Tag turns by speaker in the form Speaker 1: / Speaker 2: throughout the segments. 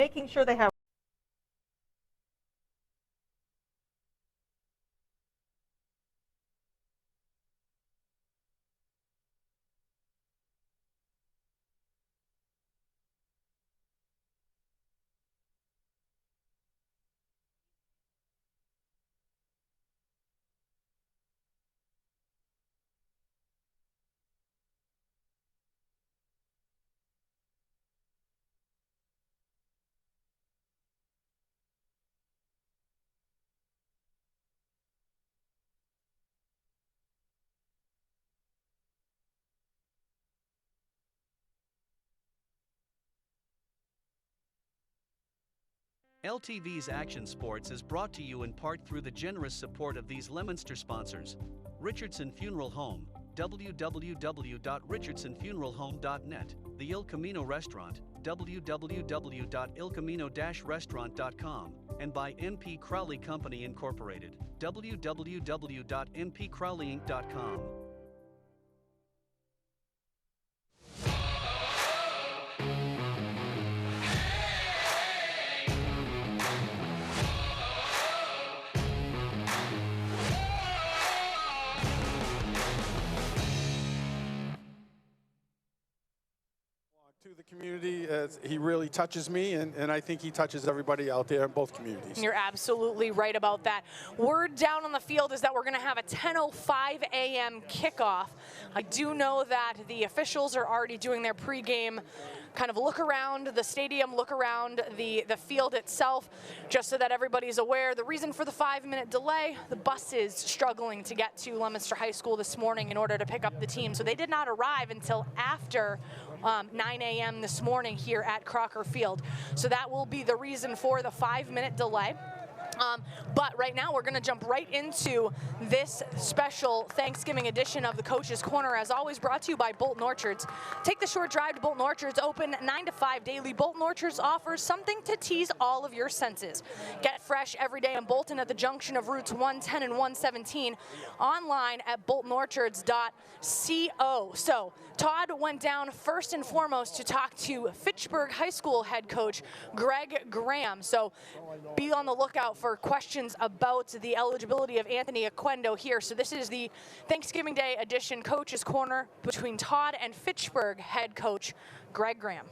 Speaker 1: making sure they have
Speaker 2: LTV's Action Sports is brought to you in part through the generous support of these Leominster sponsors: Richardson Funeral Home, www.richardsonfuneralhome.net, the Il Camino Restaurant, www.ilcamino-restaurant.com, and by MP Crowley Company Incorporated, www.mpcrowleyinc.com.
Speaker 3: To the community, he really touches me, and I think he touches everybody out there in both communities.
Speaker 4: You're absolutely right about that. Word down on the field is that we're going to have a 10:05 a.m. kickoff. I do know that the officials are already doing their pregame kind of look around the stadium, look around the field itself, just so that everybody's aware. The reason for the 5-minute delay, the bus is struggling to get to Leominster High School this morning in order to pick up the team. So they did not arrive until after 9 a.m. this morning here at Crocker Field. So that will be the reason for the 5-minute delay. But right now we're going to jump right into this special Thanksgiving edition of the Coach's Corner, as always brought to you by Bolton Orchards. Take the short drive to Bolton Orchards, open 9 to 5 daily. Bolton Orchards offers something to tease all of your senses. Get fresh every day in Bolton at the junction of routes 110 and 117, online at boltonorchards.co. So Todd went down first and foremost to talk to Fitchburg High School head coach Greg Graham. So be on the lookout for questions about the eligibility of Anthony Oquendo here. So this is the Thanksgiving Day edition Coach's Corner between Todd and Fitchburg head coach Greg Graham.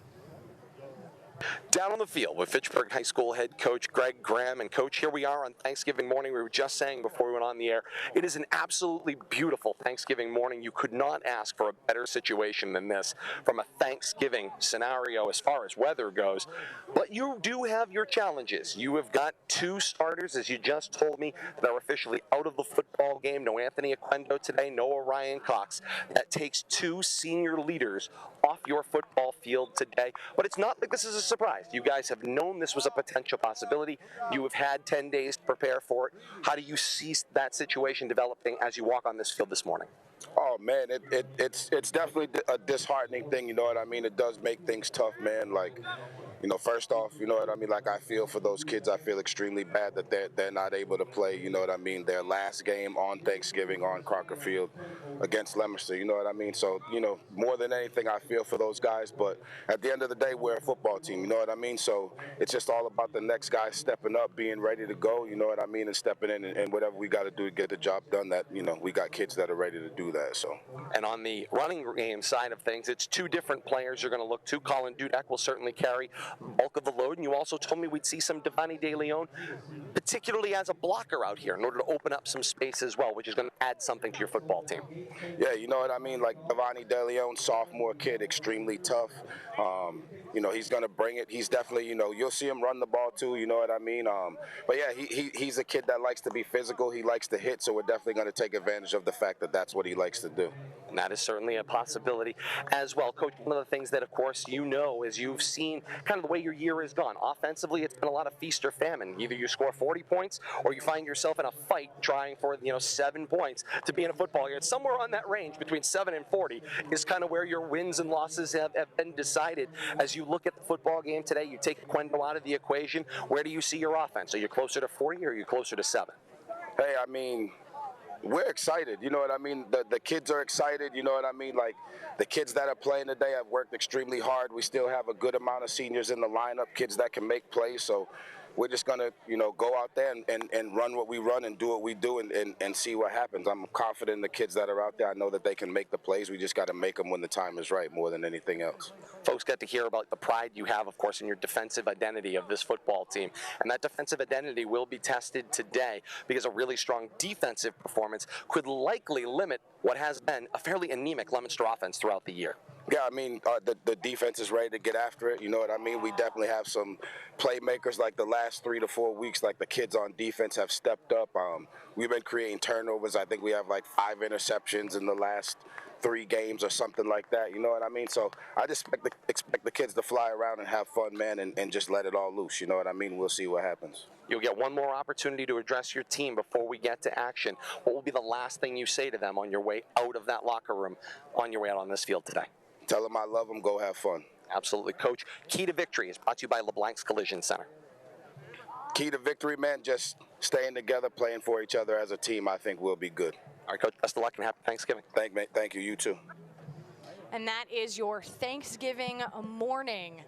Speaker 5: Down on the field with Fitchburg High School head coach Greg Graham. And coach, here we are on Thanksgiving morning. We were just saying before we went on the air, it is an absolutely beautiful Thanksgiving morning. You could not ask for a better situation than this from a Thanksgiving scenario as far as weather goes. But you do have your challenges. You have got 2 starters, as you just told me, that are officially out of the football game. No Anthony Oquendo today, no Orion Cox. That takes 2 senior leaders off your football field today. But it's not like this is a surprise. You guys have known this was a potential possibility. You have had 10 days to prepare for it. How do you see that situation developing as you walk on this field this morning?
Speaker 6: Oh man, it's definitely a disheartening thing. You know what I mean? It does make things tough, man. Like, you know, first off, you know what I mean? Like, I feel for those kids. I feel extremely bad that they're not able to play, you know what I mean, their last game on Thanksgiving on Crocker Field against Leominster, you know what I mean? So, you know, more than anything, I feel for those guys. But at the end of the day, we're a football team, you know what I mean? So it's just all about the next guy stepping up, being ready to go, you know what I mean, and stepping in and whatever we got to do to get the job done, that, you know, we got kids that are ready to do that. So.
Speaker 5: And on the running game side of things, it's 2 different players you're going to look to. Colin Dudek will certainly carry bulk of the load, and you also told me we'd see some Devani De Leon, particularly as a blocker out here, in order to open up some space as well, which is going to add something to your football team.
Speaker 6: Yeah, you know what I mean? Like Devani De Leon, sophomore kid, extremely tough. You know, he's going to bring it. He's definitely, you know, you'll see him run the ball too, you know what I mean? But yeah, he's a kid that likes to be physical. He likes to hit, so we're definitely going to take advantage of the fact that that's what he likes to do.
Speaker 5: And that is certainly a possibility as well. Coach, one of the things that, of course, you know, is you've seen kind of the way your year has gone. Offensively, it's been a lot of feast or famine. Either you score 40 points or you find yourself in a fight trying for, 7 points to be in a football year. It's somewhere on that range between 7 and 40 is kind of where your wins and losses have been decided. As you look at the football game today, you take Oquendo out of the equation. Where do you see your offense? Are you closer to 40 or are you closer to 7?
Speaker 6: Hey, I mean, We're excited, you know what I mean? The kids are excited, you know what I mean? Like, the kids that are playing today have worked extremely hard. We still have a good amount of seniors in the lineup, kids that can make plays, so we're just going to, go out there and run what we run and do what we do and see what happens. I'm confident in the kids that are out there. I know that they can make the plays. We just got to make them when the time is right more than anything else.
Speaker 5: Folks get to hear about the pride you have, of course, in your defensive identity of this football team. And that defensive identity will be tested today because a really strong defensive performance could likely limit what has been a fairly anemic Leominster offense throughout the year.
Speaker 6: Yeah, I mean, the defense is ready to get after it. You know what I mean? We definitely have some playmakers like the last 3 to 4 weeks, like the kids on defense have stepped up. We've been creating turnovers. I think we have like 5 interceptions in the last 3 games or something like that. You know what I mean? So I just expect the kids to fly around and have fun, man, and just let it all loose. You know what I mean? We'll see what happens.
Speaker 5: You'll get one more opportunity to address your team before we get to action. What will be the last thing you say to them on your way out of that locker room, on your way out on this field today?
Speaker 6: Tell them I love them. Go have fun.
Speaker 5: Absolutely, Coach. Key to victory is brought to you by LeBlanc's Collision Center.
Speaker 6: Key to victory, man, just staying together, playing for each other as a team, I think we'll be good.
Speaker 5: All right, Coach, best of luck and happy Thanksgiving.
Speaker 6: Thank you. You too.
Speaker 4: And that is your Thanksgiving morning.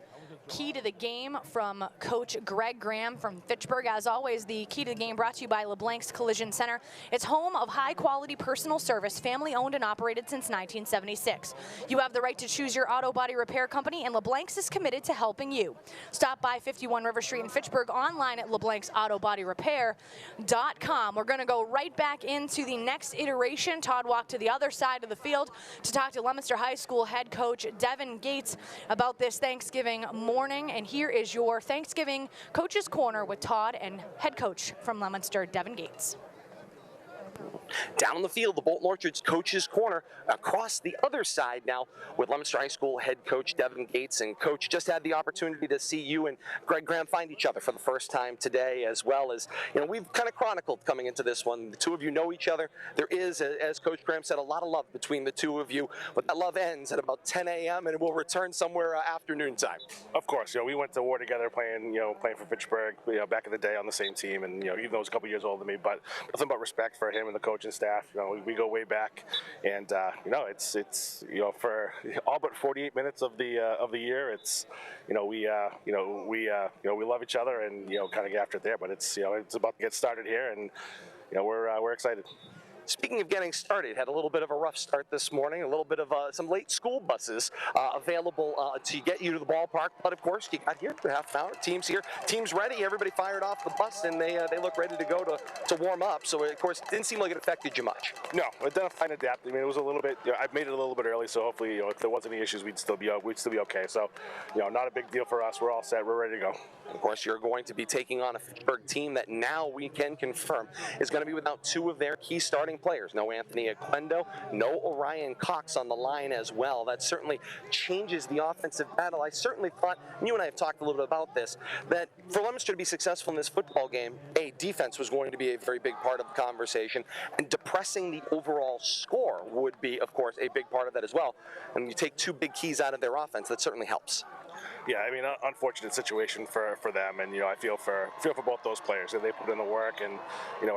Speaker 4: Key to the game from Coach Greg Graham from Fitchburg. As always, the Key to the Game brought to you by LeBlanc's Collision Center. It's home of high-quality personal service, family-owned and operated since 1976. You have the right to choose your auto body repair company, and LeBlanc's is committed to helping you. Stop by 51 River Street in Fitchburg, online at LeBlanc'sAutoBodyRepair.com. We're going to go right back into the next iteration. Todd walked to the other side of the field to talk to Leominster High School head coach Devin Gates about this Thanksgiving morning. And here is your Thanksgiving Coach's Corner with Todd and head coach from Leominster, Devin Gates.
Speaker 5: Down on the field, the Bolton Orchards Coach's Corner across the other side now with Leominster High School head coach Devin Gates. And Coach, just had the opportunity to see you and Greg Graham find each other for the first time today, as well as, we've kind of chronicled coming into this one. The two of you know each other. There is, as Coach Graham said, a lot of love between the two of you, but that love ends at about 10 a.m. and it will return somewhere afternoon time.
Speaker 1: Of course, we went to war together playing for Fitchburg, back in the day on the same team, and even though he was a couple years older than me, but nothing but respect for him and the coaching staff. We go way back, and it's for all but 48 minutes of the year. It's we love each other and kind of get after it there. But it's about to get started here, and we're excited.
Speaker 5: Speaking of getting started, had a little bit of a rough start this morning, a little bit of some late school buses available to get you to the ballpark. But of course, you got here for half an hour. Team's here, team's ready. Everybody fired off the bus, and they look ready to go to warm up. So of course, it didn't seem like it affected you much.
Speaker 1: No, it did fine adapt. I mean, it was a little bit. I made it a little bit early, so hopefully, if there wasn't any issues, we'd still be okay. So, not a big deal for us. We're all set. We're ready to go.
Speaker 5: Of course, you're going to be taking on a Fitchburg team that now we can confirm is going to be without 2 of their key starting players. No Anthony Aquendo, no Orion Cox on the line as well. That certainly changes the offensive battle. I certainly thought, and you and I have talked a little bit about this, that for Leominster to be successful in this football game, defense was going to be a very big part of the conversation, and depressing the overall score would be, of course, a big part of that as well. And you take 2 big keys out of their offense, that certainly helps.
Speaker 1: Yeah, I mean, unfortunate situation for them, and I feel for both those players. They put in the work, and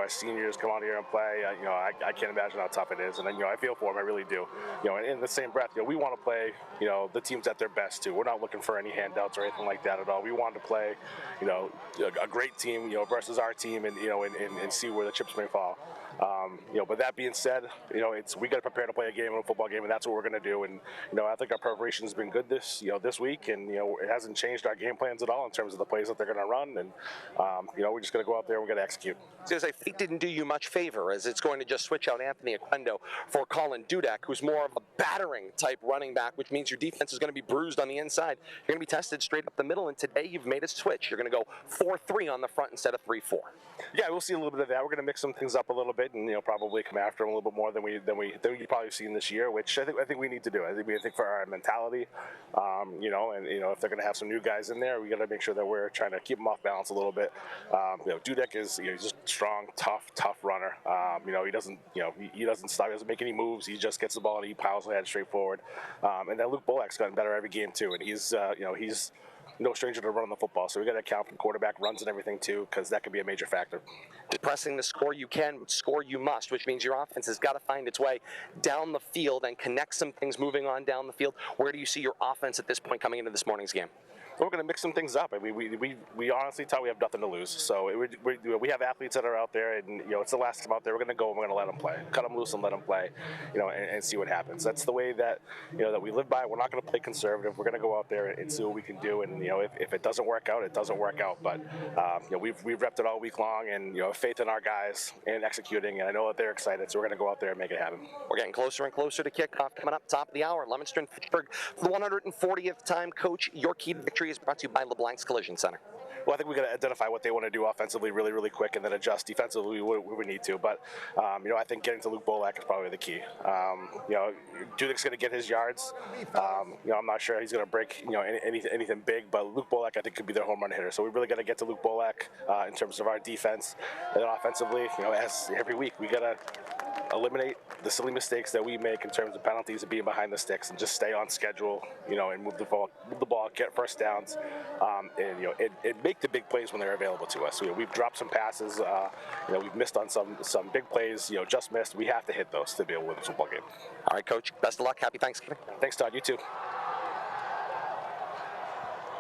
Speaker 1: as seniors come out here and play, I can't imagine how tough it is, and I feel for them, I really do. And in the same breath, we want to play, the teams at their best too. We're not looking for any handouts or anything like that at all. We want to play, a great team, versus our team, and see where the chips may fall. But that being said, we got to prepare to play a football game, and that's what we're going to do. And I think our preparation has been good this week, and it hasn't changed our game plans at all in terms of the plays that they're going to run. And we're just going to go out there and we're going to execute.
Speaker 5: Because I think didn't do you much favor, as it's going to just switch out Anthony Aquendo for Colin Dudek, who's more of a battering type running back, which means your defense is going to be bruised on the inside. You're going to be tested straight up the middle, and today you've made a switch. You're going to go 4-3 on the front instead of 3-4.
Speaker 1: Yeah, we'll see a little bit of that. We're going to mix some things up a little bit, and probably come after them a little bit more than we've probably seen this year, which I think we need to do. I think for our mentality, if they're going to have some new guys in there, we got to make sure that we're trying to keep them off balance a little bit. Dudek is he's just strong, tough runner. He doesn't stop. He doesn't make any moves. He just gets the ball and he piles ahead straight forward. And then Luke Bullock's gotten better every game too, and he's no stranger to running the football. So we got to account for quarterback runs and everything too, because that could be a major factor.
Speaker 5: Depressing the score you can, score you must, which means your offense has got to find its way down the field and connect some things moving on down the field. Where do you see your offense at this point coming into this morning's game?
Speaker 1: We're going to mix some things up. I mean, we honestly thought we have nothing to lose. So we have athletes that are out there, and it's the last time out there. We're going to go and we're going to let them play, cut them loose and let them play, and see what happens. That's the way that that we live by. We're not going to play conservative. We're going to go out there and see what we can do. And if it doesn't work out, it doesn't work out. But we've repped it all week long, and faith in our guys and executing. And I know that they're excited, so we're going to go out there and make it happen.
Speaker 5: We're getting closer and closer to kickoff. Coming up top of the hour, Leominster and Fitchburg for the 140th time. Coach, your key to victory is brought to you by LeBlanc's Collision Center.
Speaker 1: Well, I think we got to identify what they want to do offensively really, really quick, and then adjust defensively where we need to. But I think getting to Luke Bolak is probably the key. Dudek's going to get his yards. I'm not sure he's going to break anything big, but Luke Bolak I think could be their home run hitter. So we really got to get to Luke Bolak in terms of our defense, and then offensively, as every week we got to eliminate the silly mistakes that we make in terms of penalties and being behind the sticks, and just stay on schedule, and move the ball, get first downs, and make the big plays when they're available to us. We've dropped some passes, we've missed on some big plays, just missed. We have to hit those to be able to win the football game.
Speaker 5: All right, Coach. Best of luck. Happy Thanksgiving.
Speaker 1: Thanks, Todd. You too.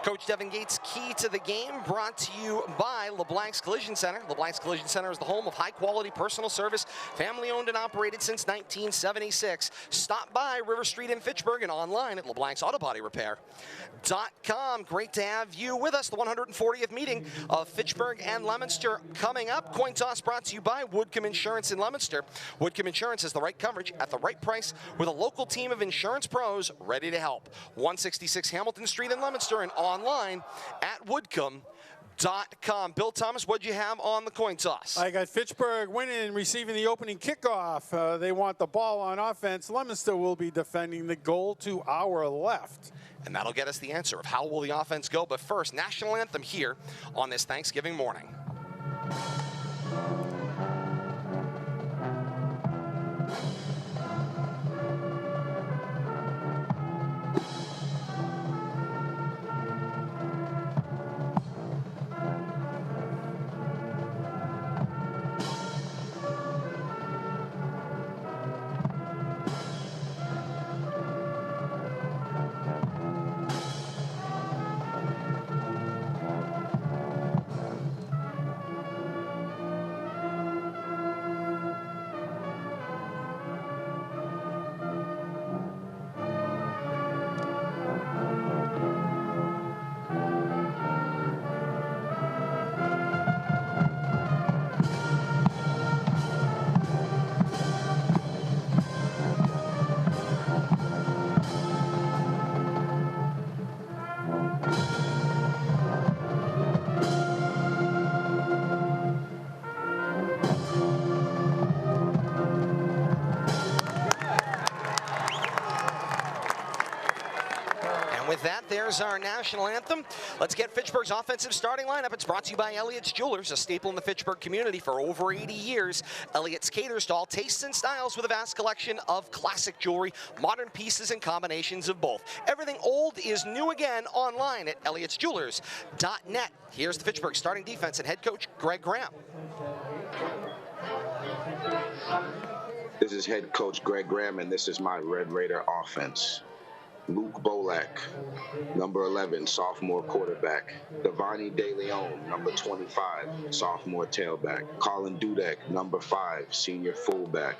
Speaker 5: Coach Devin Gates' key to the game brought to you by LeBlanc's Collision Center. LeBlanc's Collision Center is the home of high-quality personal service, family-owned and operated since 1976. Stop by River Street in Fitchburg and online at LeBlanc'sAutoBodyRepair.com. Great to have you with us. The 140th meeting of Fitchburg and Leominster coming up. Coin toss brought to you by Woodcombe Insurance in Leominster. Woodcombe Insurance has the right coverage at the right price with a local team of insurance pros ready to help. 166 Hamilton Street in Leominster and online at woodcombe.com. Bill Thomas, what'd you have on the coin toss?
Speaker 3: I got Fitchburg winning and receiving the opening kickoff. They want the ball on offense. Leominster will be defending the goal to our left.
Speaker 5: And that'll get us the answer of how will the offense go. But first, national anthem here on this Thanksgiving morning. With that, there's our national anthem. Let's get Fitchburg's offensive starting lineup. It's brought to you by Elliott's Jewelers, a staple in the Fitchburg community for over 80 years. Elliott's caters to all tastes and styles with a vast collection of classic jewelry, modern pieces, and combinations of both. Everything old is new again online at elliotsjewelers.net. Here's the Fitchburg starting defense and head coach Greg Graham.
Speaker 6: This is head coach Greg Graham, and this is my Red Raider offense. Luke Bolak, number 11, sophomore quarterback. Devani De Leon, number 25, sophomore tailback. Colin Dudek, number 5, senior fullback.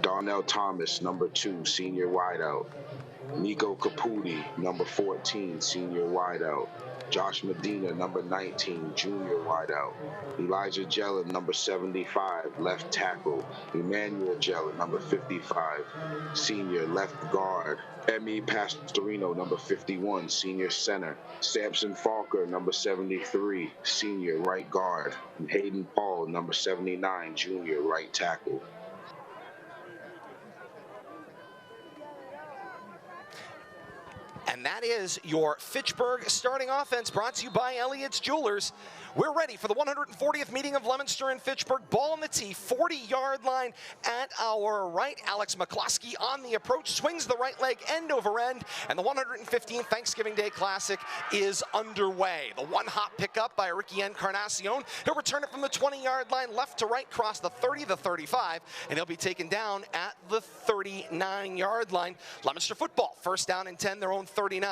Speaker 6: Darnell Thomas, number 2, senior wideout. Nico Caputi, number 14, senior wideout. Josh Medina, number 19, junior wideout. Elijah Jella, number 75, left tackle. Emmanuel Jella, number 55, senior left guard. Emmy Pastorino, number 51, senior center. Samson Falker, number 73, senior right guard. And Hayden Paul, number 79, junior right tackle.
Speaker 5: And that that is your Fitchburg starting offense, brought to you by Elliott's Jewelers. We're ready for the 140th meeting of Leominster and Fitchburg. Ball on the tee, 40-yard line at our right. Alex McCloskey on the approach, swings the right leg end over end, and the 115th Thanksgiving Day Classic is underway. The one-hop pickup by Ricky Encarnacion. He'll return it from the 20-yard line, left to right, cross the 30, the 35, and he'll be taken down at the 39-yard line. Leominster football, first down and 10, their own 39,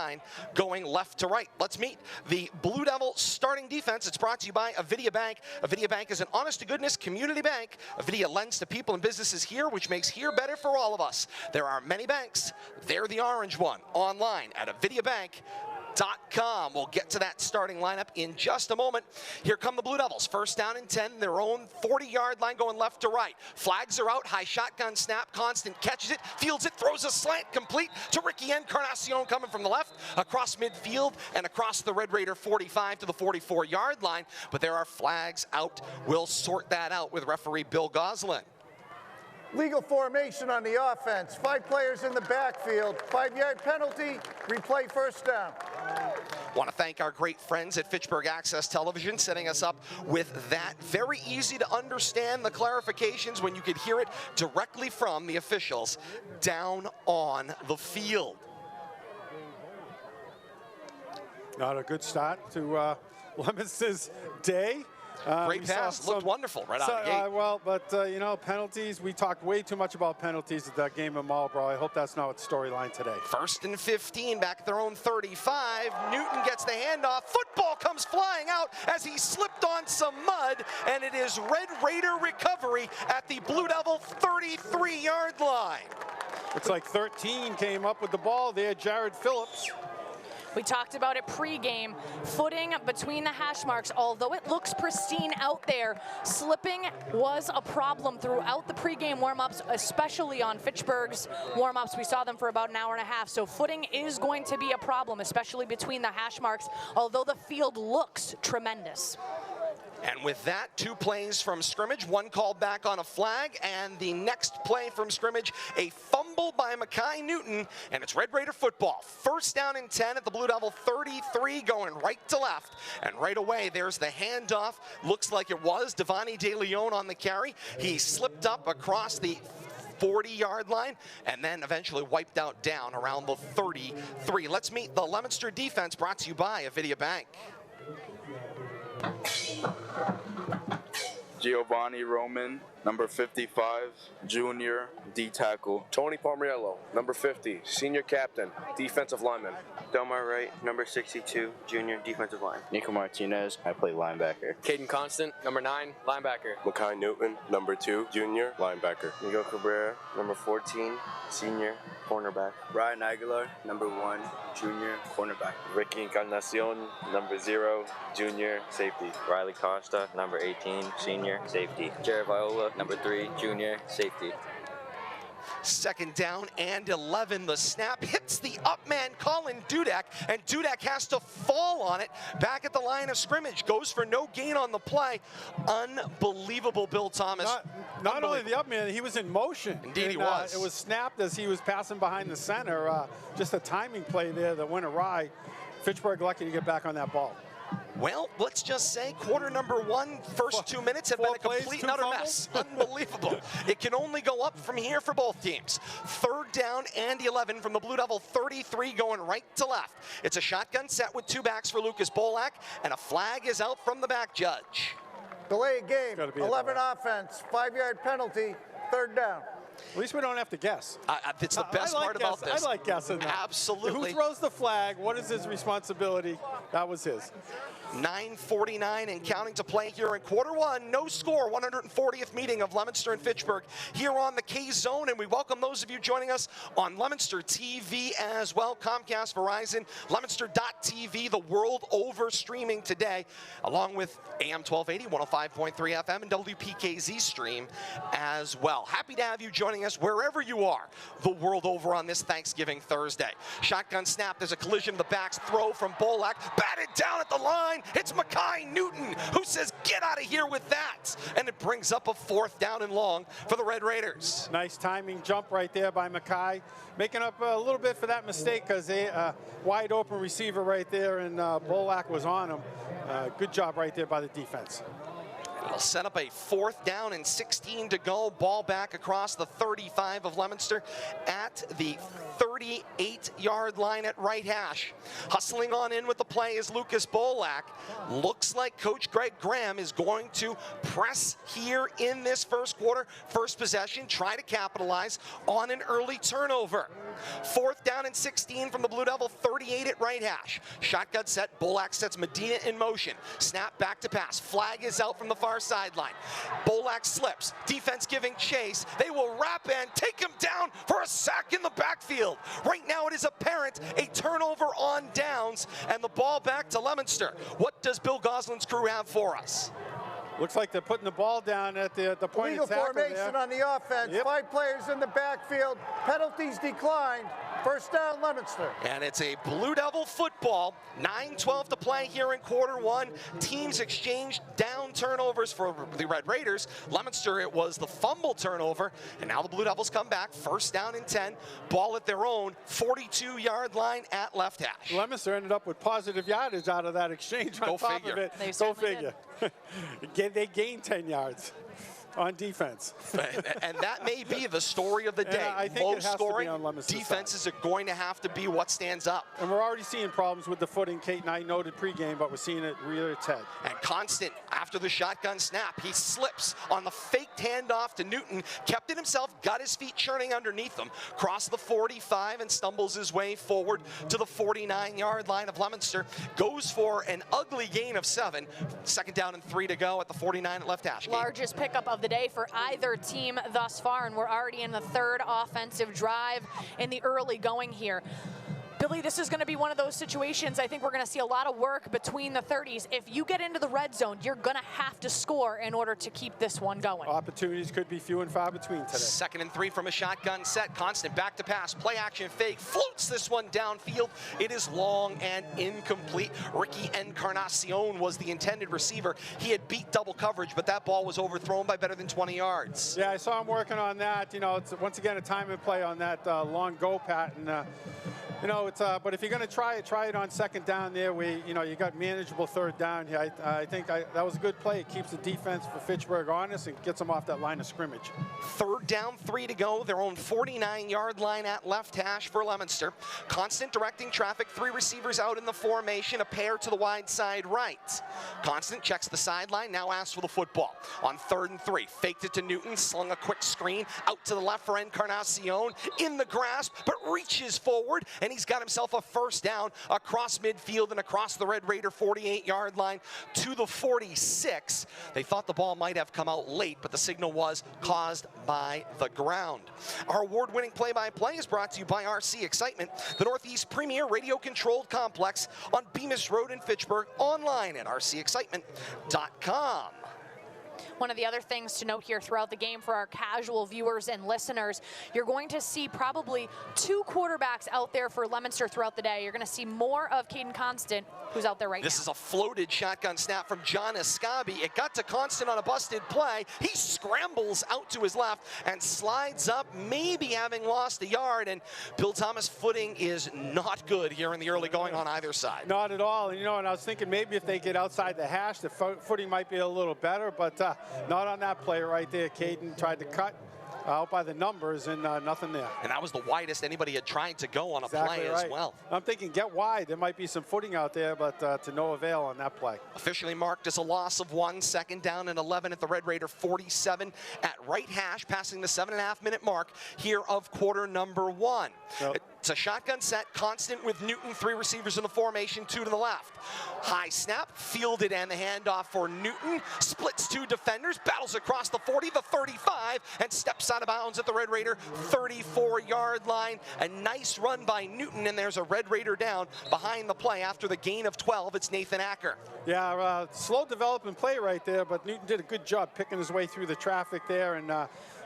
Speaker 5: going left to right. Let's meet the Blue Devil starting defense. It's brought to you by Avidia Bank. Avidia Bank is an honest-to-goodness community bank. Avidia lends to people and businesses here, which makes here better for all of us. There are many banks. They're the orange one. Online at avidiabank.com. We'll get to that starting lineup in just a moment. Here come the Blue Devils. First down and 10, their own 40-yard line going left to right. Flags are out, high shotgun snap, Constant catches it, fields it, throws a slant complete to Ricky Encarnacion coming from the left, across midfield and across the Red Raider 45 to the 44-yard line. But there are flags out. We'll sort that out with referee Bill Goslin.
Speaker 7: Legal formation on the offense. 5 players in the backfield. 5-yard penalty. Replay first down.
Speaker 5: Want to thank our great friends at Fitchburg Access Television, setting us up with that. Very easy to understand the clarifications when you could hear it directly from the officials down on the field.
Speaker 3: Not a good start to Leominster's day.
Speaker 5: Great pass, looked wonderful right out of the gate.
Speaker 3: Well, but you know, penalties, we talked way too much about penalties at that game in Marlborough. I hope that's not its storyline today.
Speaker 5: First and 15, back at their own 35. Newton gets the handoff. Football comes flying out as he slipped on some mud, and it is Red Raider recovery at the Blue Devil 33-yard line.
Speaker 3: Looks like 13 came up with the ball there, Jared Phillips.
Speaker 4: We talked about it pre-game. Footing between the hash marks, although it looks pristine out there, slipping was a problem throughout the pre-game warm-ups, especially on Fitchburg's warm-ups. We saw them for about an hour and a half, so footing is going to be a problem, especially between the hash marks, although the field looks tremendous.
Speaker 5: And with that, 2 plays from scrimmage, 1 called back on a flag, and the next play from scrimmage, a fumble by Mackay Newton, and it's Red Raider football. First down and 10 at the Blue Devil 33, going right to left. And right away, there's the handoff. Looks like it was Devani De Leon on the carry. He slipped up across the 40-yard line, and then eventually wiped out down around the 33. Let's meet the Leominster defense, brought to you by Avidia Bank.
Speaker 8: Giovanni Roman, number 55, junior, D-tackle.
Speaker 9: Tony Palmariello, number 50, senior captain, defensive lineman.
Speaker 10: Delmar Wright, number 62, junior, defensive line.
Speaker 11: Nico Martinez, I play linebacker.
Speaker 12: Caden Constant, number 9, linebacker.
Speaker 13: Mackay Newton, number 2, junior, linebacker.
Speaker 10: Miguel Cabrera, number 14, senior, cornerback.
Speaker 14: Ryan Aguilar, number 1, junior, cornerback.
Speaker 15: Ricky Encarnacion, number 0, junior, safety.
Speaker 16: Riley Costa, number 18, senior, safety.
Speaker 17: Jared Viola, number 3, junior, safety.
Speaker 5: Second down and 11. The snap hits the up man, Colin Dudek, and Dudek has to fall on it. Back at the line of scrimmage, goes for no gain on the play. Unbelievable, Bill Thomas.
Speaker 3: Not only the up man, he was in motion.
Speaker 5: Indeed, he was.
Speaker 3: It was snapped as he was passing behind the center. Just a timing play there that went awry. Fitchburg lucky to get back on that ball.
Speaker 5: Well, let's just say quarter number 1, first 2 minutes have been a complete and utter mess. Unbelievable. It can only go up from here for both teams. Third down and 11 from the Blue Devil 33 going right to left. It's a shotgun set with 2 backs for Lucas Bolak, and a flag is out from the back judge.
Speaker 7: Delay game, 11 offense, 5-yard penalty, third down.
Speaker 3: At least we don't have to guess.
Speaker 5: It's the best part about this.
Speaker 3: I like guessing that.
Speaker 5: Absolutely.
Speaker 3: Who throws the flag? What is his responsibility? That was his.
Speaker 5: 9:49 and counting to play here in quarter 1. No score, 140th meeting of Leominster and Fitchburg here on the K-Zone. And we welcome those of you joining us on Leominster TV as well. Comcast, Verizon, Leominster.tv, the world over streaming today, along with AM 1280, 105.3 FM, and WPKZ stream as well. Happy to have you joining us wherever you are the world over on this Thanksgiving Thursday. Shotgun snap, there's a collision, the backs throw from Bolak. batted down at the line. It's Mackay Newton who says, get out of here with that. And it brings up a 4th down and long for the Red Raiders.
Speaker 3: Nice timing jump right there by Mackay. Making up a little bit for that mistake because a wide open receiver right there, and Bolak was on him. Good job right there by the defense.
Speaker 5: It'll set up a 4th down and 16 to go. Ball back across the 35 of Leominster at the 38-yard line at right hash. Hustling on in with the play is Lucas Bolak. Looks like Coach Greg Graham is going to press here in this first quarter. First possession, try to capitalize on an early turnover. 4th down and 16 from the Blue Devil 38 at right hash. Shotgun set, Bolak sets Medina in motion. Snap back to pass. Flag is out from the far sideline. Bolak slips. Defense giving chase. They will wrap and take him down for a sack in the backfield. Right now it is apparent a turnover on downs and the ball back to Leominster. What does Bill Goslin's crew have for us?
Speaker 3: Looks like they're putting the ball down at the point
Speaker 7: Legal
Speaker 3: of tackle
Speaker 7: formation
Speaker 3: there.
Speaker 7: on the offense.
Speaker 3: Yep.
Speaker 7: 5 players in the backfield. Penalties declined. First down, Leominster.
Speaker 5: And it's a Blue Devil football. 9:12 to play here in quarter one. Teams exchanged down turnovers for the Red Raiders. Leominster, it was the fumble turnover. And now the Blue Devils come back. First down and 10. Ball at their own 42-yard line at left hash.
Speaker 3: Leominster ended up with positive yardage out of that exchange on top of it.
Speaker 4: Go
Speaker 3: figure. They gained 10 yards on defense.
Speaker 5: And that may be the story of the day.
Speaker 3: I think
Speaker 5: Low
Speaker 3: it has
Speaker 5: scoring,
Speaker 3: to be on Leominster's
Speaker 5: defenses are going to have to be what stands up.
Speaker 3: And we're already seeing problems with the footing. Kate and I noted pregame, but we're seeing it rear its head.
Speaker 5: And Constant, after the shotgun snap, he slips on the faked handoff to Newton, kept it himself, got his feet churning underneath him, crossed the 45 and stumbles his way forward to the 49-yard line of Leominster. Goes for an ugly gain of 7. 2nd down and 3 to go at the 49 at left hash.
Speaker 4: Largest pickup of the day for either team thus far, and we're already in the 3rd offensive drive in the early going here. Billy, this is going to be one of those situations. I think we're going to see a lot of work between the 30s. If you get into the red zone, you're going to have to score in order to keep this one going.
Speaker 3: Opportunities could be few and far between today.
Speaker 5: 2nd and 3 from a shotgun set. Constant back to pass. Play action fake. Floats this one downfield. It is long and incomplete. Ricky Encarnacion was the intended receiver. He had beat double coverage, but that ball was overthrown by better than 20 yards.
Speaker 3: Yeah, I saw him working on that. You know, it's once again a time and play on that long go pattern. You know, but if you're going to try it on 2nd down there. You got manageable 3rd down here. I think that was a good play. It keeps the defense for Fitchburg honest and gets them off that line of scrimmage.
Speaker 5: 3rd down, 3 to go. Their own 49-yard line at left hash for Leominster. Constant directing traffic. 3 receivers out in the formation. A pair to the wide side right. Constant checks the sideline. Now asks for the football. On 3rd and 3. Faked it to Newton. Slung a quick screen out to the left for Encarnacion. In the grasp, but reaches forward. And he's got himself a 1st down across midfield and across the Red Raider 48-yard line to the 46. They thought the ball might have come out late, but the signal was caused by the ground. Our award-winning play-by-play is brought to you by RC Excitement, the Northeast premier radio-controlled complex on Bemis Road in Fitchburg, online at rcexcitement.com.
Speaker 4: One of the other things to note here throughout the game for our casual viewers and listeners, you're going to see probably 2 quarterbacks out there for Leominster throughout the day. You're going to see more of Caden Constant, who's out there right now.
Speaker 5: This is a floated shotgun snap from John Escabi. It got to Constant on a busted play. He scrambles out to his left and slides up, maybe having lost a yard. And Bill Thomas' footing is not good here in the early going on either side.
Speaker 3: Not at all. And, and I was thinking maybe if they get outside the hash, the footing might be a little better, but not on that play right there. Caden tried to cut out by the numbers and nothing there.
Speaker 5: And that was the widest anybody had tried to go on a play as well.
Speaker 3: I'm thinking get wide. There might be some footing out there, but to no avail on that play.
Speaker 5: Officially marked as a loss of 1. 2nd down and 11 at the Red Raider 47 at right hash, passing the 7.5-minute mark here of quarter number 1. Yep. It's a shotgun set, Constant with Newton, 3 receivers in the formation, 2 to the left. High snap, fielded and the handoff for Newton, splits 2 defenders, battles across the 40, the 35, and steps out of bounds at the Red Raider 34-yard line. A nice run by Newton, and there's a Red Raider down behind the play after the gain of 12. It's Nathan Acker.
Speaker 3: Yeah, slow developing play right there, but Newton did a good job picking his way through the traffic there and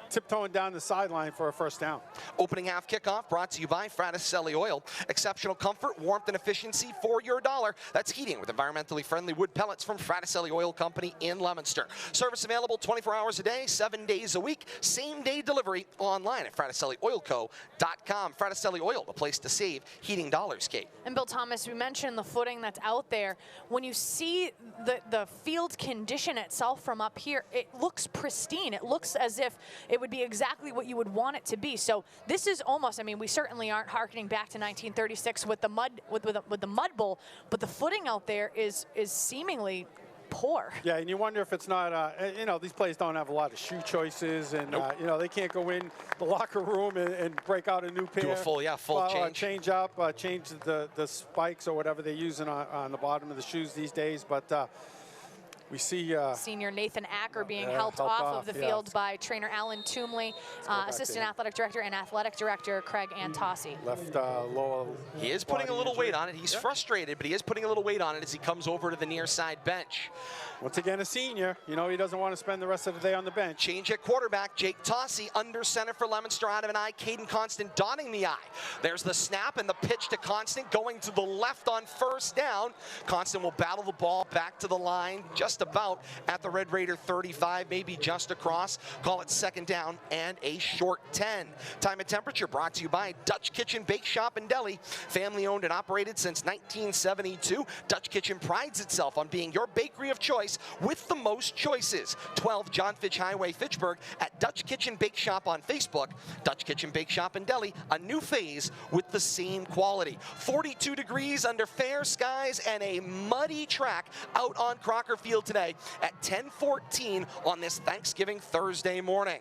Speaker 3: tiptoeing down the sideline for a first down.
Speaker 5: Opening half kickoff brought to you by Fraticelli Oil. Exceptional comfort, warmth, and efficiency for your dollar. That's heating with environmentally friendly wood pellets from Fraticelli Oil Company in Leominster. Service available 24 hours a day, 7 days a week. Same-day delivery online at FraticelliOilCo.com. Fraticelli Oil, the place to save heating dollars, Kate.
Speaker 4: And Bill Thomas, we mentioned the footing that's out there. When you see the field condition itself from up here, it looks pristine. It looks as if it would be exactly what you would want it to be. So this is almost, I mean, we certainly aren't harkening back to 1936 with the mud with the mud bowl, but the footing out there is seemingly poor.
Speaker 3: Yeah, and you wonder if it's not, you know, these players don't have a lot of shoe choices, and you know, they can't go in the locker room and break out a new pair.
Speaker 5: Do a full change.
Speaker 3: Change up, change the spikes or whatever they're using on the bottom of the shoes these days. But we see
Speaker 4: senior Nathan Acker being helped off of the field by trainer Alan Toomley, assistant athletic director and athletic director Craig Antossi.
Speaker 3: Left lower.
Speaker 5: He is putting a little weight on it. He's frustrated, but he is putting a little weight on it as he comes over to the near side bench.
Speaker 3: Once again, a senior. You know, he doesn't want to spend the rest of the day on the bench.
Speaker 5: Change at quarterback. Jake Tossi under center for Leominster out of an eye. Caden Constant dotting the eye. There's the snap and the pitch to Constant going to the left on first down. Constant will battle the ball back to the line just about at the Red Raider 35, maybe just across. Call it second down and a short 10. Time and temperature brought to you by Dutch Kitchen Bake Shop and Deli. Family owned and operated since 1972. Dutch Kitchen prides itself on being your bakery of choice with the most choices. 12 John Fitch Highway, Fitchburg at Dutch Kitchen Bake Shop on Facebook. Dutch Kitchen Bake Shop and Deli, a new phase with the same quality. 42 degrees under fair skies and a muddy track out on Crocker Field today at 10:14 on this Thanksgiving Thursday morning.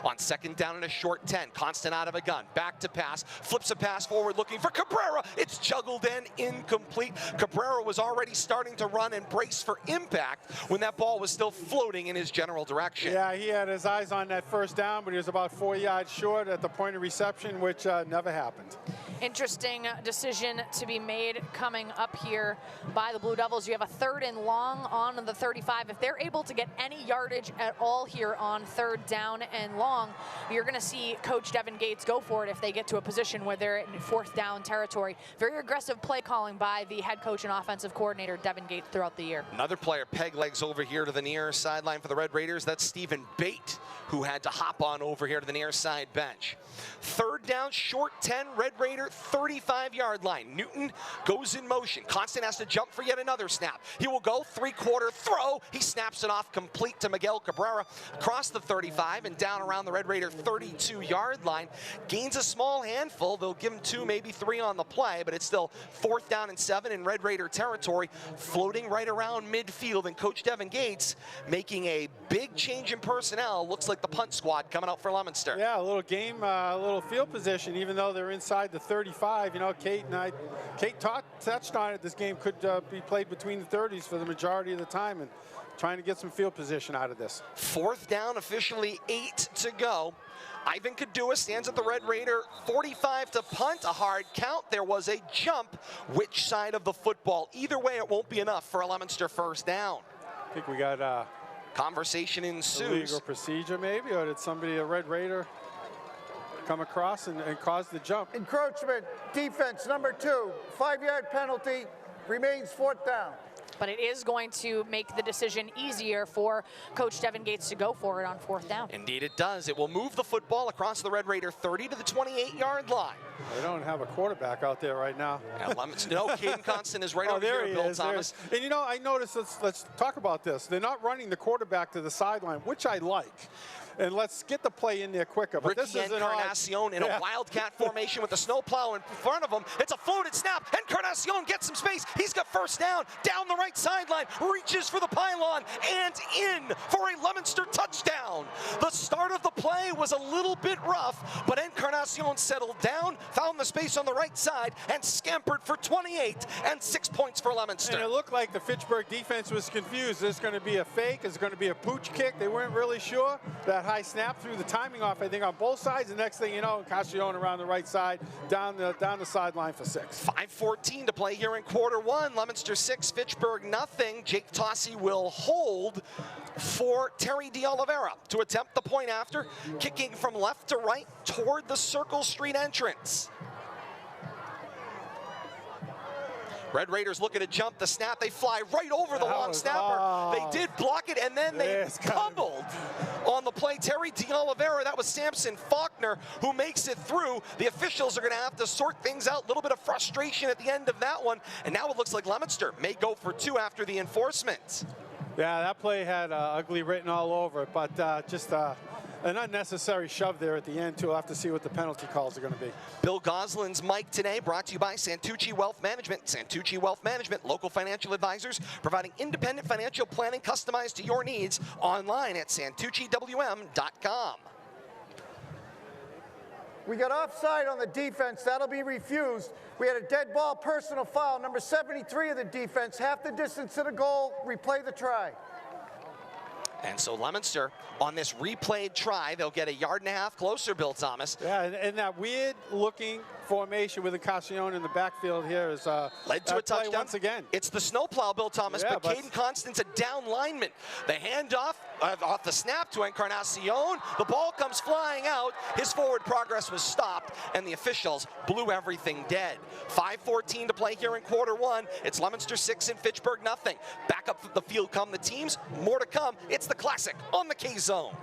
Speaker 5: On second down and a short 10, Constant out of a gun, back to pass, flips a pass forward looking for Cabrera. It's juggled and incomplete. Cabrera was already starting to run and brace for impact when that ball was still floating in his general direction.
Speaker 3: Yeah, he had his eyes on that first down, but he was about 4 yards short at the point of reception, which never happened.
Speaker 4: Interesting decision to be made coming up here by the Blue Devils. You have a third and long on the 35. If they're able to get any yardage at all here on third down and long, you're going to see Coach Devin Gates go for it if they get to a position where they're in fourth down territory. Very aggressive play calling by the head coach and offensive coordinator Devin Gates throughout the year.
Speaker 5: Another player peg legs over here to the near sideline for the Red Raiders. That's Stephen Bate, who had to hop on over here to the near side bench. Third down, short 10, Red Raider 35-yard line. Newton goes in motion. Constant has to jump for yet another snap. He will go three-quarter throw. He snaps it off complete to Miguel Cabrera across the 35 and down around the Red Raider 32-yard line. Gains a small handful. They'll give him 2, maybe 3 on the play, but it's still fourth down and 7 in Red Raider territory, floating right around midfield. And Coach Devin Gates making a big change in personnel. Looks like the punt squad coming out for Leominster.
Speaker 3: Yeah, a little game, a little field position, even though they're inside the 35. You know, Kate touched on it. This game could be played between the 30s for the majority of the time, and trying to get some field position out of this.
Speaker 5: Fourth down, officially 8 to go. Ivan Kadua stands at the Red Raider 45 to punt. A hard count. There was a jump. Which side of the football? Either way, it won't be enough for a Leominster first down.
Speaker 3: I think we got
Speaker 5: conversation ensues.
Speaker 3: Illegal procedure maybe, or did somebody, a Red Raider, come across and cause the jump?
Speaker 7: Encroachment, defense number 2, 5-yard penalty, remains fourth down.
Speaker 4: But it is going to make the decision easier for Coach Devin Gates to go for it on fourth down.
Speaker 5: Indeed it does. It will move the football across the Red Raider 30 to the 28-yard line.
Speaker 3: They don't have a quarterback out there right now.
Speaker 5: Yeah, no, Caden Constant is right over here, Bill Thomas.
Speaker 3: And you know, I noticed, let's talk about this. They're not running the quarterback to the sideline, which I like. And let's get the play in there quicker. But
Speaker 5: Ricky
Speaker 3: this is
Speaker 5: Encarnacion in a wildcat formation with a snowplow in front of him. It's a floated snap. Encarnacion gets some space. He's got first down the right sideline, reaches for the pylon, and in for a Leominster touchdown. The start of the play was a little bit rough, but Encarnacion settled down, found the space on the right side, and scampered for 28 and 6 points for Leominster.
Speaker 3: And it looked like the Fitchburg defense was confused. Is this going to be a fake? Is it going to be a pooch kick? They weren't really sure. That high snap threw the timing off, I think, on both sides. The next thing you know, Encarnacion around the right side, down the sideline for 6.
Speaker 5: 5:14 to play here in quarter 1. Leominster 6, Fitchburg Fitchburg nothing. Jake Tossi will hold for Terry D'Oliveira to attempt the point after, kicking from left to right toward the Circle Street entrance. Red Raiders looking to jump the snap. They fly right over the long snapper. They did block it, and then they pummeled on the play. Terry D'Oliveira, that was Samson Faulkner who makes it through. The officials are going to have to sort things out. A little bit of frustration at the end of that one. And now it looks like Leominster may go for 2 after the enforcement.
Speaker 3: Yeah, that play had ugly written all over it, but just an unnecessary shove there at the end, too. We'll have to see what the penalty calls are going to be.
Speaker 5: Bill Goslin's mic today brought to you by Santucci Wealth Management. Santucci Wealth Management, local financial advisors providing independent financial planning customized to your needs, online at santucciwm.com.
Speaker 7: We got offside on the defense. That'll be refused. We had a dead ball personal foul. Number 73 of the defense, half the distance to the goal. Replay the try.
Speaker 5: And so Leominster, on this replayed try, they'll get a 1.5 yards closer, Bill Thomas.
Speaker 3: Yeah, and that weird-looking formation with Encarnacion in the backfield here is
Speaker 5: led to a touchdown
Speaker 3: once again.
Speaker 5: It's the snowplow, Bill Thomas,
Speaker 3: yeah,
Speaker 5: but Caden Constant's a down lineman. The handoff off the snap to Encarnacion. The ball comes flying out. His forward progress was stopped, and the officials blew everything dead. 5:14 to play here in quarter one. It's Leominster 6 and Fitchburg nothing. Back up the field come the teams. More to come. It's the Classic on the K-Zone.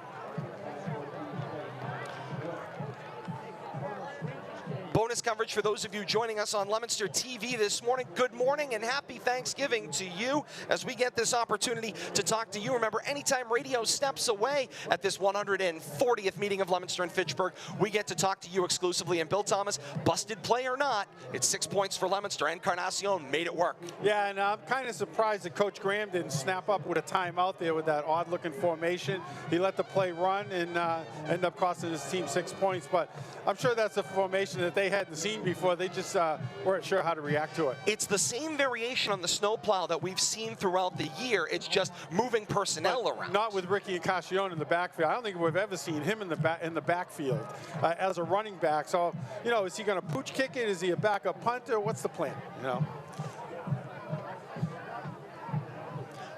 Speaker 5: Bonus coverage for those of you joining us on Leominster TV this morning. Good morning and happy Thanksgiving to you as we get this opportunity to talk to you. Remember, anytime radio steps away at this 140th meeting of Leominster and Fitchburg, we get to talk to you exclusively. And Bill Thomas, busted play or not, it's 6 points for Leominster. Encarnacion made it work.
Speaker 3: Yeah, and I'm kind of surprised that Coach Graham didn't snap up with a timeout there with that odd-looking formation. He let the play run and end up costing his team 6 points. But I'm sure that's a formation that they hadn't seen before. They just weren't sure how to react to it.
Speaker 5: It's the same variation on the snowplow that we've seen throughout the year. It's just moving personnel around.
Speaker 3: Not with Ricky Encarnacion in the backfield. I don't think we've ever seen him in the backfield as a running back. So, you know, is he going to pooch kick it? Is he a backup punter? What's the plan? You know.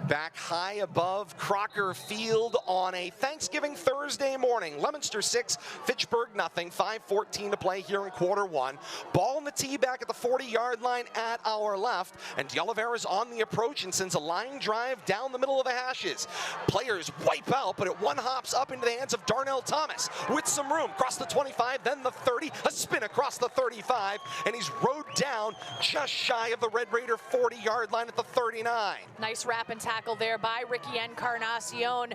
Speaker 5: Back high above Crocker Field on a Thanksgiving Thursday morning. Leominster 6, Fitchburg nothing. 5:14 to play here in quarter one. Ball in the tee back at the 40-yard line at our left. And D'Oliveira's on the approach and sends a line drive down the middle of the hashes. Players wipe out, but it one hops up into the hands of Darnell Thomas with some room. Across the 25, then the 30, a spin across the 35, and he's rode down just shy of the Red Raider 40-yard line at the 39.
Speaker 4: Nice wrap and tackle there by Ricky Encarnacion.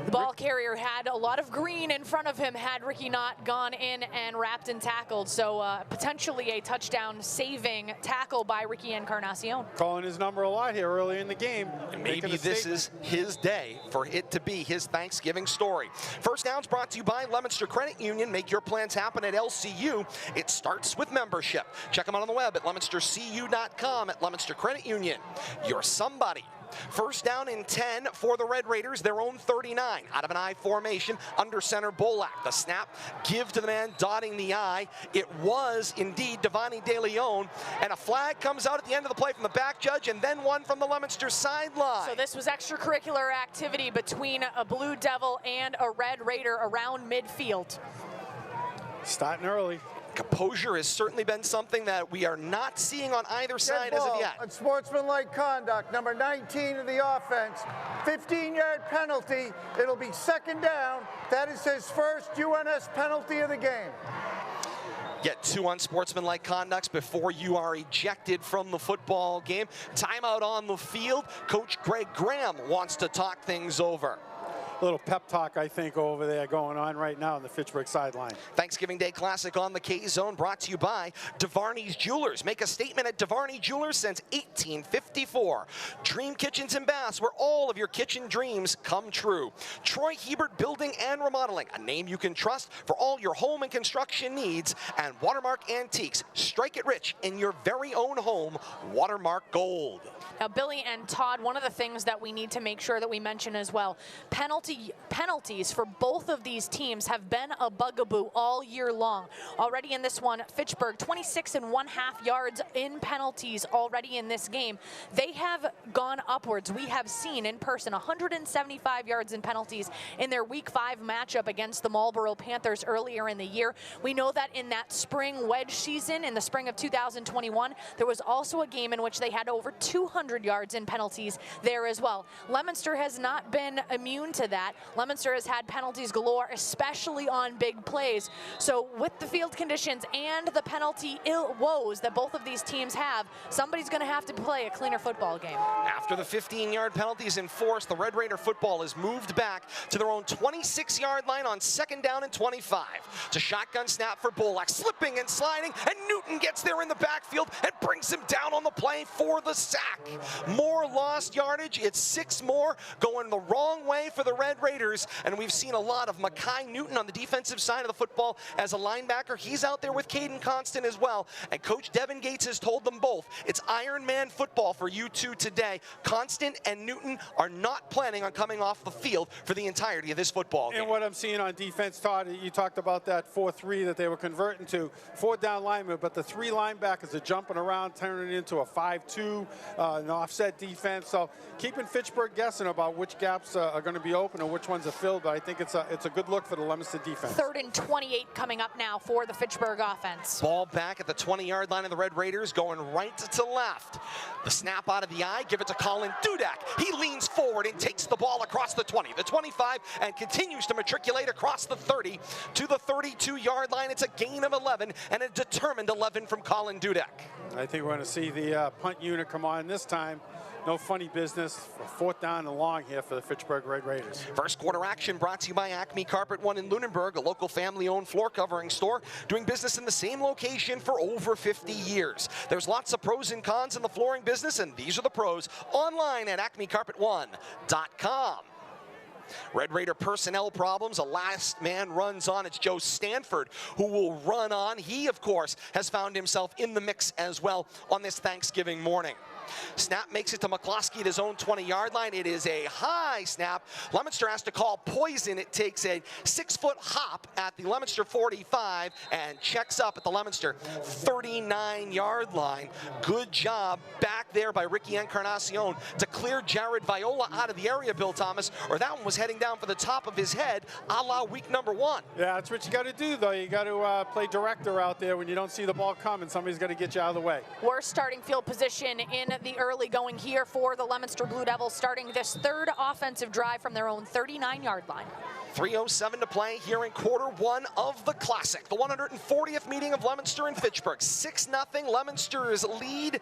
Speaker 4: The ball carrier had a lot of green in front of him had Ricky not gone in and wrapped and tackled. So potentially a touchdown saving tackle by Ricky Encarnacion.
Speaker 3: Calling his number a lot here early in the game.
Speaker 5: And maybe this is his day for it to be his Thanksgiving story. First Downs brought to you by Leominster Credit Union. Make your plans happen at LCU. It starts with membership. Check them out on the web at leominstercu.com. At Leominster Credit Union, you're somebody. First down and 10 for the Red Raiders, their own 39. Out of an I formation, under center Bolak. The snap, give to the man dotting the I. It was indeed Devani De Leon. And a flag comes out at the end of the play from the back judge, and then one from the Leominster sideline.
Speaker 4: So this was extracurricular activity between a Blue Devil and a Red Raider around midfield.
Speaker 3: Starting early.
Speaker 5: Composure has certainly been something that we are not seeing on either side as of yet.
Speaker 7: Unsportsmanlike conduct, number 19 of the offense. 15-yard penalty. It'll be second down. That is his first UNS penalty of the game.
Speaker 5: Get 2 unsportsmanlike conducts before you are ejected from the football game. Timeout on the field. Coach Greg Graham wants to talk things over.
Speaker 3: Little pep talk, I think, over there going on right now on the Fitchburg sideline.
Speaker 5: Thanksgiving Day Classic on the K-Zone brought to you by DeVarney's Jewelers. Make a statement at DeVarney Jewelers since 1854. Dream Kitchens and Baths, where all of your kitchen dreams come true. Troy Hebert Building and Remodeling, a name you can trust for all your home and construction needs. And Watermark Antiques, strike it rich in your very own home. Watermark Gold.
Speaker 4: Now, Billy and Todd, one of the things that we need to make sure that we mention as well, penalty penalties for both of these teams have been a bugaboo all year long. Already in this one, Fitchburg 26.5 yards in penalties already in this game. They have gone upwards. We have seen in person 175 yards in penalties in their Week 5 matchup against the Marlborough Panthers earlier in the year. We know that in that spring wedge season, in the spring of 2021, there was also a game in which they had over 200 yards in penalties there as well. Leominster has not been immune to that. Leominster has had penalties galore, especially on big plays. So with the field conditions and the penalty woes that both of these teams have, somebody's going to have to play a cleaner football game.
Speaker 5: After the 15-yard penalty is enforced, the Red Raider football is moved back to their own 26-yard line on 2nd down and 25. It's a shotgun snap for Bolak, slipping and sliding, and Newton gets there in the backfield and brings him down on the play for the sack. More lost yardage. It's 6 more going the wrong way for the Red Raiders, and we've seen a lot of Mackay Newton on the defensive side of the football as a linebacker. He's out there with Caden Constant as well, and Coach Devin Gates has told them both it's Iron Man football for you two today. Constant and Newton are not planning on coming off the field for the entirety of this football game.
Speaker 3: And what I'm seeing on defense, Todd, you talked about that 4-3 that they were converting to 4 down linemen, but the 3 linebackers are jumping around, turning it into a 5-2, an offset defense. So keeping Fitchburg guessing about which gaps are going to be open and which ones are filled, but I think it's a good look for the Leominster defense.
Speaker 4: 3rd and 28 coming up now for the Fitchburg offense.
Speaker 5: Ball back at the 20-yard line of the Red Raiders, going right to left. The snap out of the eye, give it to Colin Dudek. He leans forward and takes the ball across the 20, the 25, and continues to matriculate across the 30 to the 32-yard line. It's a gain of 11 and a determined 11 from Colin Dudek.
Speaker 3: I think we're going to see the punt unit come on this time. No funny business. 4th down and long here for the Fitchburg Red Raiders.
Speaker 5: First quarter action brought to you by Acme Carpet One in Lunenburg, a local family-owned floor covering store doing business in the same location for over 50 years. There's lots of pros and cons in the flooring business, and these are the pros online at acmecarpet1.com. Red Raider personnel problems. A last man runs on. It's Joe Stanford who will run on. He, of course, has found himself in the mix as well on this Thanksgiving morning. Snap makes it to McCloskey at his own 20-yard line. It is a high snap. Leominster has to call poison. It takes a 6-foot hop at the Leominster 45 and checks up at the Leominster 39-yard line. Good job back there by Ricky Encarnacion to clear Jared Viola out of the area, Bill Thomas, or that one was heading down for the top of his head, a la week number 1.
Speaker 3: Yeah, that's what you got to do, though. You got to play director out there when you don't see the ball coming. Somebody's got to get you out of the way.
Speaker 4: Worst starting field position in the early going here for the Leominster Blue Devils, starting this 3rd offensive drive from their own 39-yard line.
Speaker 5: 3:07 to play here in quarter 1 of the Classic. The 140th meeting of Leominster and Fitchburg. 6-0 Leominster's lead.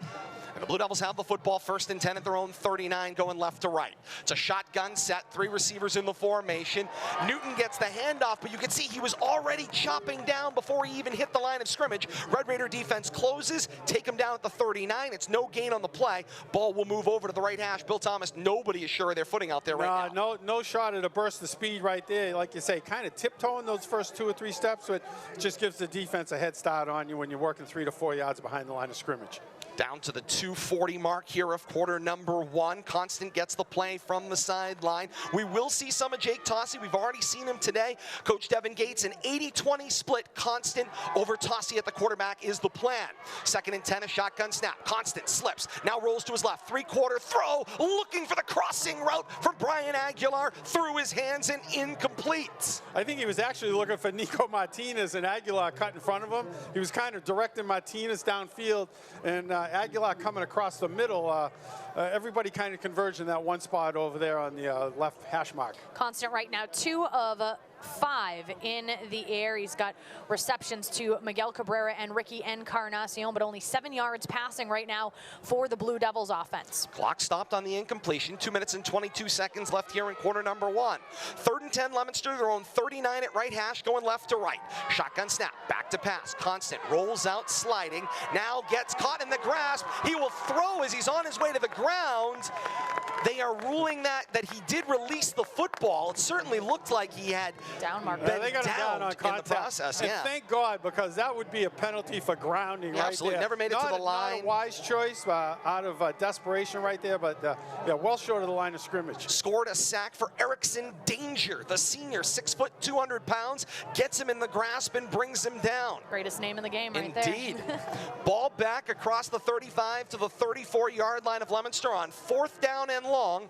Speaker 5: And the Blue Devils have the football, 1st and 10 at their own 39, going left to right. It's a shotgun set, 3 receivers in the formation. Newton gets the handoff, but you can see he was already chopping down before he even hit the line of scrimmage. Red Raider defense closes, take him down at the 39. It's no gain on the play. Ball will move over to the right hash. Bill Thomas, nobody is sure of their footing out there right now.
Speaker 3: No shot at a burst of speed right there. Like you say, kind of tiptoeing those first 2 or 3 steps, so it just gives the defense a head start on you when you're working 3 to 4 yards behind the line of scrimmage.
Speaker 5: Down to the 2:40 mark here of quarter number 1. Constant gets the play from the sideline. We will see some of Jake Tossie. We've already seen him today. Coach Devin Gates, an 80-20 split. Constant over Tossie at the quarterback is the plan. 2nd and 10, a shotgun snap. Constant slips, now rolls to his left. 3-quarter throw, looking for the crossing route from Brian Aguilar. Through his hands and incomplete.
Speaker 3: I think he was actually looking for Nico Martinez, and Aguilar cut in front of him. He was kind of directing Martinez downfield, and Aguilar coming across the middle. Everybody kind of converged in that one spot over there on the left hash mark.
Speaker 4: Constant right now, 2 of 5 in the air. He's got receptions to Miguel Cabrera and Ricky Encarnacion, but only 7 yards passing right now for the Blue Devils offense.
Speaker 5: Clock stopped on the incompletion. 2 minutes and 22 seconds left here in quarter number 1. 3rd and 10 Leominster, their own 39 at right hash, going left to right. Shotgun snap, back to pass. Constant rolls out sliding, now gets caught in the grasp. He will throw as he's on his way to the ground. They are ruling that he did release the football. It certainly looked like he had
Speaker 4: Down marker.
Speaker 3: Yeah, they got him down on
Speaker 5: in
Speaker 3: contact.
Speaker 5: the process.
Speaker 3: And thank God, because that would be a penalty for grounding right
Speaker 5: Absolutely.
Speaker 3: there.
Speaker 5: Never made it to the line.
Speaker 3: Not a wise choice out of desperation right there, but yeah, well short of the line of scrimmage.
Speaker 5: Scored a sack for Erickson Danger, the senior, 6 foot, 200 pounds, gets him in the grasp and brings him down.
Speaker 4: Greatest name in the game right
Speaker 5: Indeed.
Speaker 4: there.
Speaker 5: Ball back across the 35 to the 34-yard line of Leominster on 4th down and long.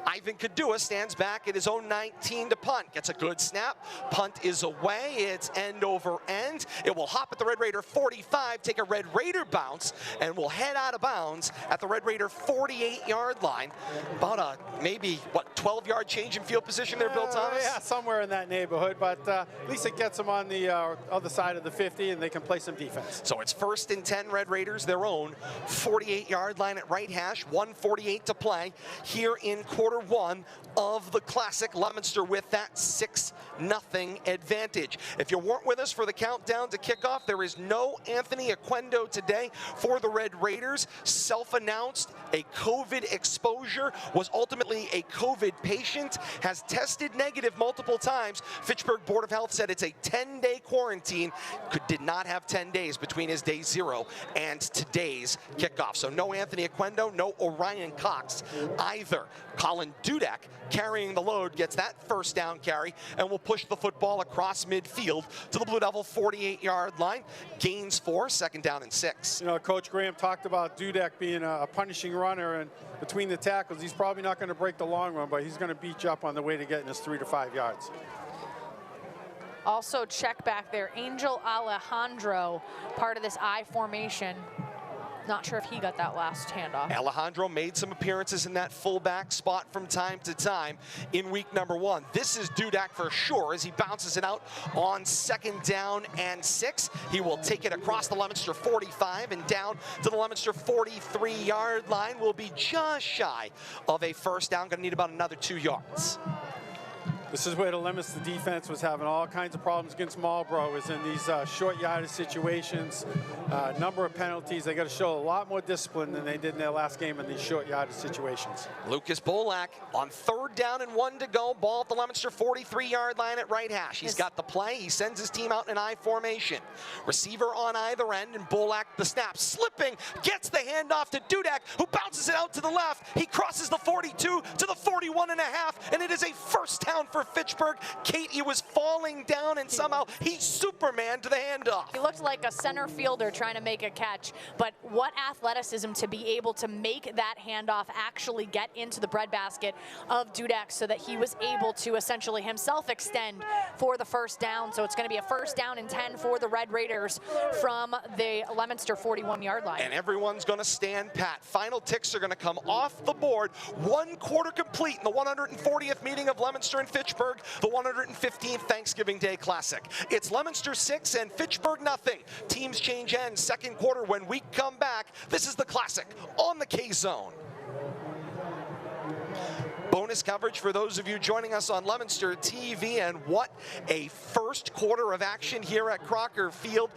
Speaker 5: Ivan Kadua stands back at his own 19 to punt. Gets a good snap. Punt is away. It's end over end. It will hop at the Red Raider 45, take a Red Raider bounce, and will head out of bounds at the Red Raider 48-yard line. About a maybe, 12-yard change in field position there, Bill Thomas?
Speaker 3: Yeah, somewhere in that neighborhood, but at least it gets them on the other side of the 50, and they can play some defense.
Speaker 5: So it's 1st and 10, Red Raiders, their own 48-yard line at right hash, 1:48 to play here in quarter one of the Classic. Leominster with that 6-0 advantage. If you weren't with us for the countdown to kickoff, there is no Anthony Oquendo today for the Red Raiders. Self-announced a COVID exposure, was ultimately a COVID patient, has tested negative multiple times. Fitchburg Board of Health said it's a 10-day quarantine. Did not have 10 days between his day 0 and today's kickoff. So no Anthony Oquendo, no Orion Cox either. Colin Dudek carrying the load gets that 1st down carry and will push the football across midfield to the Blue Devil 48-yard line. Gains 4, 2nd down and 6.
Speaker 3: You know, Coach Graham talked about Dudek being a punishing runner, and between the tackles, he's probably not going to break the long run, but he's going to beat you up on the way to getting his 3 to 5 yards.
Speaker 4: Also check back there, Angel Alejandro, part of this I formation. Not sure if he got that last handoff.
Speaker 5: Alejandro made some appearances in that fullback spot from time to time in week number 1. This is Dudek for sure as he bounces it out on 2nd down and 6. He will take it across the Leominster 45 and down to the Leominster 43-yard line. Will be just shy of a 1st down. Going to need about another 2 yards.
Speaker 3: This is where the Leominster defense was having all kinds of problems against Marlborough, is in these short yardage situations, number of penalties. They got to show a lot more discipline than they did in their last game in these short yardage situations.
Speaker 5: Lucas Bolak on 3rd down and 1 to go. Ball at the Leominster 43-yard line at right hash. He's got the play. He sends his team out in an I formation. Receiver on either end, and Bolak the snap. Slipping, gets the handoff to Dudek, who bounces it out to the left. He crosses the 42 to the 41 and a half, and it is a 1st down for Fitchburg. Kate, he was falling down, and somehow he Superman to the handoff.
Speaker 4: He looked like a center fielder trying to make a catch, but what athleticism to be able to make that handoff actually get into the breadbasket of Dudek so that he was able to essentially himself extend for the 1st down. So it's going to be a 1st down and 10 for the Red Raiders from the Leominster 41-yard line.
Speaker 5: And everyone's going to stand pat. Final ticks are going to come off the board. 1 quarter complete in the 140th meeting of Leominster and Fitchburg, the 115th Thanksgiving Day Classic. It's Leominster 6 and Fitchburg nothing. Teams change ends 2nd quarter when we come back. This is the Classic on the K-Zone. Bonus coverage for those of you joining us on Leominster TV, and what a 1st quarter of action here at Crocker Field.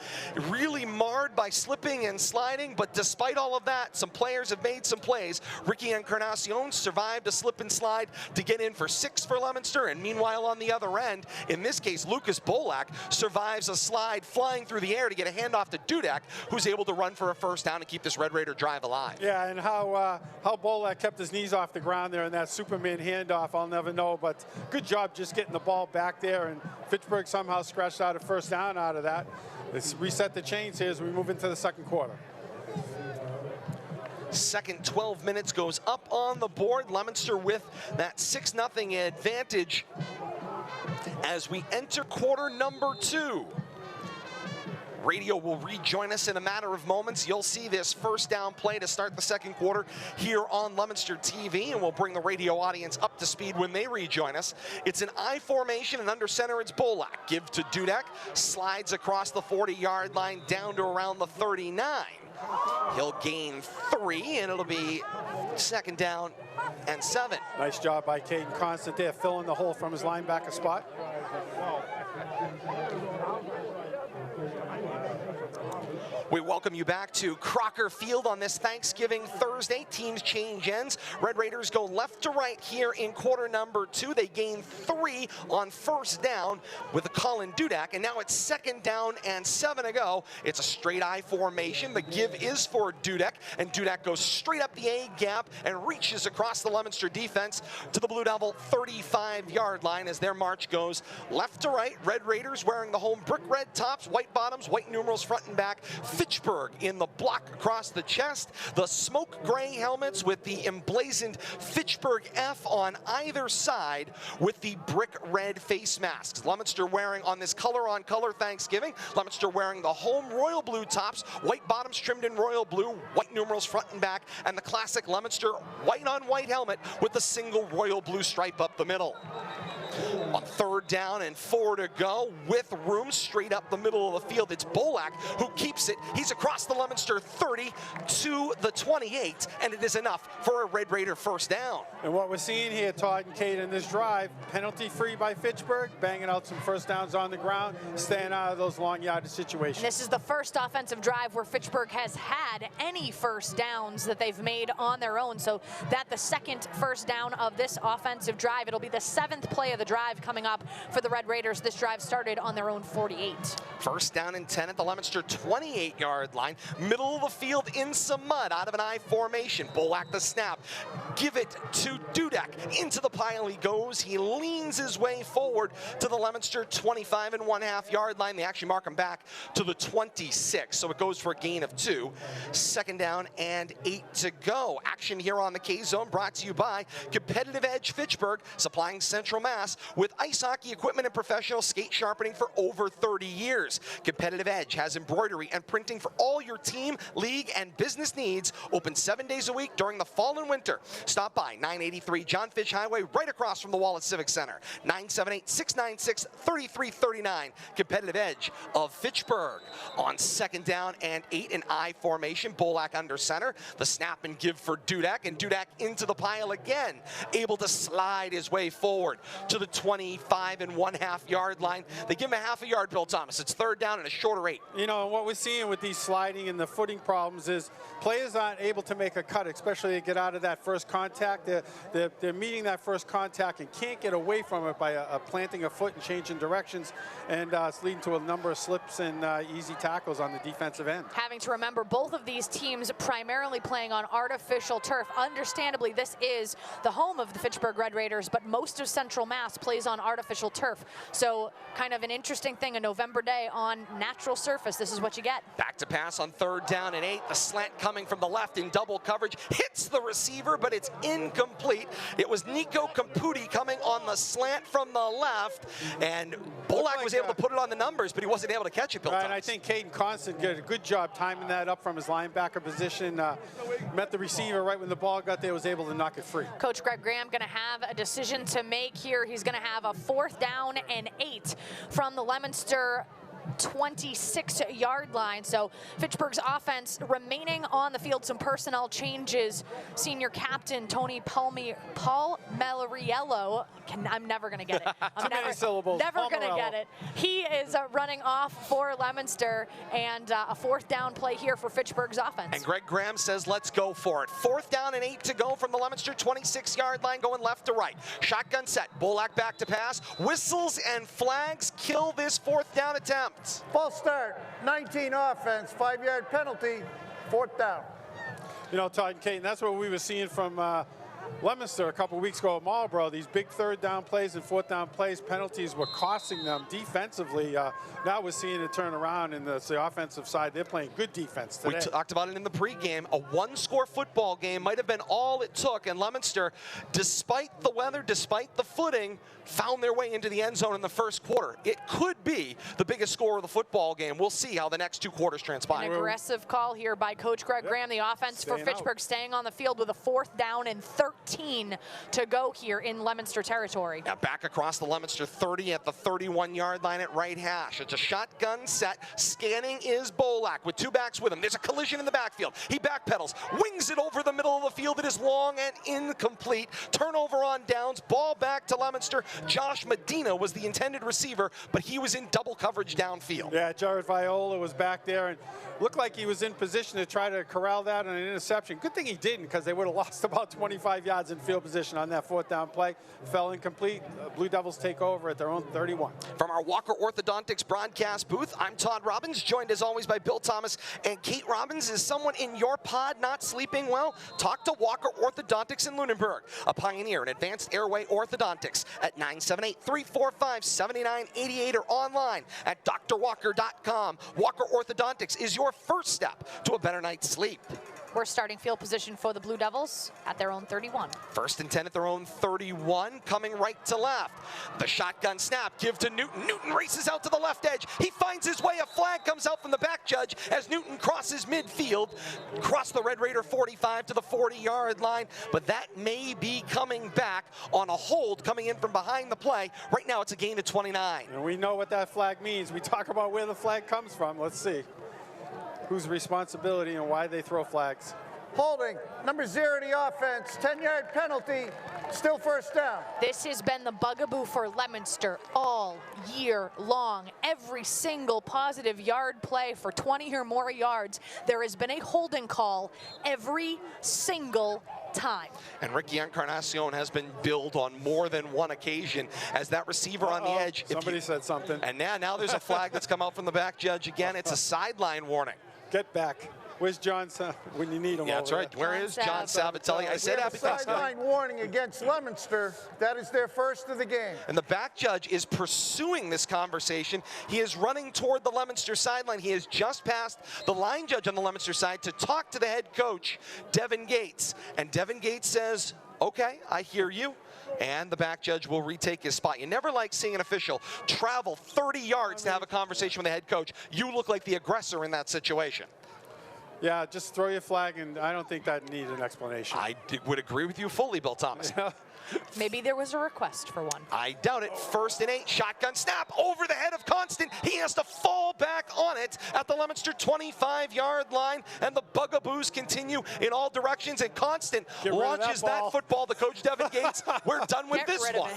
Speaker 5: Really marred by slipping and sliding, but despite all of that, some players have made some plays. Ricky Encarnacion survived a slip and slide to get in for 6 for Leominster, and meanwhile on the other end, in this case, Lucas Bolak survives a slide flying through the air to get a handoff to Dudek, who's able to run for a 1st down and keep this Red Raider drive alive.
Speaker 3: Yeah, and how Bolak kept his knees off the ground there in that Superman handoff, I'll never know, but good job just getting the ball back there, and Fitchburg somehow scratched out a 1st down out of that. Let's reset the chains here as we move into the 2nd quarter.
Speaker 5: Second 12 minutes goes up on the board. Leominster with that 6-0 advantage as we enter quarter number 2. Radio will rejoin us in a matter of moments. You'll see this 1st down play to start the 2nd quarter here on Leominster TV, and we'll bring the radio audience up to speed when they rejoin us. It's an I formation, and under center it's Bolak. Give to Dudek, slides across the 40-yard line down to around the 39. He'll gain 3, and it'll be 2nd down and 7.
Speaker 3: Nice job by Caden Constant there, filling the hole from his linebacker spot.
Speaker 5: We welcome you back to Crocker Field on this Thanksgiving Thursday. Teams change ends. Red Raiders go left to right here in quarter number 2. They gain 3 on first down with a Colin Dudak, and now it's second down and 7 to go. It's a straight I formation. The give is for Dudak, and Dudak goes straight up the A gap and reaches across the Leominster defense to the Blue Devil 35-yard line as their march goes left to right. Red Raiders wearing the home brick red tops, white bottoms, white numerals front and back. Fitchburg in the block across the chest. The smoke gray helmets with the emblazoned Fitchburg F on either side with the brick red face masks. Leominster wearing on this color-on-color Thanksgiving. Leominster wearing the home royal blue tops, white bottoms trimmed in royal blue, white numerals front and back, and the classic Leominster white-on-white helmet with the single royal blue stripe up the middle. On third down and 4 to go with room straight up the middle of the field. It's Bolak who keeps it. He's across the Leominster 30 to the 28, and it is enough for a Red Raider first down.
Speaker 3: And what we're seeing here, Todd and Kate, in this drive, penalty-free by Fitchburg, banging out some first downs on the ground, staying out of those long yardage situations.
Speaker 4: And this is the first offensive drive where Fitchburg has had any first downs that they've made on their own. So that the second first down of this offensive drive. It'll be the 7th play of the drive coming up for the Red Raiders. This drive started on their own 48.
Speaker 5: First down and 10 at the Leominster 28-yard line. Middle of the field in some mud out of an I formation. Bolak the snap. Give it to Dudak. Into the pile he goes. He leans his way forward to the Leominster 25.5-yard line. They actually mark him back to the 26, so it goes for a gain of 2. Second down and 8 to go. Action here on the K-Zone brought to you by Competitive Edge Fitchburg, supplying Central Mass with ice hockey equipment and professional skate sharpening for over 30 years. Competitive Edge has embroidery and printing for all your team, league, and business needs. Open 7 days a week during the fall and winter. Stop by 983 John Fish Highway, right across from the Wallet Civic Center. 978-696-3339. Competitive Edge of Fitchburg. On second down and 8 in I formation. Bolak under center. The snap and give for Dudak, and Dudak into the pile again. Able to slide his way forward to the 25.5-yard line. They give him a half a yard, Bill Thomas. It's third down and a shorter 8.
Speaker 3: You know, what we're seeing with these sliding and the footing problems is players aren't able to make a cut, especially to get out of that first contact. They're meeting that first contact and can't get away from it by planting a foot and changing directions, and it's leading to a number of slips and easy tackles on the defensive end.
Speaker 4: Having to remember, both of these teams primarily playing on artificial turf. Understandably, this is the home of the Fitchburg Red Raiders, but most of Central Mass plays on artificial turf. So kind of an interesting thing, a November day on natural surface. This is what you get.
Speaker 5: Back to pass on third down and 8. The slant coming from the left in double coverage. Hits the receiver, but it's incomplete. It was Nico Camputi coming on the slant from the left, and Bolak was able to put it on the numbers, but he wasn't able to catch it, Bill Thomas.
Speaker 3: And I think Caden Constant did a good job timing that up from his linebacker position. Met the receiver right when the ball got there, was able to knock it free.
Speaker 4: Coach Greg Graham going to have a decision to make here. He's going to have a 4th down and 8 from the Leominster 26-yard line. So Fitchburg's offense remaining on the field. Some personnel changes. Senior captain Tony Palmariello. I'm never going to get it. I'm never going to get it. He is running off for Leominster, and a 4th down play here for Fitchburg's offense.
Speaker 5: And Greg Graham says, let's go for it. 4th down and 8 to go from the Leominster 26-yard line, going left to right. Shotgun set. Bolak back to pass. Whistles and flags kill this 4th down attempt.
Speaker 7: False start, 19 offense, 5-yard penalty, 4th down.
Speaker 3: You know, Todd and Kate, and that's what we were seeing from Leominster a couple weeks ago at Marlboro. These big 3rd down plays and 4th down plays, penalties were costing them defensively. Now we're seeing it turn around, and the offensive side, they're playing good defense today.
Speaker 5: We talked about it in the pregame. A 1-score football game might have been all it took, and Leominster, despite the weather, despite the footing, found their way into the end zone in the first quarter. It could be the biggest score of the football game. We'll see how the next 2 quarters transpire.
Speaker 4: An aggressive call here by Coach Greg Graham. The offense for Fitchburg staying on the field with a 4th down and 13. 13 to go here in Leominster territory.
Speaker 5: Now back across the Leominster 30 at the 31-yard line at right hash. It's a shotgun set. Scanning is Bolak with two backs with him. There's a collision in the backfield. He backpedals, wings it over the middle of the field. It is long and incomplete. Turnover on downs. Ball back to Leominster. Josh Medina was the intended receiver, but he was in double coverage downfield.
Speaker 3: Yeah, Jared Viola was back there and looked like he was in position to try to corral that on an interception. Good thing he didn't, because they would have lost about 25 yards in field position on that fourth down play. Fell incomplete. Blue Devils take over at their own 31.
Speaker 5: From our Walker Orthodontics broadcast booth, I'm Todd Robbins, joined as always by Bill Thomas and Kate Robbins. Is someone in your pod not sleeping well? Talk to Walker Orthodontics in Lunenburg, a pioneer in advanced airway orthodontics at 978-345-7988 or online at drwalker.com. Walker Orthodontics is your first step to a better night's sleep.
Speaker 4: We're starting field position for the Blue Devils at their own 31.
Speaker 5: First and 10 at their own 31, coming right to left. The shotgun snap, give to Newton. Newton races out to the left edge. He finds his way. A flag comes out from the back judge as Newton crosses midfield, across the Red Raider 45 to the 40-yard line. But that may be coming back on a hold coming in from behind the play. Right now it's a gain of 29.
Speaker 3: And we know what that flag means. We talk about where the flag comes from. Let's see whose responsibility and why they throw flags.
Speaker 7: Holding, number 0 to the offense, 10-yard penalty, still first down.
Speaker 4: This has been the bugaboo for Leominster all year long. Every single positive yard play for 20 or more yards, there has been a holding call every single time.
Speaker 5: And Ricky Encarnacion has been billed on more than one occasion as that receiver on the edge.
Speaker 3: Somebody said something.
Speaker 5: And now there's a flag that's come out from the back judge again. It's a sideline warning.
Speaker 3: Get back. Where's John when you need him?
Speaker 5: Yeah, that's right. Where is John Sabatelli? I said that because
Speaker 7: sideline warning against Leominster. That is their first of the game.
Speaker 5: And the back judge is pursuing this conversation. He is running toward the Leominster sideline. He has just passed the line judge on the Leominster side to talk to the head coach, Devin Gates. And Devin Gates says, okay, I hear you. And the back judge will retake his spot. You never like seeing an official travel 30 yards to have a conversation with the head coach. You look like the aggressor in that situation.
Speaker 3: Yeah, just throw your flag, and I don't think that needs an explanation.
Speaker 5: I would agree with you fully, Bill Thomas.
Speaker 4: Maybe there was a request for one.
Speaker 5: I doubt it. 1st and 8, shotgun snap over the head of Constant. He has to fall back on it at the Leominster 25-yard line, and the bugaboos continue in all directions, and Constant launches that football to Coach Devin Gates. We're done with this one.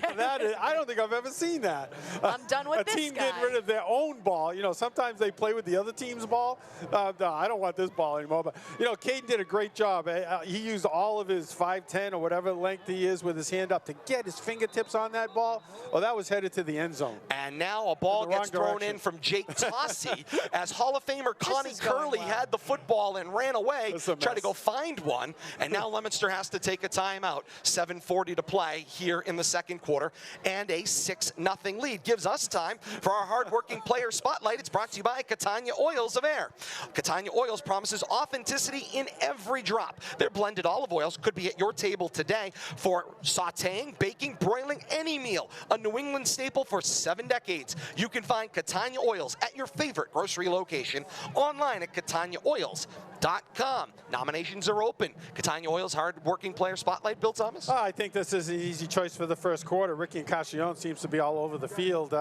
Speaker 3: I don't think I've ever seen that.
Speaker 4: I'm done with this guy.
Speaker 3: A team getting rid of their own ball. You know, sometimes they play with the other team's ball. No, I don't want this ball anymore. But, you know, Caden did a great job. He used all of his 5'10" or whatever length he is with his hand up to get his fingertips on that ball. Oh, that was headed to the end zone.
Speaker 5: And now a ball gets thrown in from Jake Tossi as Hall of Famer Connie Curley had the football and ran away, tried to go find one, and now Leominster has to take a timeout. 7:40 to play here in the second quarter, and a 6-0 lead gives us time for our hardworking player spotlight. It's brought to you by Catania Oils of Air. Catania Oils promises authenticity in every drop. Their blended olive oils could be at your table today for sauteing, baking, broiling any meal. A New England staple for 7 decades. You can find Catania Oils at your favorite grocery location, online at cataniaoils.com. Nominations are open. Catania Oils hard-working player spotlight, Bill Thomas?
Speaker 3: I think this is an easy choice for the first quarter. Ricky Encarnacion seems to be all over the field,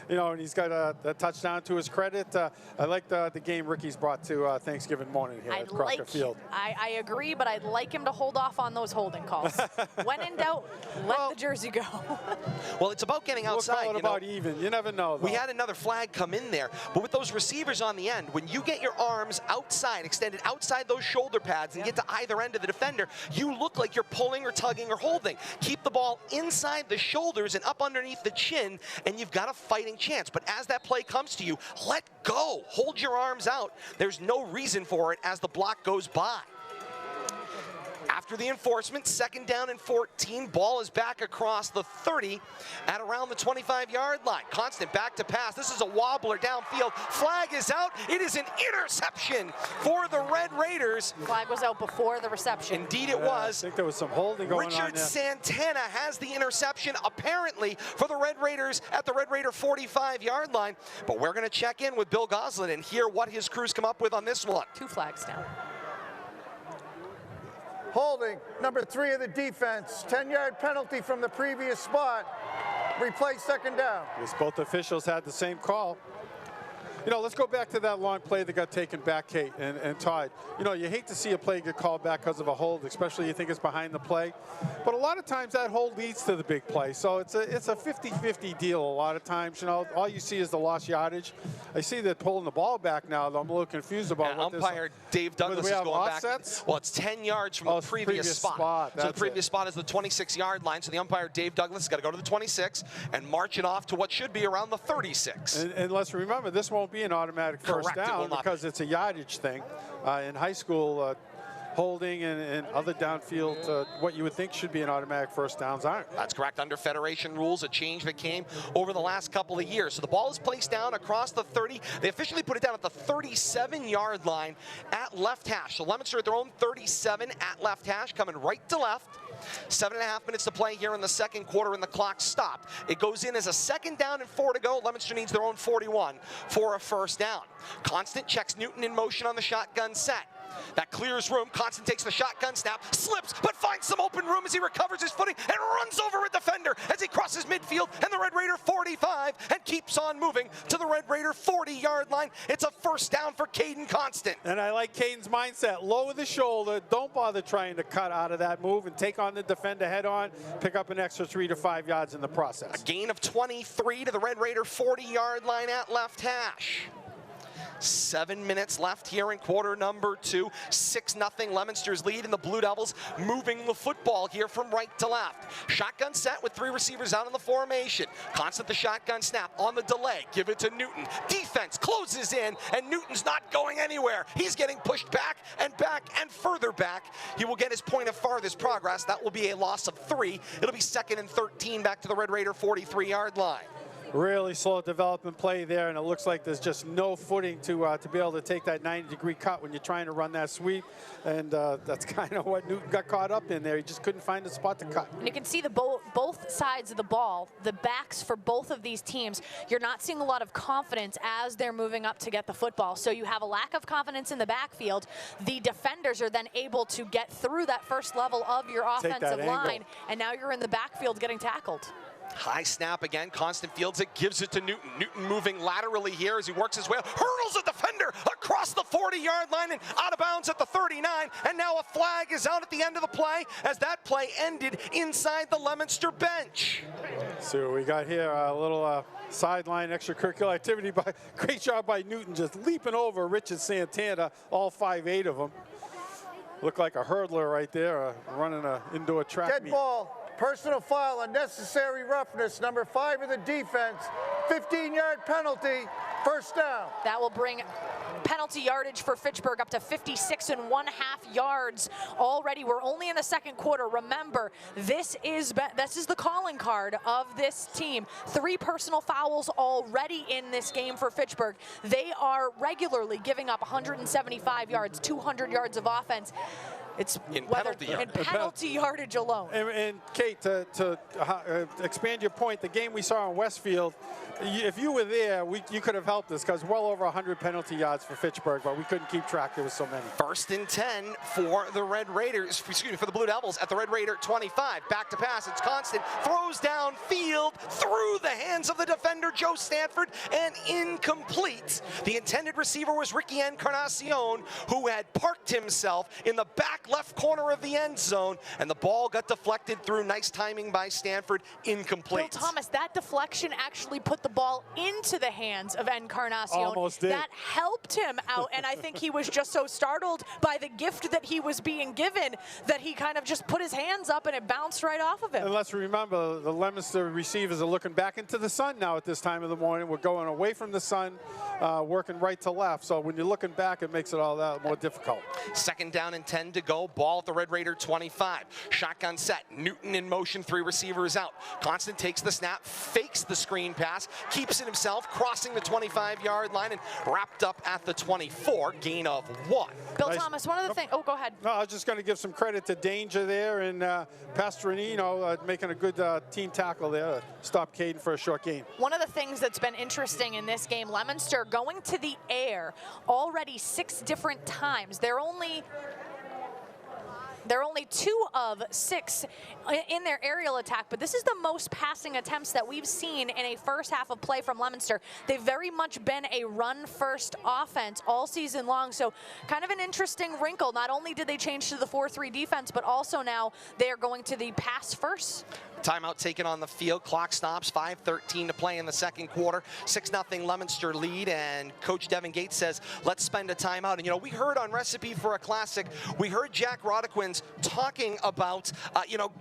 Speaker 3: you know, and he's got a touchdown to his credit. I like the game Ricky's brought to Thanksgiving morning here at Crocker Field.
Speaker 4: I agree, but I'd like him to hold off on those holding calls. When in doubt, let the jersey go.
Speaker 5: Well, it's about getting outside.
Speaker 3: We'll call it about even. You never know, though.
Speaker 5: We had another flag come in there, but with those receivers on the end, when you get your arms outside, extended outside those shoulder pads and get to either end of the defender, you look like you're pulling or tugging or holding. Keep the ball inside the shoulders and up underneath the chin, and you've got a fighting chance. But as that play comes to you, let go. Hold your arms out. There's no reason for it as the block goes by. After the enforcement, 2nd down and 14. Ball is back across the 30 at around the 25-yard line. Constant back to pass. This is a wobbler downfield. Flag is out. It is an interception for the Red Raiders.
Speaker 4: Flag was out before the reception.
Speaker 5: Indeed it was.
Speaker 3: I think there was some holding going on there.
Speaker 5: Richard Santana has the interception, apparently, for the Red Raiders at the Red Raider 45-yard line. But we're going to check in with Bill Goslin and hear what his crews come up with on this one.
Speaker 4: 2 flags down.
Speaker 7: Holding, number 3 of the defense. 10-yard penalty from the previous spot. Replay second down.
Speaker 3: Yes, both officials had the same call. You know, let's go back to that long play that got taken back, Kate and Todd. You know, you hate to see a play get called back because of a hold, especially you think it's behind the play. But a lot of times that hold leads to the big play. So it's a 50-50 deal a lot of times. You know, all you see is the lost yardage. I see they're pulling the ball back now, though I'm a little confused about what
Speaker 5: umpire Dave Douglas is going
Speaker 3: offsets?
Speaker 5: back. Well, it's 10 yards from the previous spot. So the previous spot is the 26-yard line. So the umpire Dave Douglas has got to go to the 26 and march it off to what should be around the 36.
Speaker 3: And let's remember, this won't be an automatic first down because it's a yardage thing. In high school, holding and other downfield, what you would think should be an automatic first downs aren't.
Speaker 5: That's correct. Under Federation rules, a change that came over the last couple of years. So the ball is placed down across the 30. They officially put it down at the 37-yard line at left hash. So Leominster at their own 37 at left hash, coming right to left. 7.5 minutes to play here in the second quarter, and the clock stopped. It goes in as a second down and 4 to go. Leominster needs their own 41 for a first down. Constant checks Newton in motion on the shotgun set. That clears room. Constant takes the shotgun snap, slips, but finds some open room as he recovers his footing and runs over a defender as he crosses midfield and the Red Raider 45 and keeps on moving to the Red Raider 40-yard line. It's a first down for Caden Constant.
Speaker 3: And I like Caden's mindset. Lower the shoulder. Don't bother trying to cut out of that move and take on the defender head on. Pick up an extra 3 to 5 yards in the process.
Speaker 5: A gain of 23 to the Red Raider 40-yard line at left hash. 7 minutes left here in quarter number 2. 6-0 Leominster's lead, and the Blue Devils moving the football here from right to left. Shotgun set with 3 receivers out in the formation. Constant the shotgun snap on the delay. Give it to Newton. Defense closes in, and Newton's not going anywhere. He's getting pushed back and further back. He will get his point of farthest progress. That will be a loss of 3. It'll be 2nd and 13 back to the Red Raider 43-yard line.
Speaker 3: Really slow development play there, and it looks like there's just no footing to be able to take that 90-degree cut when you're trying to run that sweep, and that's kind of what Newton got caught up in there. He just couldn't find a spot to cut.
Speaker 4: And you can see the both sides of the ball, the backs for both of these teams. You're not seeing a lot of confidence as they're moving up to get the football. So you have a lack of confidence in the backfield. The defenders are then able to get through that first level of your offensive line, and now you're in the backfield getting tackled.
Speaker 5: High snap again. Constant fields it, gives it to Newton. Newton moving laterally here as he works his way up. Hurdles a defender across the 40-yard line and out of bounds at the 39. And now a flag is out at the end of the play as that play ended inside the Leominster bench.
Speaker 3: So we got here a little sideline extracurricular activity. Great job by Newton, just leaping over Richard Santana, all 5'8" of them. Looked like a hurdler right there, running an indoor track
Speaker 7: meet. Dead ball. Personal foul, unnecessary roughness, number 5 of the defense, 15-yard penalty, first down.
Speaker 4: That will bring penalty yardage for Fitchburg up to 56.5 yards already. We're only in the second quarter. Remember, this is the calling card of this team. 3 personal fouls already in this game for Fitchburg. They are regularly giving up 175 yards, 200 yards of offense. It's
Speaker 5: in penalty
Speaker 4: yardage alone.
Speaker 3: And Kate, to expand your point, the game we saw in Westfield, if you were there, you could have helped us because well over 100 penalty yards for Fitchburg, but we couldn't keep track. There was so many.
Speaker 5: 1st and 10 for the Red Raiders, for the Blue Devils at the Red Raider 25. Back to pass, it's Constant, throws downfield through the hands of the defender, Joe Stanford, and incomplete. The intended receiver was Ricky Encarnacion, who had parked himself in the back left corner of the end zone, and the ball got deflected through. Nice timing by Stanford, incomplete.
Speaker 4: Bill Thomas, that deflection actually put the ball into the hands of Encarnacion.
Speaker 3: Almost did.
Speaker 4: That helped him out, and I think he was just so startled by the gift that he was being given that he kind of just put his hands up and it bounced right off of him.
Speaker 3: And let's remember, the Leominster receivers are looking back into the sun now at this time of the morning. We're going away from the sun, working right to left. So when you're looking back, it makes it all that more difficult.
Speaker 5: 2nd down and 10 to go. Ball at the Red Raider 25. Shotgun set. Newton in motion. 3 receivers out. Constant takes the snap, fakes the screen pass, keeps it himself, crossing the 25-yard line and wrapped up at the 24. Gain of 1.
Speaker 4: Bill Thomas, one of the things. Oh, go ahead.
Speaker 3: No, I was just going to give some credit to Danger there and Pastranino making a good team tackle there. Stop Caden for a short gain.
Speaker 4: One of the things that's been interesting in this game, Leominster going to the air already 6 different times. They're only They're only 2 of 6 in their aerial attack, but this is the most passing attempts that we've seen in a first half of play from Leominster. They've very much been a run-first offense all season long, so kind of an interesting wrinkle. Not only did they change to the 4-3 defense, but also now they are going to the pass first.
Speaker 5: Timeout taken on the field. Clock stops. 5:13 to play in the second quarter. 6-0 Leominster lead, and Coach Devin Gates says, let's spend a timeout. And, you know, we heard on Recipe for a Classic, we heard Jack Rodequins talking about,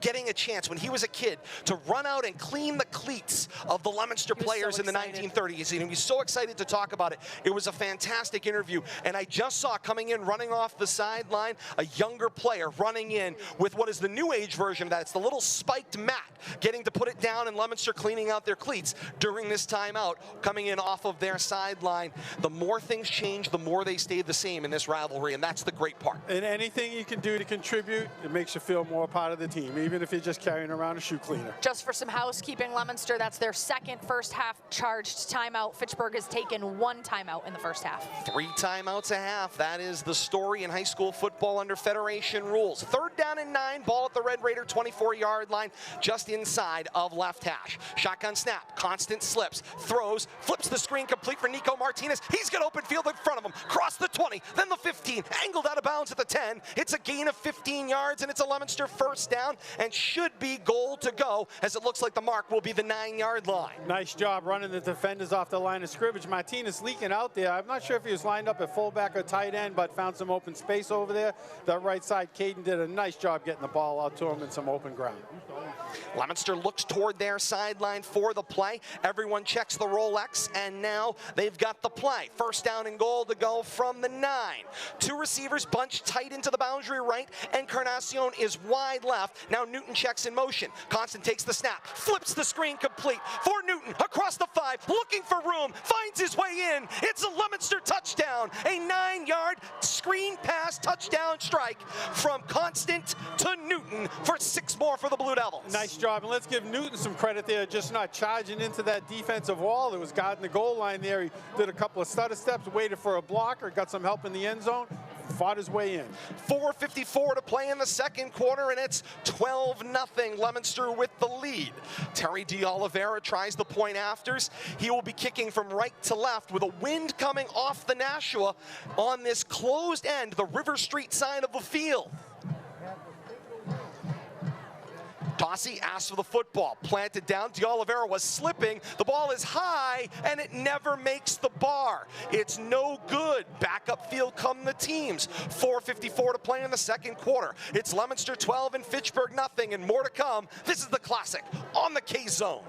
Speaker 5: getting a chance when he was a kid to run out and clean the cleats of the Leominster players in the 1930s. And he was so excited to talk about it. It was a fantastic interview. And I just saw coming in, running off the sideline, a younger player running in with what is the new age version of that. It's the little spiked mat, getting to put it down, and Leominster cleaning out their cleats during this timeout, coming in off of their sideline. The more things change, the more they stay the same in this rivalry, and that's the great part.
Speaker 3: And anything you can do to contribute, it makes you feel more part of the team, even if you're just carrying around a shoe cleaner.
Speaker 4: Just for some housekeeping, Leominster, that's their second first half charged timeout. Fitchburg has taken 1 timeout in the first half.
Speaker 5: 3 timeouts a half. That is the story in high school football under Federation rules. 3rd down and 9, ball at the Red Raider 24-yard line, just inside of left hash. Shotgun snap, Constant slips, throws, flips the screen complete for Nico Martinez. He's got open field in front of him. Cross the 20, then the 15, angled out of bounds at the 10. It's a gain of 15 yards, and it's a Leominster first down, and should be goal to go, as it looks like the mark will be the 9-yard line.
Speaker 3: Nice job running the defenders off the line of scrimmage. Martinez leaking out there. I'm not sure if he was lined up at fullback or tight end, but found some open space over there. That right side, Caden did a nice job getting the ball out to him in some open ground.
Speaker 5: Leominster looks toward their sideline for the play. Everyone checks the Rolex, and now they've got the play. First down and goal to go from the 9. 2 receivers bunched tight into the boundary right, and Encarnacion is wide left. Now Newton checks in motion. Constant takes the snap, flips the screen complete for Newton across the 5, looking for room, finds his way in. It's a Leominster touchdown, a 9-yard screen pass touchdown strike from Constant to Newton for 6 more for the Blue Devils.
Speaker 3: Nice job, and let's give Newton some credit there, just not charging into that defensive wall that was guarding the goal line there. He did a couple of stutter steps, waited for a blocker, got some help in the end zone, fought his way in.
Speaker 5: 4:54 to play in the second quarter, and it's 12-0 Leominster with the lead. Terry D'Oliveira tries the point afters. He will be kicking from right to left with a wind coming off the Nashua on this closed end, the River Street side of the field. Tossi asks for the football, planted down. D'Oliveira was slipping. The ball is high, and it never makes the bar. It's no good. Back upfield come the teams. 4:54 to play in the second quarter. It's Leominster 12 and Fitchburg nothing, and more to come. This is the Classic on the K-Zone.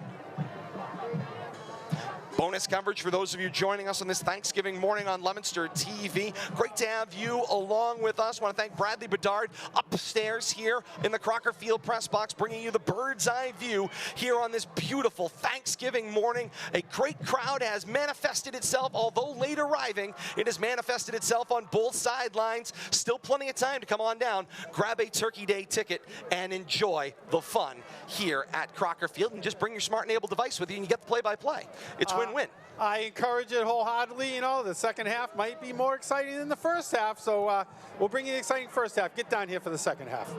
Speaker 5: Bonus coverage for those of you joining us on this Thanksgiving morning on Leominster TV. Great to have you along with us. I want to thank Bradley Bedard upstairs here in the Crocker Field press box, bringing you the bird's eye view here on this beautiful Thanksgiving morning. A great crowd has manifested itself, although late arriving. It has manifested itself on both sidelines. Still plenty of time to come on down, grab a Turkey Day ticket, and enjoy the fun here at Crocker Field. And just bring your smart and able device with you, and you get the play-by-play. It's win-win.
Speaker 3: I encourage it wholeheartedly. You know, the second half might be more exciting than the first half, so we'll bring you the exciting first half. Get down here for the second half.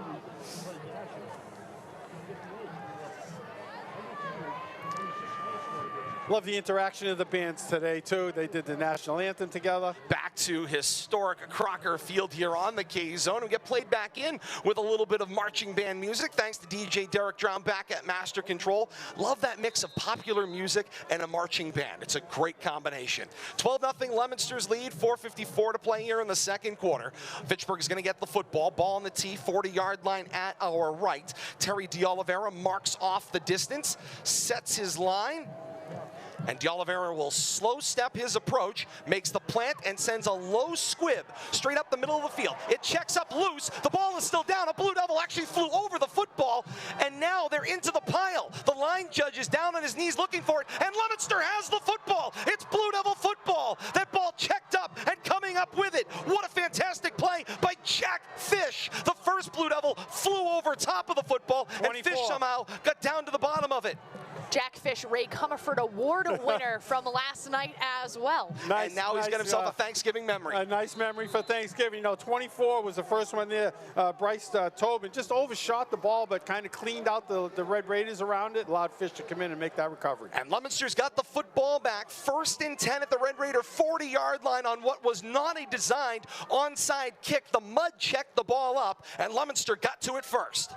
Speaker 3: Love the interaction of the bands today, too. They did the national anthem together.
Speaker 5: Back to historic Crocker Field here on the K-Zone. We get played back in with a little bit of marching band music, thanks to DJ Derek Drown back at Master Control. Love that mix of popular music and a marching band. It's a great combination. 12-0 Leominster's lead, 4:54 to play here in the second quarter. Fitchburg is going to get the football. Ball on the tee, 40-yard line at our right. Terry D'Oliveira marks off the distance, sets his line, and D'Oliveira will slow step his approach, makes the plant, and sends a low squib straight up the middle of the field. It checks up loose. The ball is still down. A Blue Devil actually flew over the football, and now they're into the pile. The line judge is down on his knees looking for it, and Leominster has the football. It's Blue Devil football. That ball checked up and coming up with it. What a fantastic play by Jack Fish. The first Blue Devil flew over top of the football, 24. And Fish somehow got down to the bottom of it.
Speaker 4: Jack Fish Ray Comerford Award winner from last night as well.
Speaker 5: And now he's got himself a Thanksgiving memory.
Speaker 3: A nice memory for Thanksgiving. 24 was the first one there. Bryce Tobin just overshot the ball, but kind of cleaned out the Red Raiders around it, allowed Fish to come in and make that recovery.
Speaker 5: And Leominster's got the football back. 1st and 10 at the Red Raider 40-yard line on what was not a designed onside kick. The mud checked the ball up, and Leominster got to it first.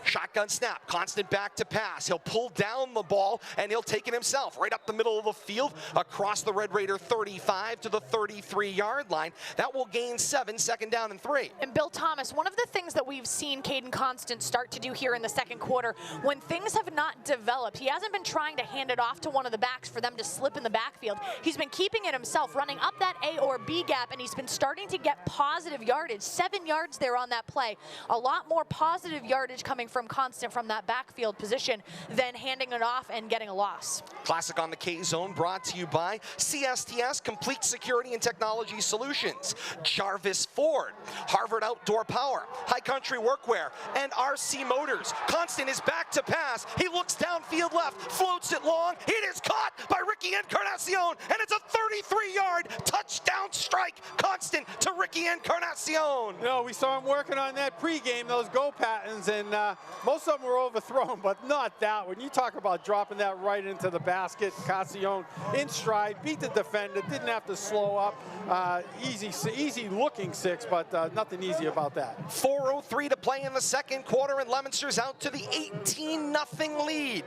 Speaker 5: Shotgun snap, Constant back to pass. He'll pull down the ball, and he'll take it himself right up the middle of the field across the Red Raider 35 to the 33-yard line. That will gain 7, 2nd down and 3.
Speaker 4: And Bill Thomas, one of the things that we've seen Caden Constant start to do here in the second quarter, when things have not developed, he hasn't been trying to hand it off to one of the backs for them to slip in the backfield. He's been keeping it himself, running up that A or B gap, and he's been starting to get positive yardage. 7 yards there on that play. A lot more positive yardage coming from Constant from that backfield position than handing it off and getting a loss.
Speaker 5: Classic on the K-Zone brought to you by CSTS, Complete Security and Technology Solutions, Jarvis Ford, Harvard Outdoor Power, High Country Workwear, and RC Motors. Constant is back to pass. He looks downfield left, floats it long. It is caught by Ricky Encarnacion, and it's a 33-yard touchdown strike. Constant to Ricky Encarnacion.
Speaker 3: You know, we saw him working on that pregame, those go patterns, and most of them were overthrown, but not that. When you talk about dropping that right into the basket, Cassione in stride, beat the defender, didn't have to slow up. Easy looking 6, but nothing easy about that.
Speaker 5: 4:03 to play in the second quarter, and Leominster's out to the 18-0 lead.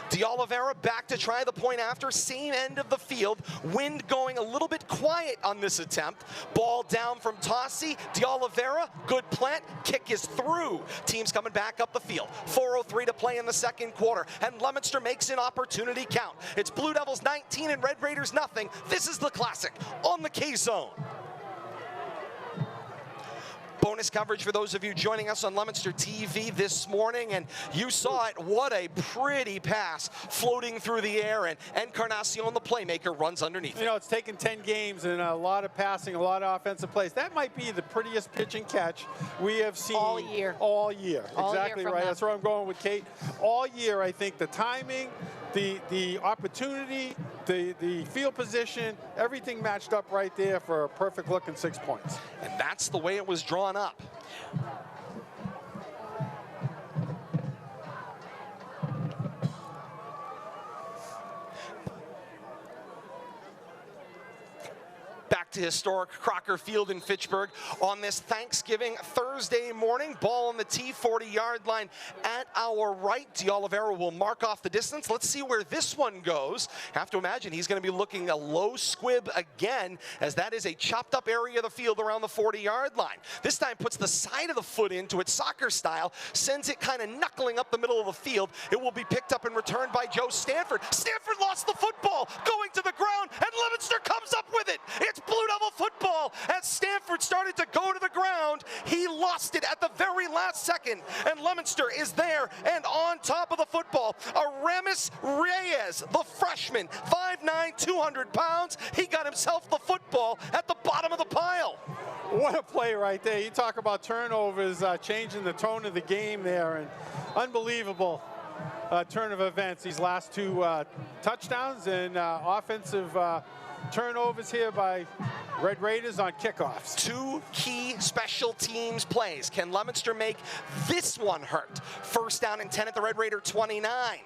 Speaker 5: D'Oliveira back to try the point after, same end of the field. Wind going a little bit quiet on this attempt. Ball down from Tossi. D'Oliveira, good plant, kick is through. Team's coming back up the field. 4:03 to play in the second quarter, and Leominster makes an opportunity count. It's Blue Devils 19 and Red Raiders nothing. This is the Classic on the K-Zone. Bonus coverage for those of you joining us on Leominster TV this morning, and you saw it. What a pretty pass floating through the air, and Encarnacion, the playmaker, runs underneath.
Speaker 3: You know, it's taken 10 games and a lot of passing, a lot of offensive plays. That might be the prettiest pitch and catch we have seen
Speaker 4: all year.
Speaker 3: All year. Exactly right.
Speaker 4: Them.
Speaker 3: That's where I'm going with Kate. All year, I think the timing, the opportunity, the field position, everything matched up right there for a perfect looking 6 points.
Speaker 5: And that's the way it was drawn up. Back to historic Crocker Field in Fitchburg on this Thanksgiving Thursday morning. Ball on the tee, 40-yard line at our right. D'Oliveira will mark off the distance. Let's see where this one goes. Have to imagine he's going to be looking a low squib again, as that is a chopped up area of the field around the 40-yard line. This time puts the side of the foot into it soccer style, sends it kind of knuckling up the middle of the field. It will be picked up and returned by Joe Stanford. Stanford lost the football, going to the ground, and Leominster comes up with it. It's Blue Devil football. As Stanford started to go to the ground, he lost it at the very last second, and Leominster is there and on top of the football. Aramis Reyes, the freshman, 5'9", 200 pounds. He got himself the football at the bottom of the pile.
Speaker 3: What a play right there. You talk about turnovers, changing the tone of the game there, and unbelievable turn of events. These last 2 touchdowns and offensive turnovers here by Red Raiders on kickoffs.
Speaker 5: 2 key special teams plays. Can Leominster make this one hurt? 1st down and 10 at the Red Raider 29.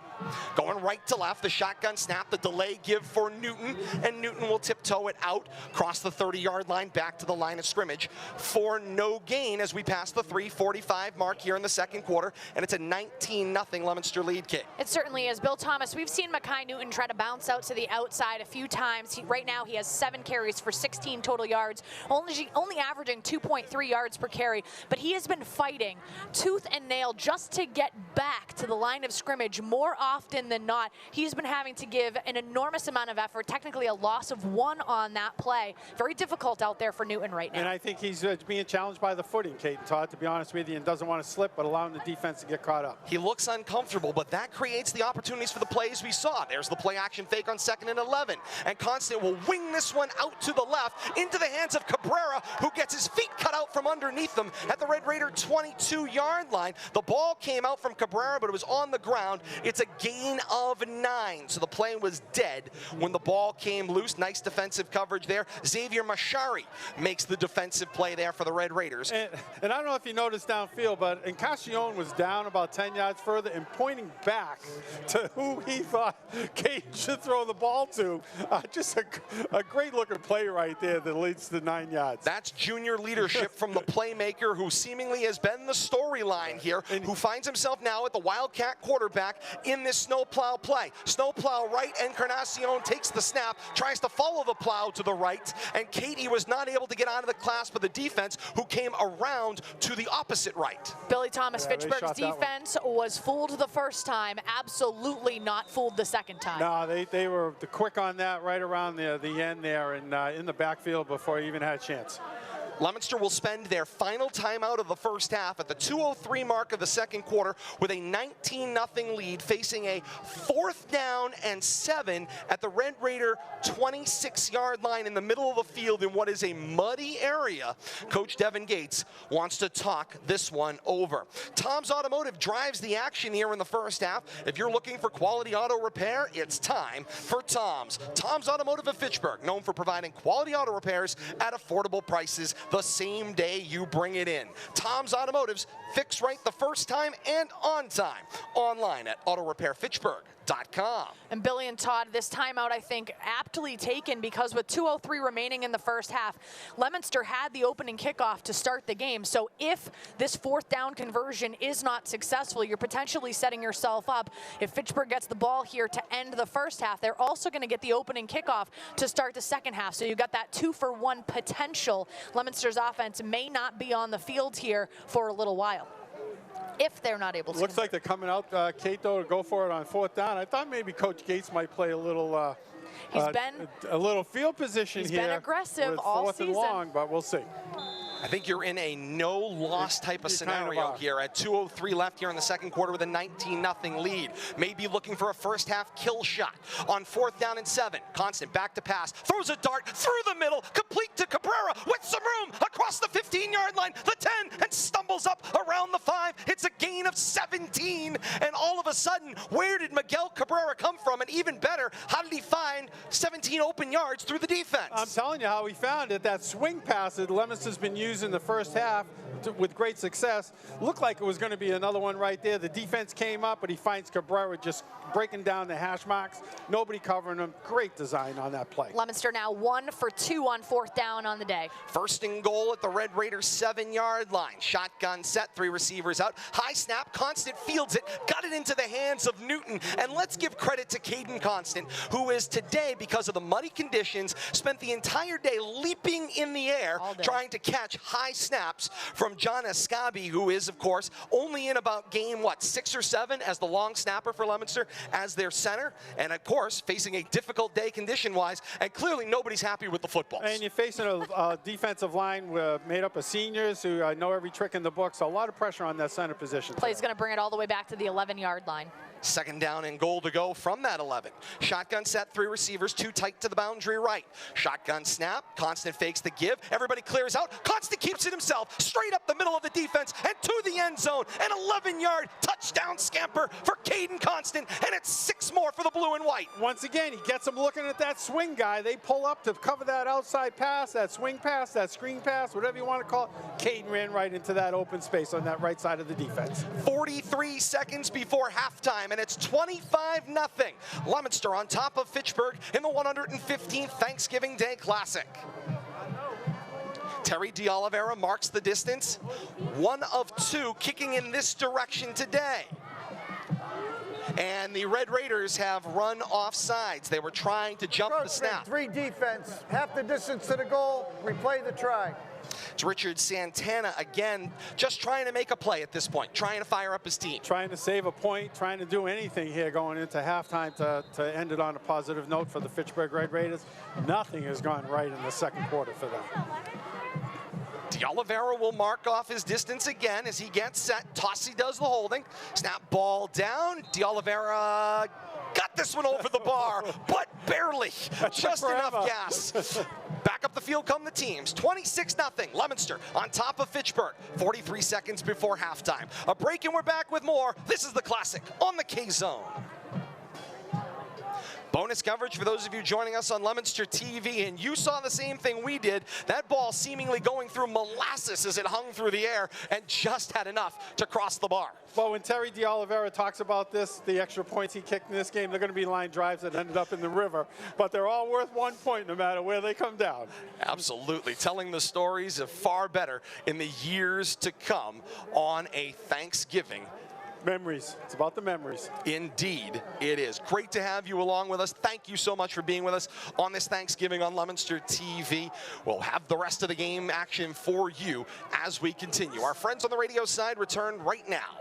Speaker 5: Going right to left, the shotgun snap, the delay give for Newton, and Newton will tiptoe it out, cross the 30-yard line, back to the line of scrimmage for no gain as we pass the 3:45 mark here in the second quarter, and it's a 19-0 Leominster lead, Kate.
Speaker 4: It certainly is. Bill Thomas, we've seen Makai Newton try to bounce out to the outside a few times. Right now he has 7 carries for 16 total yards, only averaging 2.3 yards per carry, but he has been fighting tooth and nail just to get back to the line of scrimmage more often than not. He's been having to give an enormous amount of effort, technically a loss of 1 on that play. Very difficult out there for Newton right now.
Speaker 3: And I think he's being challenged by the footing, Kate and Todd, to be honest with you, and doesn't want to slip, but allowing the defense to get caught up.
Speaker 5: He looks uncomfortable, but that creates the opportunities for the plays we saw. There's the play action fake on 2nd and 11, and Constant will wing this one out to the left into the hands of Cabrera, who gets his feet cut out from underneath him at the Red Raider 22-yard line. The ball came out from Cabrera, but it was on the ground. It's a gain of 9. So the play was dead when the ball came loose. Nice defensive coverage there. Xavier Mashari makes the defensive play there for the Red Raiders.
Speaker 3: And I don't know if you noticed downfield, but Encarnacion was down about 10 yards further and pointing back to who he thought Kate should throw the ball to. Just a great-looking play right there that leads to 9 yards.
Speaker 5: That's junior leadership from the playmaker who seemingly has been the storyline here, who finds himself now at the Wildcat quarterback in this snowplow play. Snowplow right, Encarnacion takes the snap, tries to follow the plow to the right, and Katie was not able to get out of the clasp of the defense, who came around to the opposite right.
Speaker 4: Billy Thomas, Fitchburg's defense was fooled the first time, absolutely not fooled the second time.
Speaker 3: No, they were quick on that right around the end there and in the backfield before he even had a chance.
Speaker 5: Leominster will spend their final timeout of the first half at the 2:03 mark of the second quarter with a 19-0 lead, facing a 4th down and 7 at the Red Raider 26-yard line in the middle of the field in what is a muddy area. Coach Devin Gates wants to talk this one over. Tom's Automotive drives the action here in the first half. If you're looking for quality auto repair, it's time for Tom's. Tom's Automotive of Fitchburg, known for providing quality auto repairs at affordable prices the same day you bring it in. Tom's Automotives, fix right the first time and on time. Online at autorepairfitchburg.com.
Speaker 4: And Billy and Todd, this timeout, I think, aptly taken because with 2:03 remaining in the first half, Leominster had the opening kickoff to start the game. So if this 4th down conversion is not successful, you're potentially setting yourself up. If Fitchburg gets the ball here to end the first half, they're also going to get the opening kickoff to start the second half. So you've got that 2-for-1 potential. Leominster's offense may not be on the field here for a little while, if they're not able to.
Speaker 3: Looks like they're coming out, Kate, though, to go for it on 4th down. I thought maybe Coach Gates might play a little a little field position here.
Speaker 4: He's been aggressive
Speaker 3: with
Speaker 4: all
Speaker 3: 4th
Speaker 4: season.
Speaker 3: and long, but we'll see.
Speaker 5: I think you're in a no-loss type of scenario here at 2:03 left here in the second quarter with a 19-0 lead. Maybe looking for a first-half kill shot. On 4th down and 7, Constant back to pass, throws a dart through the middle, complete to Cabrera with some room across the 15-yard line, the 10, and stumbles up around the 5. It's a gain of 17, and all of a sudden, where did Miguel Cabrera come from? And even better, how did he find 17 open yards through the defense?
Speaker 3: I'm telling you how he found it. That swing pass that Leominster's been using in the first half with great success. Looked like it was going to be another one right there. The defense came up, but he finds Cabrera just breaking down the hash marks. Nobody covering him. Great design on that play.
Speaker 4: Leominster now 1 for 2 on 4th down on the day.
Speaker 5: 1st and goal at the Red Raiders 7-yard line. Shotgun set, 3 receivers out. High snap, Constant fields it, got it into the hands of Newton. And let's give credit to Caden Constant, who is today, because of the muddy conditions, spent the entire day leaping in the air, trying to catch high snaps from John Escabi, who is, of course, only in about game, 6 or 7 as the long snapper for Leominster, as their center, and of course facing a difficult day condition-wise, and clearly nobody's happy with the footballs.
Speaker 3: And you're facing a defensive line made up of seniors who know every trick in the book, so a lot of pressure on that center position.
Speaker 4: Play's going to bring it all the way back to the 11-yard line.
Speaker 5: 2nd down and goal to go from that 11. Shotgun set, 3 receivers, 2 tight to the boundary right. Shotgun snap, Constant fakes the give, everybody clears out, Constant keeps it himself, straight up the middle of the defense and to the end zone. An 11-yard touchdown scamper for Caden Constant, and it's 6 more for the blue and white.
Speaker 3: Once again, he gets them looking at that swing guy. They pull up to cover that outside pass, that swing pass, that screen pass, whatever you want to call it. Caden ran right into that open space on that right side of the defense.
Speaker 5: 43 seconds before halftime, and it's 25-0. Leominster on top of Fitchburg in the 115th Thanksgiving Day Classic. Terry D'Oliveira marks the distance. 1 of 2 kicking in this direction today. And the Red Raiders have run off sides. They were trying to jump the snap.
Speaker 7: 3 defense, half the distance to the goal, replay the try.
Speaker 5: It's Richard Santana again, just trying to make a play at this point, trying to fire up his team.
Speaker 3: Trying to save a point, trying to do anything here going into halftime to end it on a positive note for the Fitchburg Red Raiders. Nothing has gone right in the second quarter for them.
Speaker 5: D'Oliveira will mark off his distance again as he gets set. Tossi does the holding. Snap ball down. D'Oliveira got this one over the bar, but barely. Just enough gas. Back up the field come the teams. 26-0. Leominster on top of Fitchburg. 43 seconds before halftime. A break and we're back with more. This is the Classic on the K-Zone. Bonus coverage for those of you joining us on Leominster TV, and you saw the same thing we did. That ball seemingly going through molasses as it hung through the air and just had enough to cross the bar.
Speaker 3: Well, when Terry D'Oliveira talks about this, the extra points he kicked in this game, they're going to be line drives that ended up in the river. But they're all worth 1 point no matter where they come down.
Speaker 5: Absolutely. Telling the stories of far better in the years to come on a Thanksgiving.
Speaker 3: Memories. It's about the memories.
Speaker 5: Indeed, it is. Great to have you along with us. Thank you so much for being with us on this Thanksgiving on Leominster TV. We'll have the rest of the game action for you as we continue. Our friends on the radio side return right now.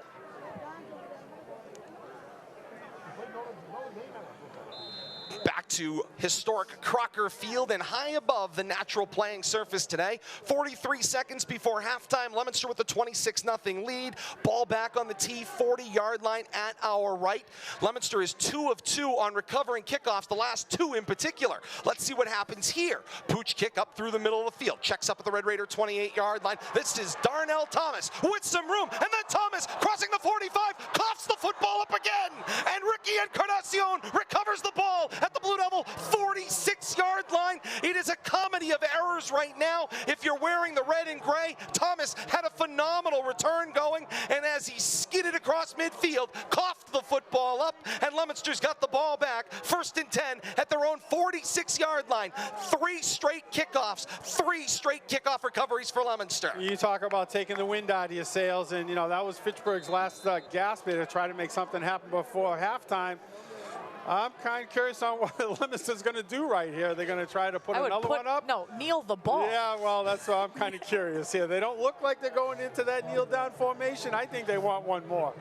Speaker 5: Back to historic Crocker Field and high above the natural playing surface today. 43 seconds before halftime, Leominster with a 26-0 lead. Ball back on the tee, 40-yard line at our right. Leominster is 2 of 2 on recovering kickoffs, the last 2 in particular. Let's see what happens here. Pooch kick up through the middle of the field. Checks up at the Red Raider 28-yard line. This is Darnell Thomas with some room. And then Thomas crossing the 45, coughs the football up again. And Ricky Encarnacion recovers the ball at the Blue Devil 46-yard line. It is a comedy of errors right now. If you're wearing the red and gray, Thomas had a phenomenal return going, and as he skidded across midfield, coughed the football up, and Leominster's got the ball back. 1st and 10 at their own 46-yard line. 3 straight kickoffs, 3 straight kickoff recoveries for Leominster.
Speaker 3: You talk about taking the wind out of your sails, and that was Fitchburg's last gasp to try to make something happen before halftime. I'm kind of curious on what Leominster's going to do right here. They're going to try to put another one up?
Speaker 4: No, kneel the ball.
Speaker 3: Yeah, well, that's what I'm kind of curious here. They don't look like they're going into that kneel-down formation. I think they want one more.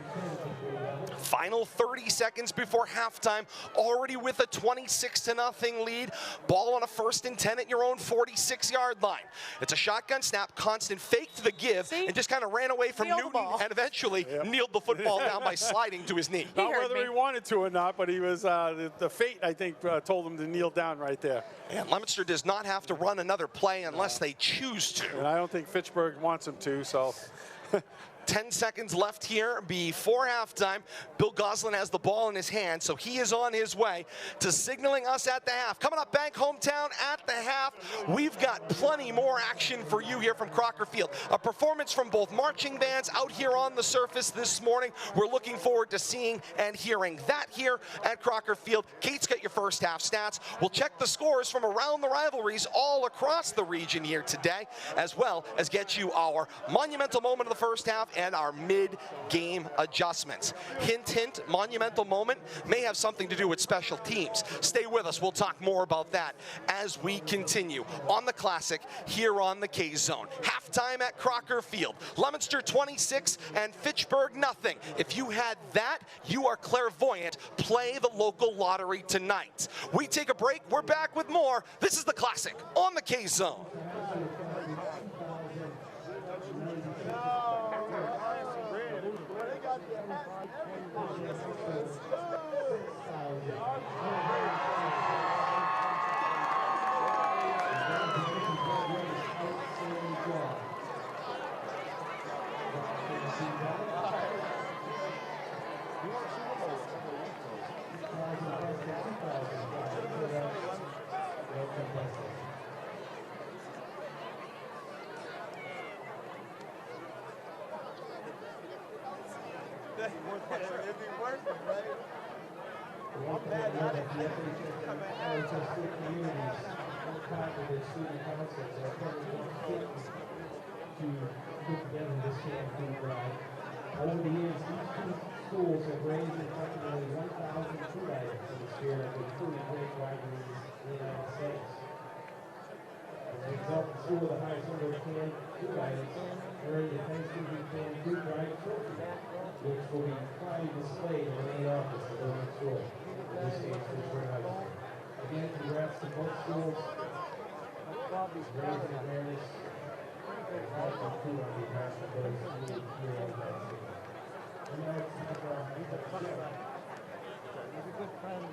Speaker 5: Final 30 seconds before halftime, already with a 26-0 lead. Ball on a 1st and 10 at your own 46-yard line. It's a shotgun snap, Constant faked the give, and just kind of ran away from Newton and eventually kneeled the football down by sliding to his knee.
Speaker 3: Not whether he wanted to or not, but he was the fate, I think, told him to kneel down right there.
Speaker 5: And Leominster does not have to run another play unless they choose to.
Speaker 3: And I don't think Fitchburg wants him to, so...
Speaker 5: 10 seconds left here before halftime. Bill Goslin has the ball in his hand, so he is on his way to signaling us at the half. Coming up, Bank Hometown at the half. We've got plenty more action for you here from Crocker Field. A performance from both marching bands out here on the surface this morning. We're looking forward to seeing and hearing that here at Crocker Field. Kate's got your first half stats. We'll check the scores from around the rivalries all across the region here today, as well as get you our monumental moment of the first half and our mid-game adjustments. Hint, hint, monumental moment may have something to do with special teams. Stay with us. We'll talk more about that as we continue on the Classic here on the K-Zone. Halftime at Crocker Field. Leominster 26 and Fitchburg 0. If you had that, you are clairvoyant. Play the local lottery tonight. We take a break. We're back with more. This is the Classic on the K-Zone.
Speaker 18: Over the years, these 2 schools have raised approximately 1,000 food items in the spirit of including great rivalries in the United States. As a result, the school with the highest number of canned food items earned the Thanksgiving Canned Food Drive Trophy, which will be proudly displayed in the main office of the Leominster School. This is Fitchburg High School. Again, congrats to both schools. Raising awareness and helping food on behalf of those who need here on Thanksgiving. And now it's time for our Untitled Chapter. He's a good friend.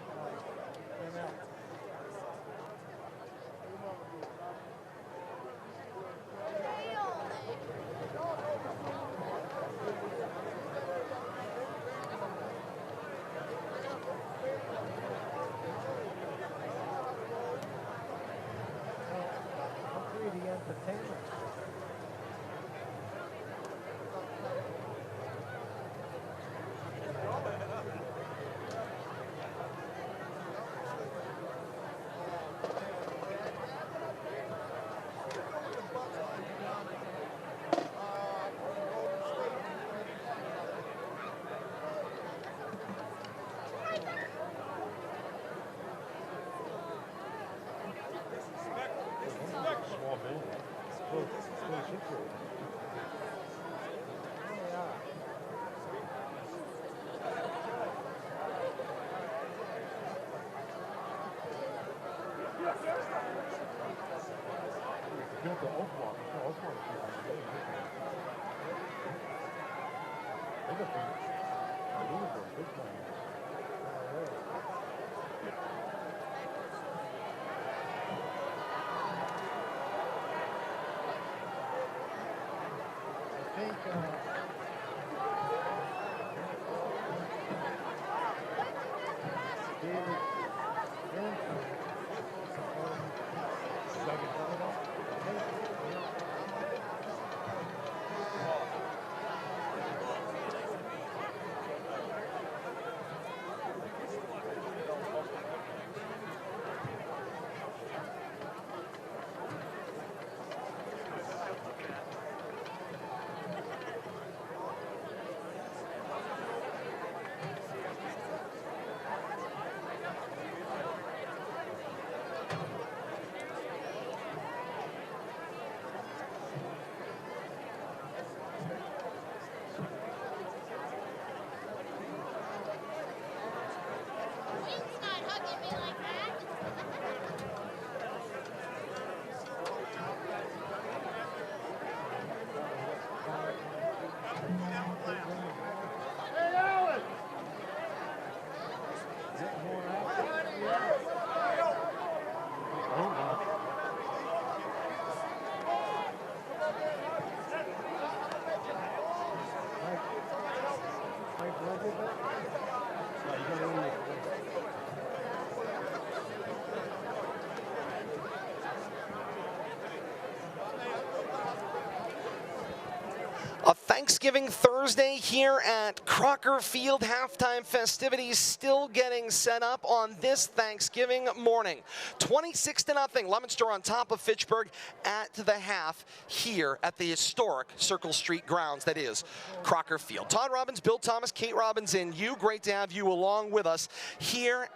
Speaker 5: A Thanksgiving Thursday here at Crocker Field. Halftime festivities still getting set up on this Thanksgiving morning. 26-0, Leominster on top of Fitchburg at the half here at the historic Circle Street grounds, that is Crocker Field. Todd Robbins, Bill Thomas, Kate Robbins, and you. Great to have you along with us here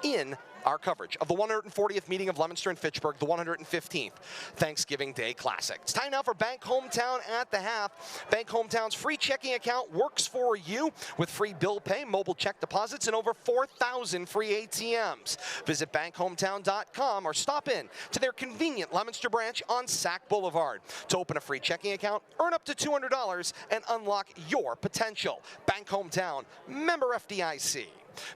Speaker 5: in our coverage of the 140th meeting of Leominster and Fitchburg, the 115th Thanksgiving Day Classic. It's time now for Bank Hometown at the half. Bank Hometown's free checking account works for you with free bill pay, mobile check deposits, and over 4,000 free ATMs. Visit bankhometown.com or stop in to their convenient Leominster branch on Sack Boulevard. To open a free checking account, earn up to $200 and unlock your potential. Bank Hometown, member FDIC.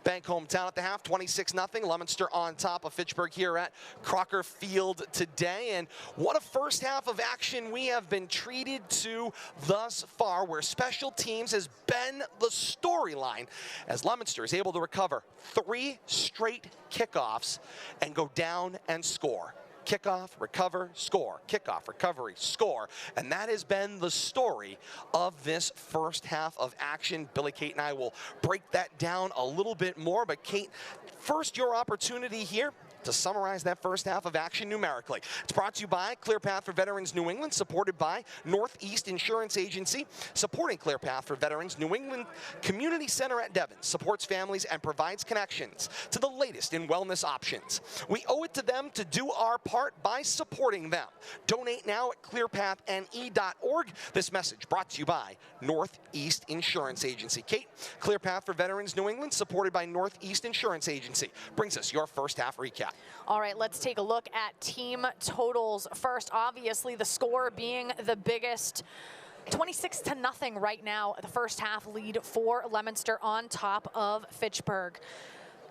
Speaker 5: Bank Hometown at the half, 26-0. Leominster on top of Fitchburg here at Crocker Field today. And what a first half of action we have been treated to thus far, where special teams has been the storyline as Leominster is able to recover 3 straight kickoffs and go down and score. Kickoff, recover, score. Kickoff, recovery, score. And that has been the story of this first half of action. Billy, Kate, and I will break that down a little bit more. But Kate, first your opportunity here to summarize that first half of action numerically. It's brought to you by Clear Path for Veterans New England, supported by Northeast Insurance Agency, supporting Clear Path for Veterans New England Community Center at Devon, supports families and provides connections to the latest in wellness options. We owe it to them to do our part by supporting them. Donate now at clearpathne.org. This message brought to you by Northeast Insurance Agency. Kate, Clear Path for Veterans New England, supported by Northeast Insurance Agency, brings us your first half recap.
Speaker 4: All right, let's take a look at team totals first. Obviously, the score being the biggest. 26-0 right now, the first half lead for Leominster on top of Fitchburg.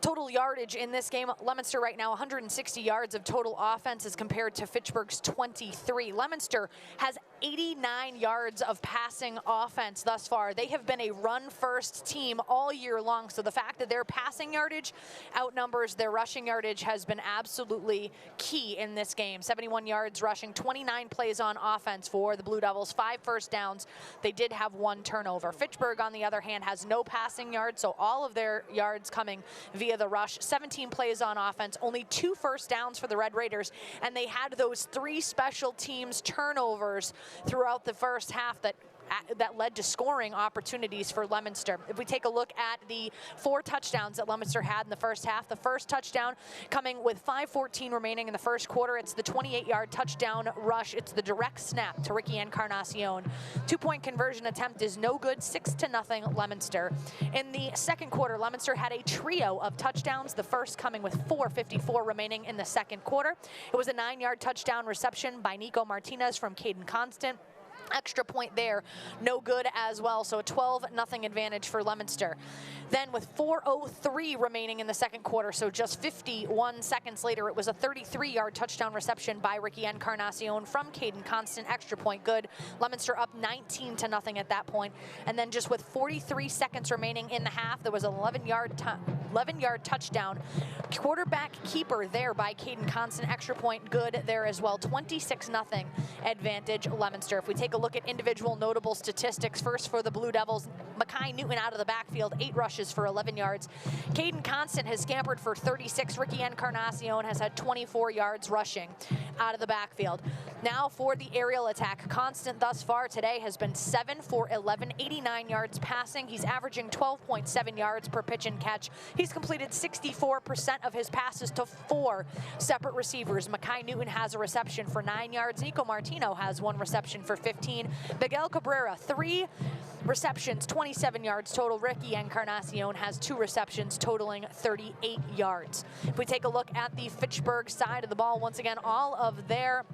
Speaker 4: Total yardage in this game, Leominster right now 160 yards of total offense as compared to Fitchburg's 23. Leominster has 89 yards of passing offense thus far. They have been a run-first team all year long, so the fact that their passing yardage outnumbers their rushing yardage has been absolutely key in this game. 71 yards rushing, 29 plays on offense for the Blue Devils, 5 first downs. They did have 1 turnover. Fitchburg, on the other hand, has no passing yards, so all of their yards coming via the rush. 17 plays on offense, only 2 first downs for the Red Raiders, and they had those 3 special teams turnovers throughout the first half that led to scoring opportunities for Leominster. If we take a look at the 4 touchdowns that Leominster had in the first half, the first touchdown coming with 5:14 remaining in the first quarter. It's the 28-yard touchdown rush. It's the direct snap to Ricky Encarnacion. 2-point conversion attempt is no good, 6-0 Leominster. In the second quarter, Leominster had a trio of touchdowns, the first coming with 4:54 remaining in the second quarter. It was a 9-yard touchdown reception by Nico Martinez from Caden Constant. Extra point there, no good as well, so a 12-0 advantage for Leominster. Then with 4:03 remaining in the second quarter, so just 51 seconds later, it was a 33-yard touchdown reception by Ricky Encarnacion from Caden Constant. Extra point good. Leominster up 19-0 at that point. And then just with 43 seconds remaining in the half, there was an 11-yard touchdown. Quarterback keeper there by Caden Constant. Extra point good there as well. 26-0 advantage Leominster. If we take a look at individual notable statistics, first for the Blue Devils, Mackay Newton out of the backfield, 8 rushes for 11 yards. Caden Constant has scampered for 36. Ricky Encarnacion has had 24 yards rushing out of the backfield. Now for the aerial attack, Constant thus far today has been 7 for 11, 89 yards passing. He's averaging 12.7 yards per pitch and catch. He's completed 64% of his passes to 4 separate receivers. Mackay Newton has a reception for 9 yards. Nico Martino has 1 reception for 15. Miguel Cabrera, 3 receptions, 27 yards total. Ricky Encarnacion has 2 receptions totaling 38 yards. If we take a look at the Fitchburg side of the ball, once again, all of their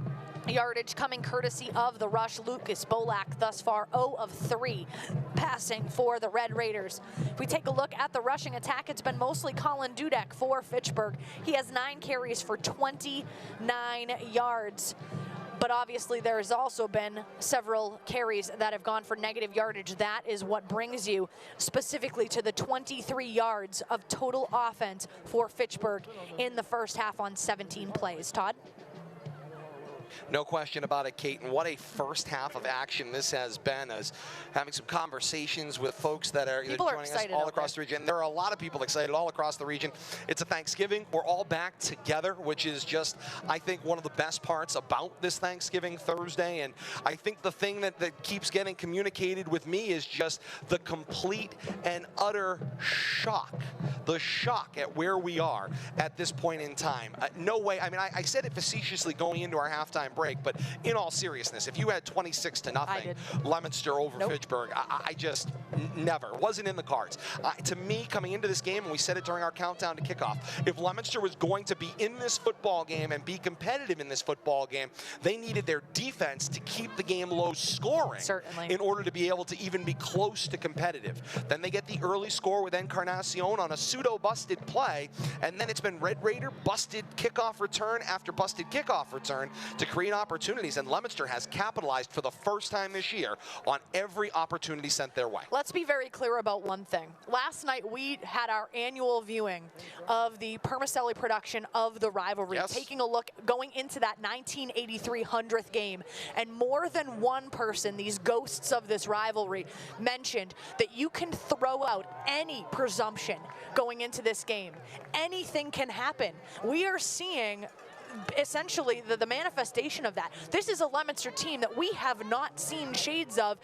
Speaker 4: yardage coming courtesy of the rush. Lucas Bolak thus far 0 of 3 passing for the Red Raiders. If we take a look at the rushing attack, it's been mostly Colin Dudek for Fitchburg. He has 9 carries for 29 yards. But obviously there has also been several carries that have gone for negative yardage. That is what brings you specifically to the 23 yards of total offense for Fitchburg in the first half on 17 plays. Todd?
Speaker 5: No question about it, Kate, and what a first half of action this has been, as having some conversations with folks that are joining us all across the region. There are a lot of people excited all across the region. It's a Thanksgiving. We're all back together, which is just, I think, one of the best parts about this Thanksgiving Thursday. And I think the thing that keeps getting communicated with me is just the complete and utter shock. The shock at where we are at this point in time. No way. I mean, I said it facetiously going into our halftime break, but in all seriousness, if you had 26-0 Leominster over Fitchburg, I just never, wasn't in the cards. To me, coming into this game, and we said it during our countdown to kickoff, if Leominster was going to be in this football game and be competitive in this football game, they needed their defense to keep the game low scoring in order to be able to even be close to competitive. Then they get the early score with Encarnacion on a pseudo-busted play, and then it's been Red Raider busted kickoff return after busted kickoff return to create opportunities, and Leominster has capitalized for the first time this year on every opportunity sent their way.
Speaker 4: Let's be very clear about one thing. Last night we had our annual viewing of the Permacelli production of the Rivalry, taking a look going into that 1983 100th game, and more than one person, these ghosts of this rivalry, mentioned that you can throw out any presumption going into this game. Anything can happen. We are seeing essentially the manifestation of that. This is a Leominster team that we have not seen shades of,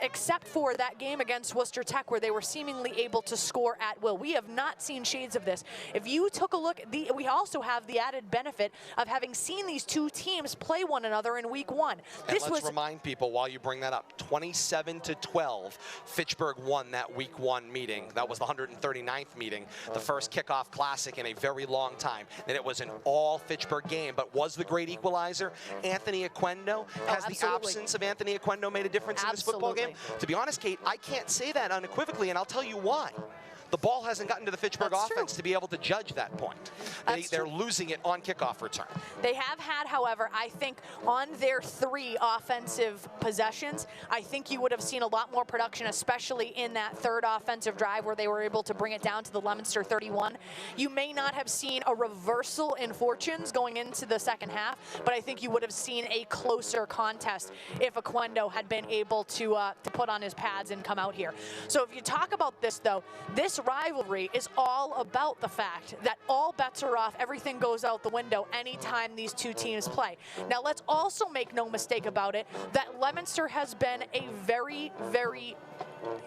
Speaker 4: except for that game against Worcester Tech where they were seemingly able to score at will. We have not seen shades of this. If you took a look, we also have the added benefit of having seen these two teams play one another in week 1.
Speaker 5: And let's remind people while you bring that up, 27-12, Fitchburg won that week 1 meeting. That was the 139th meeting, the first kickoff classic in a very long time. And it was an all Fitchburg game, but was the great equalizer Anthony Aquendo? Has the absence of Anthony Aquendo made a difference in this football game? To be honest, Kate, I can't say that unequivocally, and I'll tell you why. the ball hasn't gotten to the Fitchburg offense to be able to judge that point. They're losing it on kickoff return.
Speaker 4: They have had, however, I think on their 3 offensive possessions, I think you would have seen a lot more production, especially in that 3rd offensive drive where they were able to bring it down to the Leominster 31. You may not have seen a reversal in fortunes going into the second half, but I think you would have seen a closer contest if Oquendo had been able to put on his pads and come out here. So if you talk about this, though, this rivalry is all about the fact that all bets are off, everything goes out the window anytime these two teams play. Now, let's also make no mistake about it that Leominster has been a very, very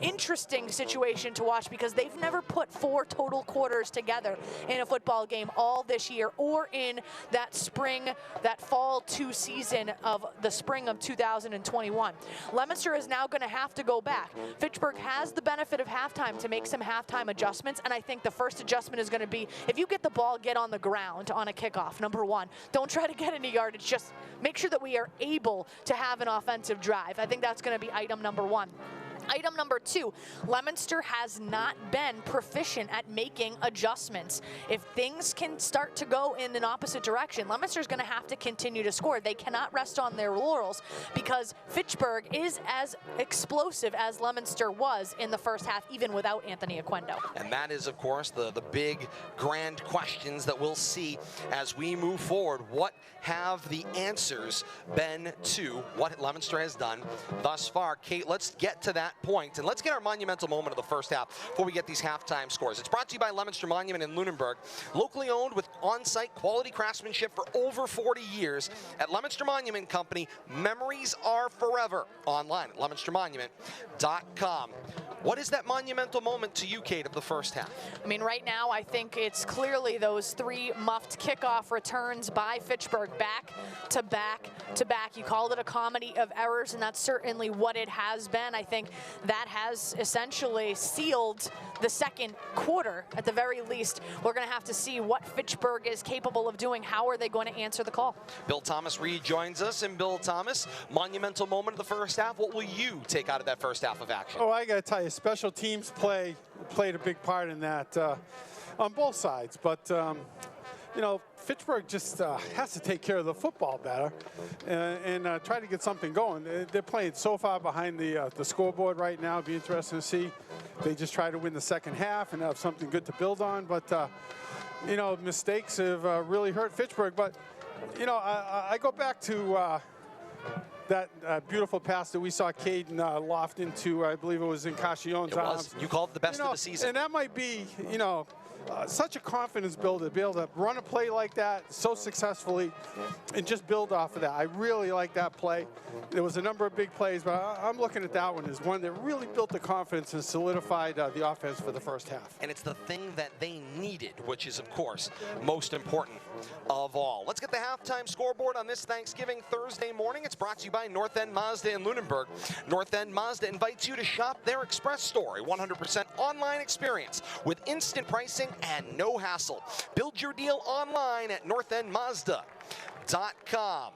Speaker 4: interesting situation to watch because they've never put 4 total quarters together in a football game all this year or in that fall 2 season of the spring of 2021. Leominster is now going to have to go back. Fitchburg has the benefit of halftime to make some halftime adjustments, and I think the first adjustment is going to be if you get the ball, get on the ground on a kickoff, number 1. Don't try to get any yardage, just make sure that we are able to have an offensive drive. I think that's going to be item number 1. Item number 2, Leominster has not been proficient at making adjustments. If things can start to go in an opposite direction, Leominster is going to have to continue to score. They cannot rest on their laurels because Fitchburg is as explosive as Leominster was in the first half, even without Anthony Oquendo.
Speaker 5: And that is, of course, the big, grand questions that we'll see as we move forward. What have the answers been to what Leominster has done thus far? Kate, let's get to that point, and let's get our monumental moment of the first half before we get these halftime scores. It's brought to you by Leominster Monument in Lunenburg, locally owned with on-site quality craftsmanship for over 40 years. At Leominster Monument Company, memories are forever. Online at leominstermonument.com. What is that monumental moment to you, Kate, of the first half?
Speaker 4: I mean, right now, I think it's clearly those 3 muffed kickoff returns by Fitchburg, back to back to back. You called it a comedy of errors, and that's certainly what it has been. I think that has essentially sealed the second quarter, at the very least. We're going to have to see what Fitchburg is capable of doing. How are they going to answer the call?
Speaker 5: Bill Thomas rejoins us, and Bill Thomas, monumental moment of the first half. What will you take out of that first half of action?
Speaker 3: Oh, I got to tell you, special teams played a big part in that on both sides. But, you know, Fitchburg just has to take care of the football better and try to get something going. They're playing so far behind the scoreboard right now. It'll be interesting to see. They just try to win the second half and have something good to build on. But, you know, mistakes have really hurt Fitchburg. But, you know, I go back to that beautiful pass that we saw Caden loft into, I believe it was in Cachillon's arms.
Speaker 5: You called it the best of the season.
Speaker 3: And that might be, you know, such a confidence builder to be able to run a play like that so successfully and just build off of that. I really like that play. There was a number of big plays, but I'm looking at that one as one that really built the confidence and solidified the offense for the first half.
Speaker 5: And it's the thing that they needed, which is, of course, most important of all. Let's get the halftime scoreboard on this Thanksgiving Thursday morning. It's brought to you by North End Mazda in Lunenburg. North End Mazda invites you to shop their express store, a 100% online experience with instant pricing and no hassle. Build your deal online at northendmazda.com.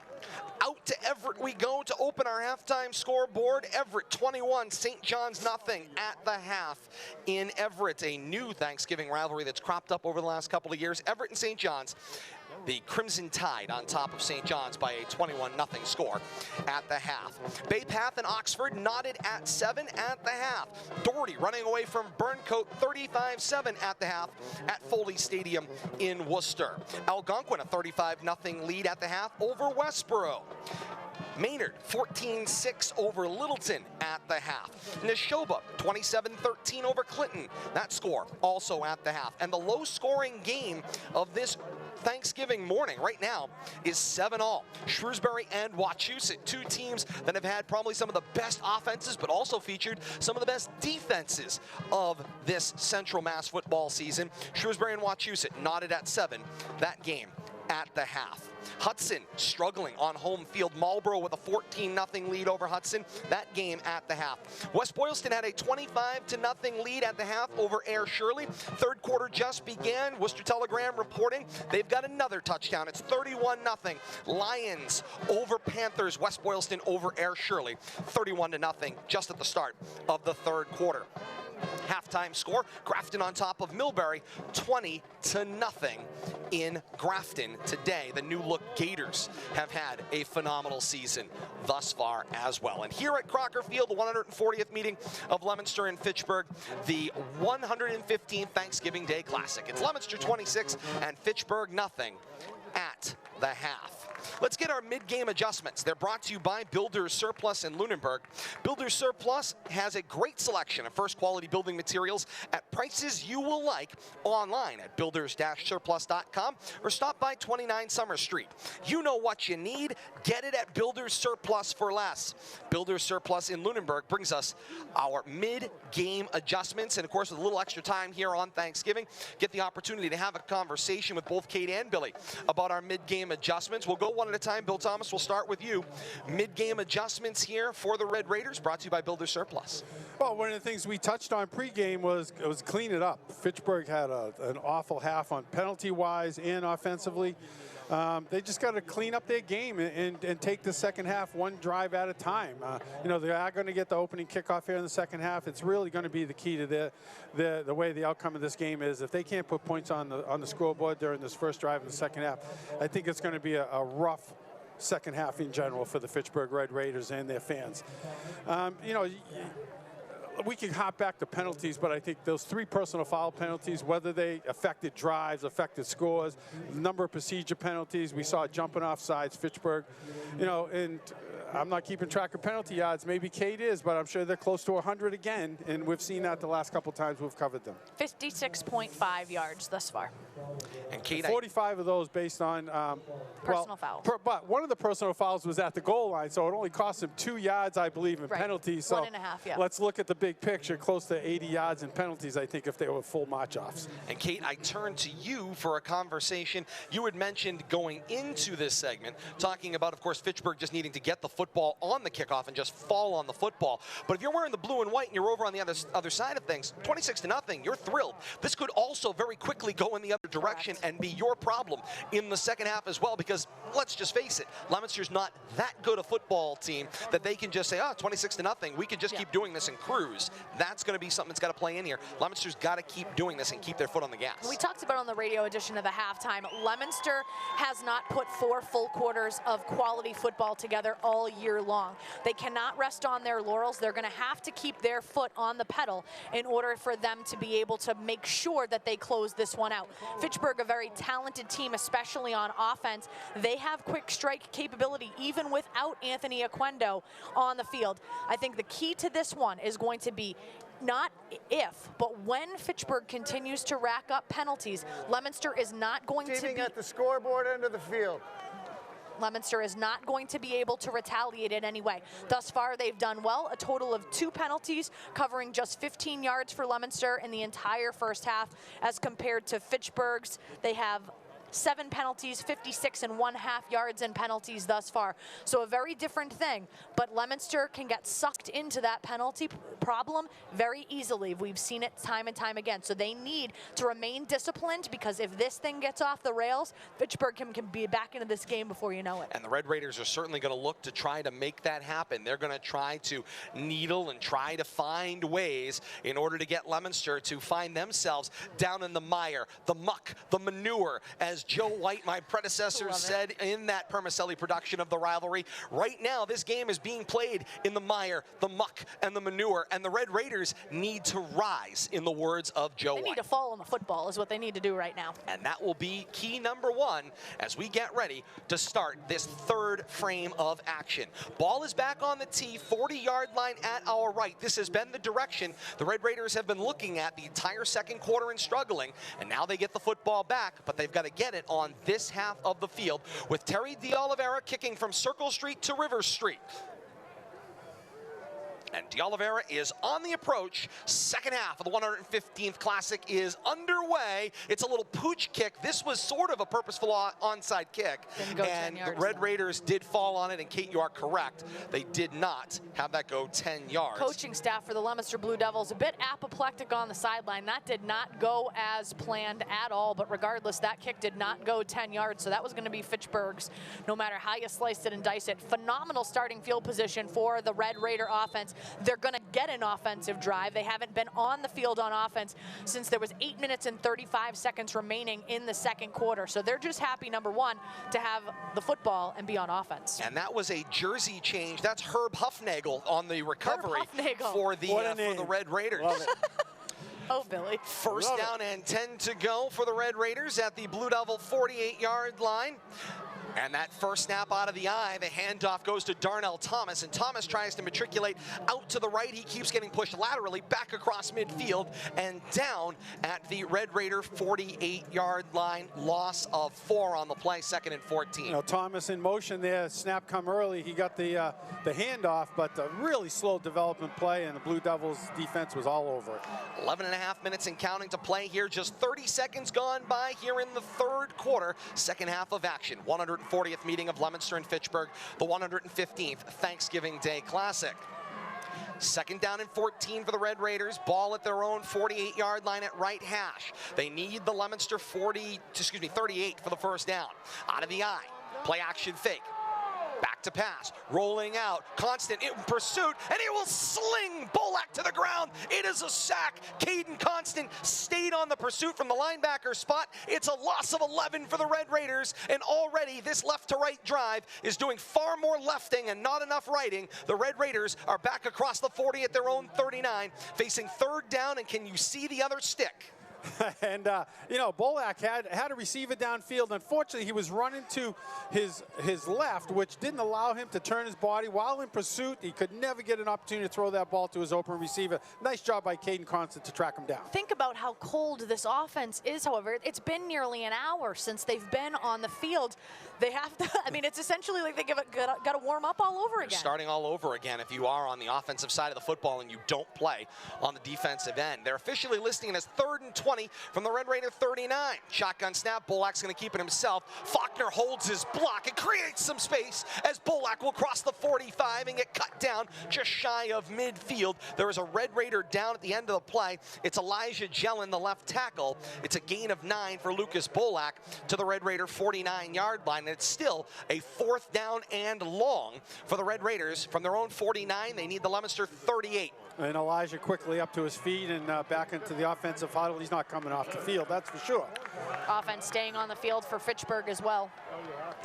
Speaker 5: Out to Everett we go to open our halftime scoreboard. Everett 21, St. John's nothing at the half in Everett. A new Thanksgiving rivalry that's cropped up over the last couple of years. Everett and St. John's. The Crimson Tide on top of St. John's by a 21-0 score at the half. Bay Path and Oxford knotted at 7 at the half. Doherty running away from Burncoat 35-7 at the half at Foley Stadium in Worcester. Algonquin a 35-0 lead at the half over Westboro. Maynard 14-6 over Littleton at the half. Neshoba 27-13 over Clinton. That score also at the half. And the low-scoring game of this Thanksgiving morning right now is 7-all. Shrewsbury and Wachusett, two teams that have had probably some of the best offenses, but also featured some of the best defenses of this Central Mass football season. Shrewsbury and Wachusett knotted at 7. That game at the half. Hudson struggling on home field. Marlborough with a 14-0 lead over Hudson. That game at the half. West Boylston had a 25-0 lead at the half over Air Shirley. Third quarter just began. Worcester Telegram reporting they've got another touchdown. It's 31-0. Lions over Panthers. West Boylston over Air Shirley. 31-0 just at the start of the third quarter. Halftime score, Grafton on top of Millbury, 20-0 in Grafton today. The new look Gators have had a phenomenal season thus far as well. And here at Crocker Field, the 140th meeting of Leominster and Fitchburg, the 115th Thanksgiving Day Classic. It's Leominster 26 and Fitchburg nothing at the half. Let's get our mid-game adjustments. They're brought to you by Builders Surplus in Lunenburg. Builders Surplus has a great selection of first-quality building materials at prices you will like online at builders-surplus.com or stop by 29 Summer Street. You know what you need. Get it at Builders Surplus for less. Builders Surplus in Lunenburg brings us our mid-game adjustments. And, of course, with a little extra time here on Thanksgiving, get the opportunity to have a conversation with both Kate and Billy about our mid-game adjustments. We'll go one at a time. Bill Thomas, we'll start with you. Mid-game adjustments here for the Red Raiders, brought to you by Builders Surplus.
Speaker 3: Well, one of the things we touched on pregame was clean it up. Fitchburg had an awful half on penalty-wise and offensively. They just got to clean up their game and take the second half one drive at a time. You know, they are going to get the opening kickoff here in the second half. It's really going to be the key to the way the outcome of this game is. If they can't put points on the scoreboard during this first drive in the second half, I think it's going to be a rough second half in general for the Fitchburg Red Raiders and their fans. You know, we can hop back to penalties, but I think those 3 personal foul penalties, whether they affected drives, affected scores, number of procedure penalties, we saw jumping off sides, Fitchburg, you know, and I'm not keeping track of penalty yards. Maybe Kate is, but I'm sure they're close to 100 again, and we've seen that the last couple times we've covered them.
Speaker 4: 56.5 yards thus far.
Speaker 5: And Kate,
Speaker 3: 45 of those based on
Speaker 4: personal fouls.
Speaker 3: But one of the personal fouls was at the goal line, so it only cost him 2 yards, I believe, in penalties. So
Speaker 4: 1.5, yeah.
Speaker 3: Let's look at the big picture, close to 80 yards in penalties, I think, if they were full march-offs.
Speaker 5: And Kate, I turn to you for a conversation. You had mentioned going into this segment, talking about, of course, Fitchburg just needing to get the football on the kickoff and just fall on the football. But if you're wearing the blue and white and you're over on the other side of things, 26-0, you're thrilled. This could also very quickly go in the other direction and be your problem in the second half as well, because let's just face it, Leominster's not that good a football team that they can just say, oh, 26-0, we can just keep doing this and cruise. That's going to be something that's got to play in here. Leominster's got to keep doing this and keep their foot on the gas.
Speaker 4: We talked about on the radio edition of the halftime, Leominster has not put 4 full quarters of quality football together all year long. They cannot rest on their laurels. They're going to have to keep their foot on the pedal in order for them to be able to make sure that they close this one out. Fitchburg, a very talented team, especially on offense. They have quick strike capability even without Anthony Aquendo on the field. I think the key to this one is going to be not if, but when Fitchburg continues to rack up penalties, Leominster is not going to be
Speaker 7: at the scoreboard end of the field.
Speaker 4: Leominster is not going to be able to retaliate in any way. Thus far, they've done well. A total of 2 penalties, covering just 15 yards for Leominster in the entire first half, as compared to Fitchburg's. They have 7 penalties, 56.5 yards in penalties thus far. So a very different thing, but Leominster can get sucked into that penalty problem very easily. We've seen it time and time again. So they need to remain disciplined, because if this thing gets off the rails, Fitchburg can be back into this game before you know it.
Speaker 5: And the Red Raiders are certainly going to look to try to make that happen. They're going to try to needle and try to find ways in order to get Leominster to find themselves down in the mire, the muck, the manure, as Joe White, my predecessor, said in that Permacelli production of the Rivalry. Right now, this game is being played in the mire, the muck, and the manure, and the Red Raiders need to rise, in the words of Joe White.
Speaker 4: They need to fall on the football is what they need to do right now.
Speaker 5: And that will be key number 1 as we get ready to start this third frame of action. Ball is back on the tee, 40-yard line at our right. This has been the direction the Red Raiders have been looking at the entire second quarter and struggling, and now they get the football back, but they've got to get it on this half of the field, with Terry D'Oliveira kicking from Circle Street to River Street. And D'Oliveira is on the approach. Second half of the 115th Classic is underway. It's a little pooch kick. This was sort of a purposeful onside kick. And the Red Raiders did fall on it. And Kate, you are correct. They did not have that go 10 yards.
Speaker 4: Coaching staff for the Leominster Blue Devils a bit apoplectic on the sideline. That did not go as planned at all. But regardless, that kick did not go 10 yards. So that was going to be Fitchburg's, no matter how you slice it and dice it. Phenomenal starting field position for the Red Raider offense. they're going to get an offensive drive. They haven't been on the field on offense since there was 8 minutes and 35 seconds remaining in the second quarter. So they're just happy, number one, to have the football and be on offense.
Speaker 5: And that was a jersey change. That's Herb Huffnagel on the recovery for the Red Raiders.
Speaker 3: Love it.
Speaker 4: Oh, Billy.
Speaker 5: First down and 10 to go for the Red Raiders at the Blue Devil 48-yard line. And that first snap out of the eye, the handoff goes to Darnell Thomas, and Thomas tries to matriculate out to the right. He keeps getting pushed laterally back across midfield and down at the Red Raider 48-yard line. Loss of 4 on the play, 2nd and 14.
Speaker 3: You know, Thomas in motion there, snap come early. He got the handoff, but a really slow development play, and the Blue Devils defense was all over it.
Speaker 5: 11 and a half minutes and counting to play here. Just 30 seconds gone by here in the third quarter. Second half of action. 140th meeting of Leominster and Fitchburg, the 115th Thanksgiving Day Classic. Second down and 14 for the Red Raiders. Ball at their own 48-yard line at right hash. They need the Leominster 38 for the first down. Out of the eye. Play action fake. Back to pass, rolling out, Constant in pursuit, and he will sling Bolak to the ground. It is a sack. Caden Constant stayed on the pursuit from the linebacker spot. It's a loss of 11 for the Red Raiders, and already this left-to-right drive is doing far more lefting and not enough righting. The Red Raiders are back across the 40 at their own 39, facing third down, and can you see the other stick?
Speaker 3: And, you know, Bolak had to receive it downfield. Unfortunately, he was running to his left, which didn't allow him to turn his body. While in pursuit, he could never get an opportunity to throw that ball to his open receiver. Nice job by Caden Constant to track him down.
Speaker 4: Think about how cold this offense is, however. It's been nearly an hour since they've been on the field. They have to, I mean, it's essentially like they got to warm up all over again.
Speaker 5: You're starting all over again if you are on the offensive side of the football and you don't play on the defensive end. They're officially listing it as 3rd and 20 from the Red Raider 39. Shotgun snap, Bolak's going to keep it himself. Faulkner holds his block and creates some space as Bolak will cross the 45 and get cut down just shy of midfield. There is a Red Raider down at the end of the play. It's Elijah Jellin, the left tackle. It's a gain of 9 for Lucas Bolak to the Red Raider 49-yard line. And it's still a 4th down and long for the Red Raiders. From their own 49, they need the Leominster 38.
Speaker 3: And Elijah quickly up to his feet and back into the offensive huddle. He's not coming off the field, that's for sure.
Speaker 4: Offense staying on the field for Fitchburg as well.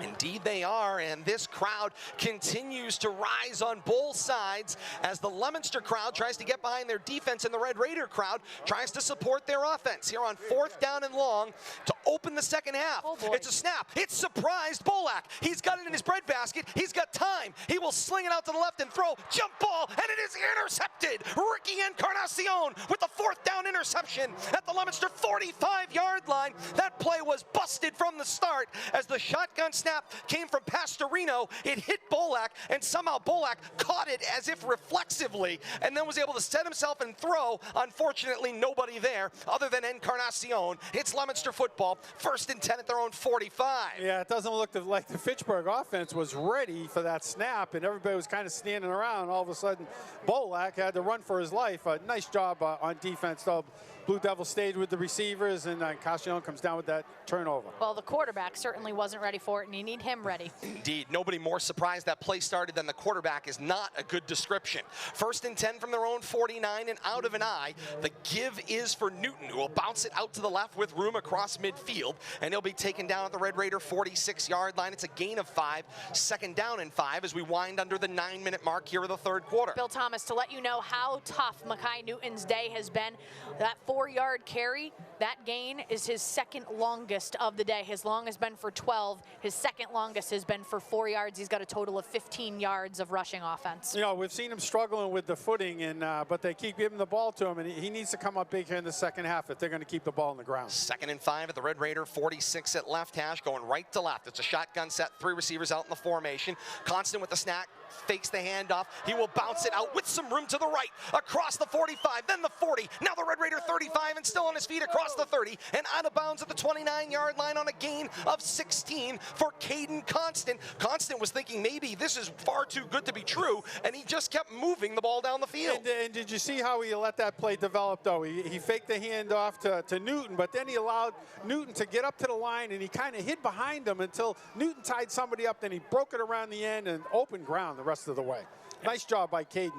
Speaker 5: Indeed they are, and this crowd continues to rise on both sides as the Leominster crowd tries to get behind their defense and the Red Raider crowd tries to support their offense. Here on 4th down and long to open the second half.
Speaker 4: Oh boy.
Speaker 5: It's a snap. It's surprised Bolak. He's got it in his breadbasket. He's got time. He will sling it out to the left and throw. Jump ball, and it is intercepted. Ricky Encarnacion with the 4th down interception at the Leominster 45-yard line. That play was busted from the start as the shotgun snap came from Pastorino. It hit Bolak, and somehow Bolak caught it as if reflexively and then was able to set himself and throw. Unfortunately, nobody there other than Encarnacion. It's Leominster football, 1st and 10 at their own 45.
Speaker 3: Yeah, it doesn't look like the Fitchburg offense was ready for that snap, and everybody was kind of standing around. All of a sudden, Bolak had to run for his life. Nice job on defense, though. Blue Devils stayed with the receivers, and Castillon comes down with that turnover.
Speaker 4: Well, the quarterback certainly wasn't ready for it, and you need him ready.
Speaker 5: Indeed. Nobody more surprised that play started than the quarterback is not a good description. 1st and 10 from their own 49 and out of an eye. The give is for Newton, who will bounce it out to the left with room across midfield, and he'll be taken down at the Red Raider 46-yard line. It's a gain of 5, 2nd down and 5 as we wind under the 9-minute mark here of the third quarter.
Speaker 4: Bill Thomas, to let you know how tough Mackay Newton's day has been, that 4-yard carry, that gain is his 2nd longest of the day. His long has been for 12. His 2nd longest has been for 4 yards. He's got a total of 15 yards of rushing offense.
Speaker 3: You know, we've seen him struggling with the footing, and but they keep giving the ball to him, and he needs to come up big here in the second half if they're going to keep the ball on the ground.
Speaker 5: 2nd and 5 at the Red Raider 46 at left hash, going right to left. It's a shotgun set, 3 receivers out in the formation. Constant with the snap, fakes the handoff. He will bounce it out with some room to the right, across the 45, then the 40. Now the Red Raider 35, and still on his feet across the 30, and out of bounds at the 29-yard line on a gain of 16 for Caden Constant. Constant was thinking maybe this is far too good to be true, and he just kept moving the ball down the field.
Speaker 3: And did you see how he let that play develop, though? He faked the handoff to Newton, but then he allowed Newton to get up to the line, and he kind of hid behind him until Newton tied somebody up, then he broke it around the end and open ground the rest of the way. nice job by Caden,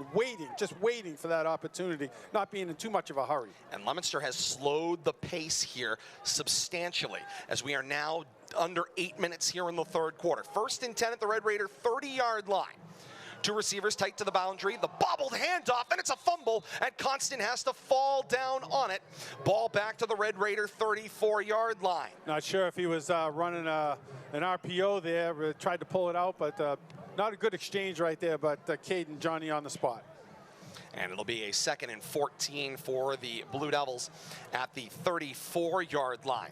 Speaker 3: just waiting for that opportunity, not being in too much of a hurry.
Speaker 5: And Leominster has slowed the pace here substantially as we are now under 8 minutes here in the third quarter. 1st and 10 at the Red Raider 30-yard line. 2 receivers tight to the boundary. The bobbled handoff, and it's a fumble, and Constant has to fall down on it. Ball back to the Red Raider 34-yard line.
Speaker 3: Not sure if he was running an RPO there, tried to pull it out, but not a good exchange right there, but Caden, Johnny on the spot.
Speaker 5: And it'll be a 2nd and 14 for the Blue Devils at the 34-yard line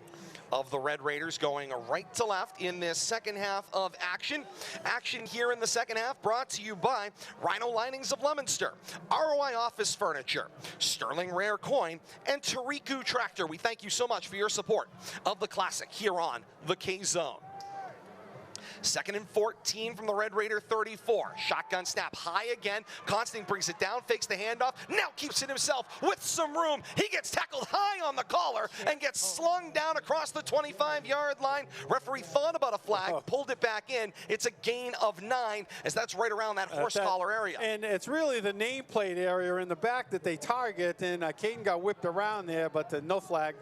Speaker 5: of the Red Raiders, going right to left in this second half of action. Action here in the second half brought to you by Rhino Linings of Leominster, ROI Office Furniture, Sterling Rare Coin, and Tariku Tractor. We thank you so much for your support of the Classic here on the K-Zone. 2nd and 14 from the Red Raider 34. Shotgun snap high again. Constant brings it down, fakes the handoff, now keeps it himself with some room. He gets tackled high on the collar and gets slung down across the 25-yard line. Referee thought about a flag, pulled it back in. It's a gain of 9, as that's right around that horse collar area.
Speaker 3: And it's really the nameplate area in the back that they target, and Caden got whipped around there, but no flag.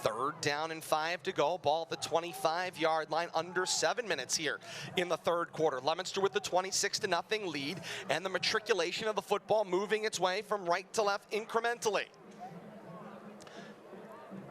Speaker 5: 3rd down and 5 to go. Ball at the 25-yard line. Under 7 minutes here in the third quarter. Leominster with the 26-0 lead, and the matriculation of the football moving its way from right to left incrementally.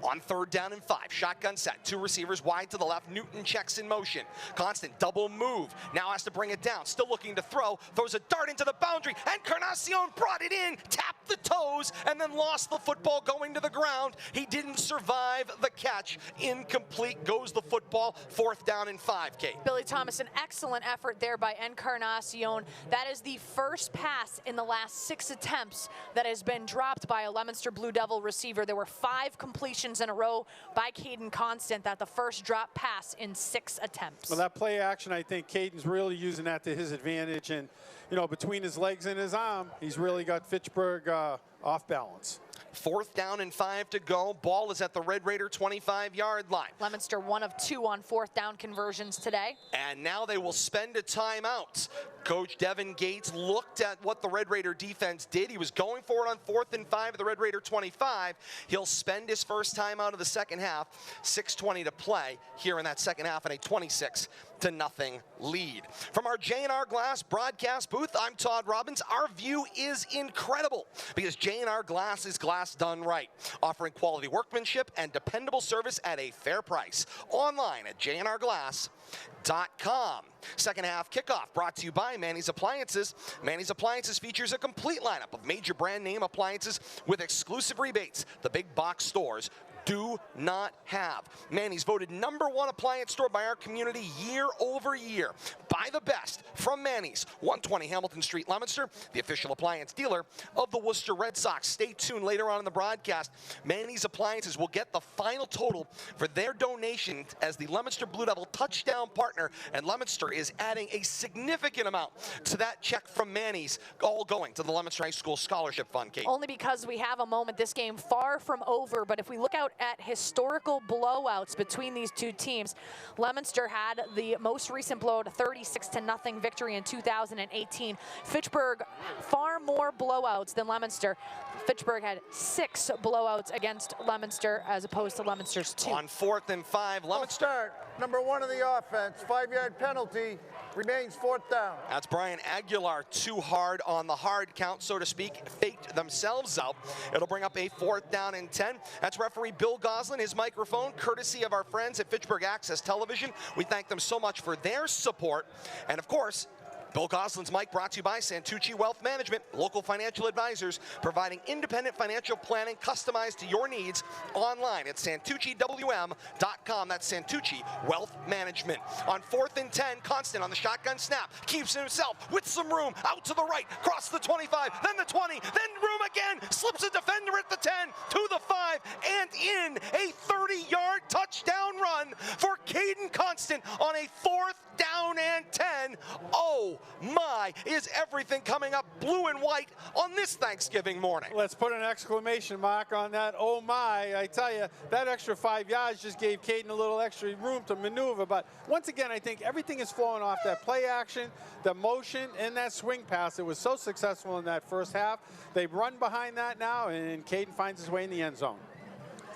Speaker 5: On 3rd down and 5, shotgun set, 2 receivers wide to the left. Newton checks in motion. Constant double move, now has to bring it down, still looking to throw, throws a dart into the boundary, and Encarnacion brought it in, tapped the toes, and then lost the football going to the ground. He didn't survive the catch. Incomplete goes the football. 4th down and 5, Kate.
Speaker 4: Billy Thomas, an excellent effort there by Encarnacion. That is the first pass in the last 6 attempts that has been dropped by a Leominster Blue Devil receiver. There were 5 completions in a row by Caden Constant, that the first drop pass in 6 attempts.
Speaker 3: Well, that play action, I think Caden's really using that to his advantage, and you know, between his legs and his arm, he's really got Fitchburg off balance.
Speaker 5: 4th down and 5 to go. Ball is at the Red Raider 25-yard line.
Speaker 4: Leominster 1 of 2 on 4th down conversions today.
Speaker 5: And now they will spend a timeout. Coach Devin Gates looked at what the Red Raider defense did. He was going for it on 4th and 5 at the Red Raider 25. He'll spend his first timeout of the second half. 6:20 to play here in that second half, and a 26-0 lead. From our J&R Glass broadcast booth, I'm Todd Robbins. Our view is incredible because J&R Glass is glass done right, offering quality workmanship and dependable service at a fair price. Online at jnrglass.com. Second half kickoff brought to you by Manny's Appliances. Manny's Appliances features a complete lineup of major brand name appliances with exclusive rebates the big box stores do not have. Manny's voted #1 appliance store by our community year over year. Buy the best from Manny's, 120 Hamilton Street, Leominster, the official appliance dealer of the Worcester Red Sox. Stay tuned later on in the broadcast. Manny's Appliances will get the final total for their donation as the Leominster Blue Devil touchdown partner, and Leominster is adding a significant amount to that check from Manny's, all going to the Leominster High School Scholarship Fund, Kate.
Speaker 4: Only because we have a moment. This game far from over, but if we look out at historical blowouts between these two teams, Leominster had the most recent blowout, a 36-0 victory in 2018. Fitchburg, far more blowouts than Leominster. Fitchburg had 6 blowouts against Leominster as opposed to Leominster's 2.
Speaker 5: On 4th and 5, Leominster.
Speaker 7: Start. #1 of the offense, 5-yard penalty, remains 4th down.
Speaker 5: That's Brian Aguilar, too hard on the hard count, so to speak, faked themselves out. It'll bring up a 4th down and 10. That's referee Bill Goslin, his microphone, courtesy of our friends at Fitchburg Access Television. We thank them so much for their support. And of course, Bill Goslin's mic brought to you by Santucci Wealth Management, local financial advisors providing independent financial planning customized to your needs online at santucciwm.com. That's Santucci Wealth Management. On 4th and 10, Constant on the shotgun snap, keeps himself with some room, out to the right, cross the 25, then the 20, then room again, slips a defender at the 10, to the 5, and in a 30-yard touchdown run for Caden Constant on a 4th down and 10. Oh my, is everything coming up blue and white on this Thanksgiving morning?
Speaker 3: Let's put an exclamation mark on that. Oh my, I tell you, that extra 5 yards just gave Caden a little extra room to maneuver. But once again, I think everything is flowing off that play action, the motion, and that swing pass. It was so successful in that first half. They run behind that now, and Caden finds his way in the end zone.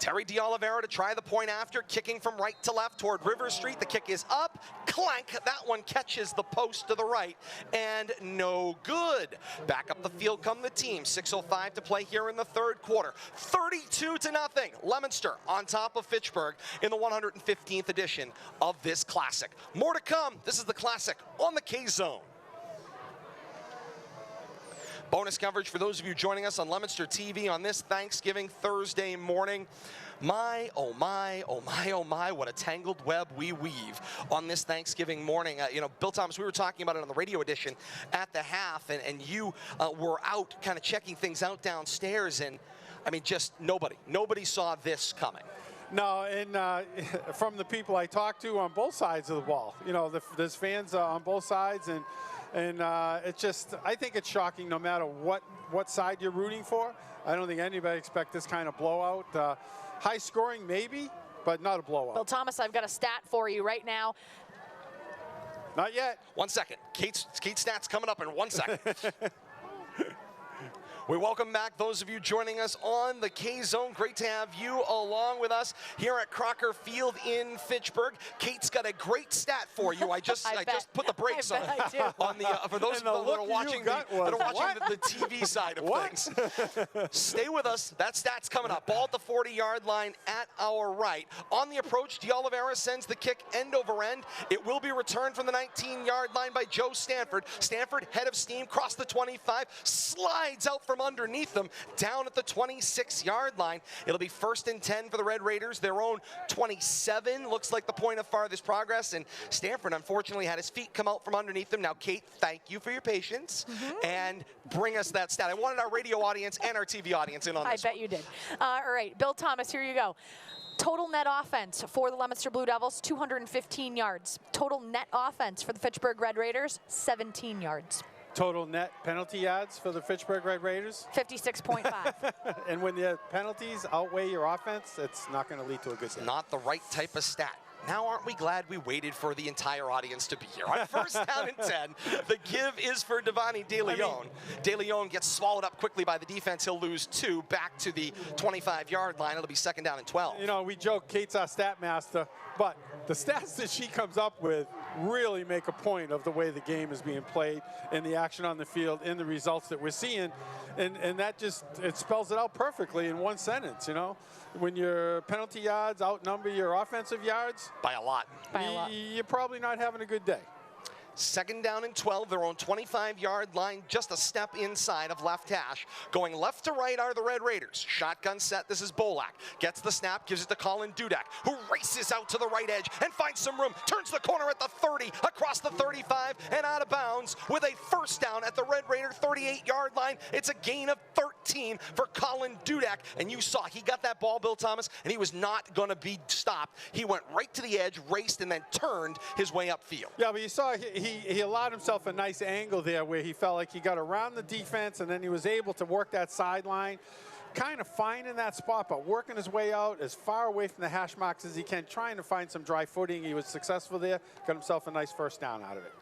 Speaker 5: Terry D'Oliveira to try the point after, kicking from right to left toward River Street. The kick is up, clank. That one catches the post to the right, and no good. Back up the field come the team. 6:05 to play here in the third quarter. 32-0. Leominster on top of Fitchburg in the 115th edition of this Classic. More to come. This is the Classic on the K-Zone. Bonus coverage for those of you joining us on Leominster TV on this Thanksgiving Thursday morning. My, oh my, oh my, oh my, what a tangled web we weave on this Thanksgiving morning. You know, Bill Thomas, we were talking about it on the radio edition at the half, and you were out kind of checking things out downstairs, and I mean, just nobody saw this coming.
Speaker 3: No, and from the people I talked to on both sides of the ball, you know, there's fans on both sides, and it's just, I think it's shocking no matter what side you're rooting for. I don't think anybody expects this kind of blowout. High scoring maybe, but not a blowout.
Speaker 4: Bill Thomas, I've got a stat for you right now.
Speaker 3: Not yet.
Speaker 5: 1 second. Kate's stats coming up in 1 second. We welcome back those of you joining us on the K-Zone. Great to have you along with us here at Crocker Field in Fitchburg. Kate's got a great stat for you. I just put the brakes on for those that are watching the TV side of things. Stay with us. That stat's coming up. Ball at the 40-yard line at our right. On the approach, D'Oliveira sends the kick end over end. It will be returned from the 19-yard line by Joe Stanford. Stanford, head of steam, cross the 25, slides out from underneath them, down at the 26-yard line. It'll be 1st and 10 for the Red Raiders, their own 27. Looks like the point of farthest progress, and Stanford unfortunately had his feet come out from underneath them. Now, Kate, thank you for your patience, and bring us that stat. I wanted our radio audience and our TV audience in on this.
Speaker 4: I bet you did. All right, Bill Thomas, here you go. Total net offense for the Leominster Blue Devils, 215 yards. Total net offense for the Fitchburg Red Raiders, 17 yards.
Speaker 3: Total net penalty yards for the Fitchburg Red Raiders?
Speaker 4: 56.5.
Speaker 3: And when the penalties outweigh your offense, it's not going to lead to a good game.
Speaker 5: Not the right type of stat. Now, aren't we glad we waited for the entire audience to be here? On 1st down and 10, the give is for Devani De Leon. De Leon gets swallowed up quickly by the defense. He'll lose 2 back to the 25-yard line. It'll be 2nd down and 12.
Speaker 3: You know, we joke Kate's our stat master, but the stats that she comes up with really make a point of the way the game is being played and the action on the field and the results that we're seeing. And that just, it spells it out perfectly in one sentence, you know. When your penalty yards outnumber your offensive yards,
Speaker 5: by a lot.
Speaker 3: You're probably not having a good day.
Speaker 5: 2nd down and 12, their own 25-yard line, just a step inside of left hash. Going left to right are the Red Raiders. Shotgun set, this is Bolak. Gets the snap, gives it to Colin Dudek, who races out to the right edge and finds some room. Turns the corner at the 30, across the 35, and out of bounds with a 1st down at the Red Raider 38-yard line. It's a gain of 13 for Colin Dudek. And you saw, he got that ball, Bill Thomas, and he was not going to be stopped. He went right to the edge, raced, and then turned his way upfield.
Speaker 3: Yeah, but you saw he allowed himself a nice angle there where he felt like he got around the defense and then he was able to work that sideline, kind of finding that spot, but working his way out as far away from the hash marks as he can, trying to find some dry footing. He was successful there, got himself a nice 1st down out of it.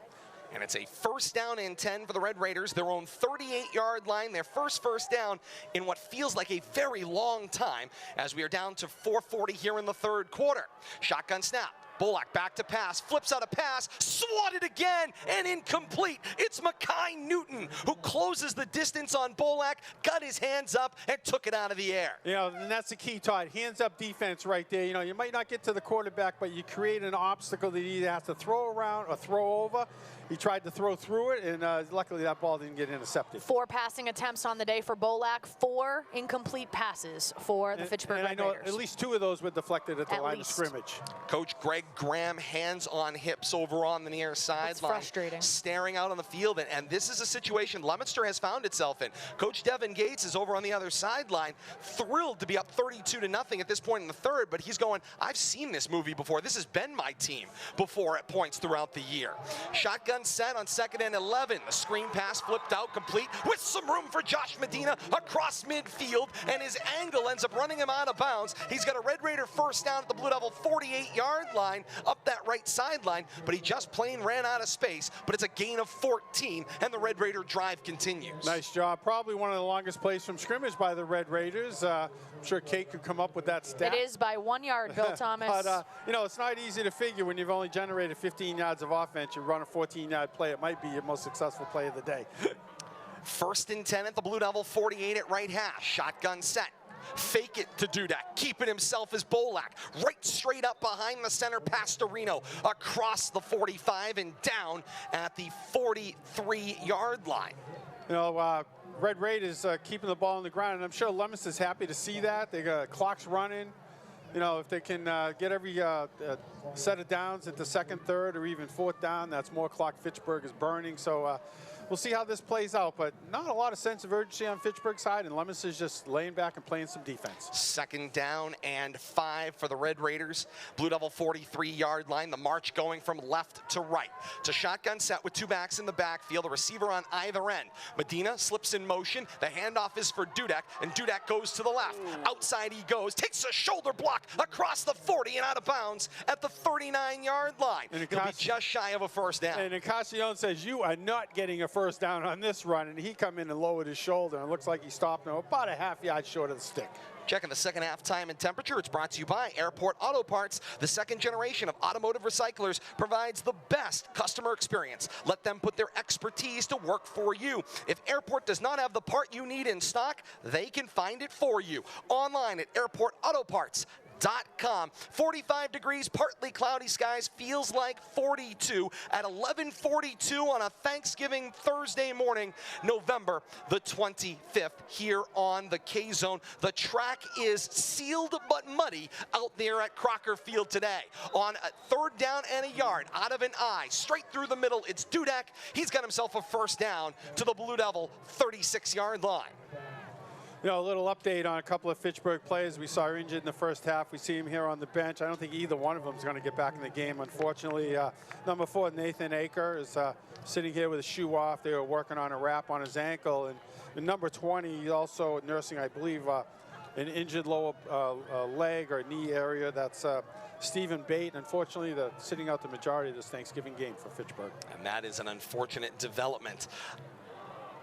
Speaker 5: And it's a 1st down and 10 for the Red Raiders, their own 38-yard line, their first down in what feels like a very long time, as we are down to 4:40 here in the third quarter. Shotgun snap. Bolak back to pass, flips out a pass, swatted again, and incomplete. It's Mackay Newton who closes the distance on Bolak, got his hands up, and took it out of the air.
Speaker 3: You know, and that's the key, Todd. Hands up defense right there. You know, you might not get to the quarterback, but you create an obstacle that he either has to throw around or throw over. He tried to throw through it, and luckily that ball didn't get intercepted.
Speaker 4: 4 passing attempts on the day for Bolak, 4 incomplete passes for the Fitchburg Red Raiders.
Speaker 3: At least 2 of those were deflected at the line of scrimmage.
Speaker 5: Coach Greg Graham, hands on hips over on the near sideline.
Speaker 4: Frustrating.
Speaker 5: Staring out on the field, and this is a situation Leominster has found itself in. Coach Devin Gates is over on the other sideline, thrilled to be up 32-0 at this point in the third, but he's going, I've seen this movie before. This has been my team before at points throughout the year. Shotgun set on 2nd and 11. The screen pass flipped out complete with some room for Josh Medina across midfield, and his angle ends up running him out of bounds. He's got a Red Raider first down at the Blue Devil 48-yard line up that right sideline, but he just plain ran out of space. But it's a gain of 14, and the Red Raider drive continues.
Speaker 3: Nice job. Probably one of the longest plays from scrimmage by the Red Raiders. I'm sure Kate could come up with that stat.
Speaker 4: It is by 1 yard, Bill Thomas.
Speaker 3: But, you know, it's not easy to figure when you've only generated 15 yards of offense. You run a 14-yard play. It might be your most successful play of the day.
Speaker 5: 1st and 10 at the Blue Devil 48 at right hash. Shotgun set. Fake it to Dudek, keeping himself as Bolak, right straight up behind the center, Pastorino, across the 45 and down at the 43-yard line.
Speaker 3: You know, Red Raiders keeping the ball on the ground, and I'm sure Leominster's happy to see that. They got clocks running. You know, if they can get every set of downs at the 2nd, 3rd, or even 4th down, that's more clock Fitchburg is burning. So we'll see how this plays out, but not a lot of sense of urgency on Fitchburg's side, and Leominster's just laying back and playing some defense.
Speaker 5: 2nd down and 5 for the Red Raiders. Blue Devil 43-yard line. The march going from left to right. It's a shotgun set with 2 backs in the backfield, a receiver on either end. Medina slips in motion. The handoff is for Dudek, and Dudek goes to the left. Outside he goes, takes a shoulder block across the 40 and out of bounds at the 39-yard line. He'll be just shy of a first down.
Speaker 3: And Encarnacion says, you are not getting a first down on this run, and he come in and lowered his shoulder, and it looks like he stopped him about a half-yard short of the stick.
Speaker 5: Checking the second half time and temperature. It's brought to you by Airport Auto Parts. The 2nd generation of automotive recyclers provides the best customer experience. Let them put their expertise to work for you. If Airport does not have the part you need in stock, they can find it for you. Online at airportautoparts.com. 45 degrees, partly cloudy skies, feels like 42 at 11:42 on a Thanksgiving Thursday morning, November the 25th, here on the K-Zone. The track is sealed but muddy out there at Crocker Field today. On a 3rd down and a yard, out of an eye, straight through the middle, it's Dudek. He's got himself a first down to the Blue Devil 36-yard line.
Speaker 3: You know, a little update on a couple of Fitchburg players we saw injured in the first half. We see him here on the bench. I don't think either one of them is going to get back in the game, unfortunately. Number 4, Nathan Aker, is sitting here with a shoe off. They were working on a wrap on his ankle. And number 20, he's also nursing, I believe, an injured lower leg or knee area. That's Stephen Bate. Unfortunately, sitting out the majority of this Thanksgiving game for Fitchburg.
Speaker 5: And that is an unfortunate development.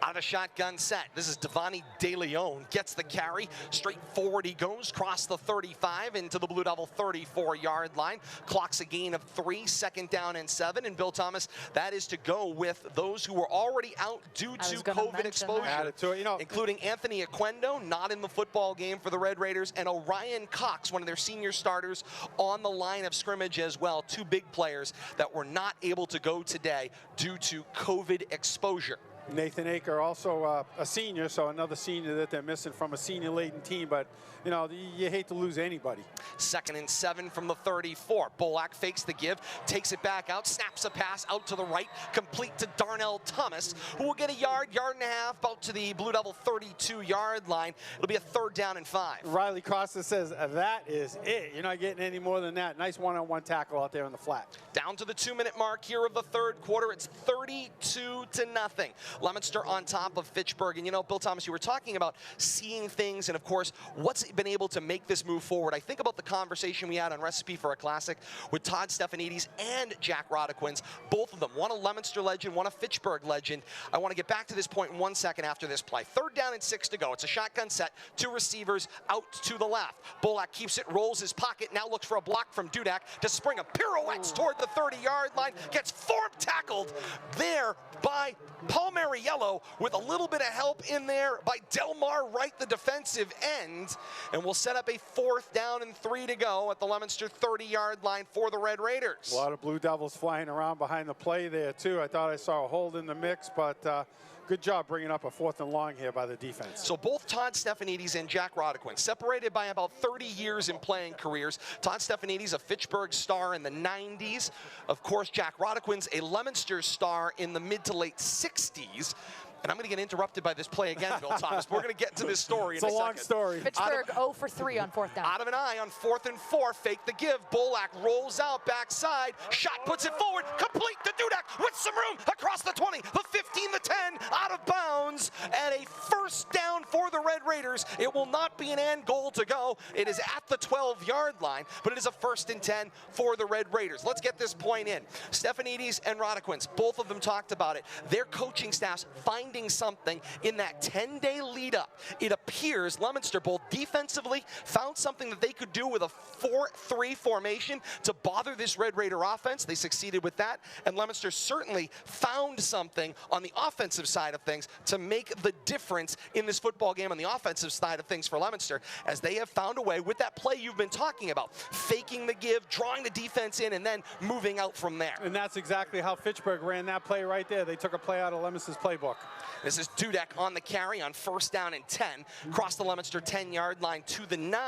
Speaker 5: Out of a shotgun set, this is Devani De Leon, gets the carry, straight forward he goes, cross the 35 into the Blue Devil 34-yard line, clocks a gain of 3, 2nd down and 7, and Bill Thomas, that is to go with those who were already out due to COVID exposure, including Anthony Aquendo, not in the football game for the Red Raiders, and Orion Cox, one of their senior starters, on the line of scrimmage as well. 2 big players that were not able to go today due to COVID exposure.
Speaker 3: Nathan Aker, also a senior, so another senior that they're missing from a senior-laden team, but, you know, you hate to lose anybody.
Speaker 5: 2nd and 7 from the 34. Bolak fakes the give, takes it back out, snaps a pass out to the right, complete to Darnell Thomas, who will get a yard and a half, out to the Blue Devil 32-yard line. It'll be a 3rd down and 5.
Speaker 3: Riley Costa says, that is it. You're not getting any more than that. Nice one-on-one tackle out there on the flat.
Speaker 5: Down to the 2-minute mark here of the 3rd quarter. It's 32-0. Leominster on top of Fitchburg. And, you know, Bill Thomas, you were talking about seeing things and, of course, what's been able to make this move forward. I think about the conversation we had on Recipe for a Classic with Todd Stefanidis and Jack Rodequins, both of them. One a Leominster legend, one a Fitchburg legend. I want to get back to this point in 1 second after this play. 3rd down and 6 to go. It's a shotgun set, 2 receivers out to the left. Bolak keeps it, rolls his pocket, now looks for a block from Dudek to spring a pirouettes toward the 30-yard line, gets form tackled there by Paul Mariello with a little bit of help in there by Delmar Wright, the defensive end, and we'll set up a 4th down and 3 to go at the Leominster 30-yard line for the Red Raiders.
Speaker 3: A lot of Blue Devils flying around behind the play there, too. I thought I saw a hold in the mix, but good job bringing up a 4th and long here by the defense.
Speaker 5: So both Todd Stefanides and Jack Roddiquin, separated by about 30 years in playing careers. Todd Stefanides, a Fitchburg star in the 90s. Of course, Jack Roddiquin's a Leominster star in the mid to late 60s. And I'm going to get interrupted by this play again, Bill Thomas. We're going to get to this story in a second.
Speaker 3: It's a long story.
Speaker 4: Fitchburg 0 for 3 on 4th down.
Speaker 5: Out of an eye on 4th and 4. Fake the give. Bolak rolls out backside. Shot puts it forward. Complete to Dudak with some room across the 20, the 15, the 10, out of bounds. And a first down for the Red Raiders. It will not be an end goal to go. It is at the 12-yard line, but it is a 1st and 10 for the Red Raiders. Let's get this point in. Stefanides and Roddiquins, both of them talked about it. Their coaching staffs finding something in that 10-day lead up. It appears Leominster both defensively found something that they could do with a 4-3 formation to bother this Red Raider offense. They succeeded with that. And Leominster certainly found something on the offensive side of things to make the difference in this football game on the offensive side of things for Leominster, as they have found a way with that play you've been talking about, faking the give, drawing the defense in, and then moving out from there.
Speaker 3: And that's exactly how Fitchburg ran that play right there. They took a play out of Leominster's playbook.
Speaker 5: This is Dudek on the carry on 1st down and 10. Across the Leominster 10-yard line to the 9.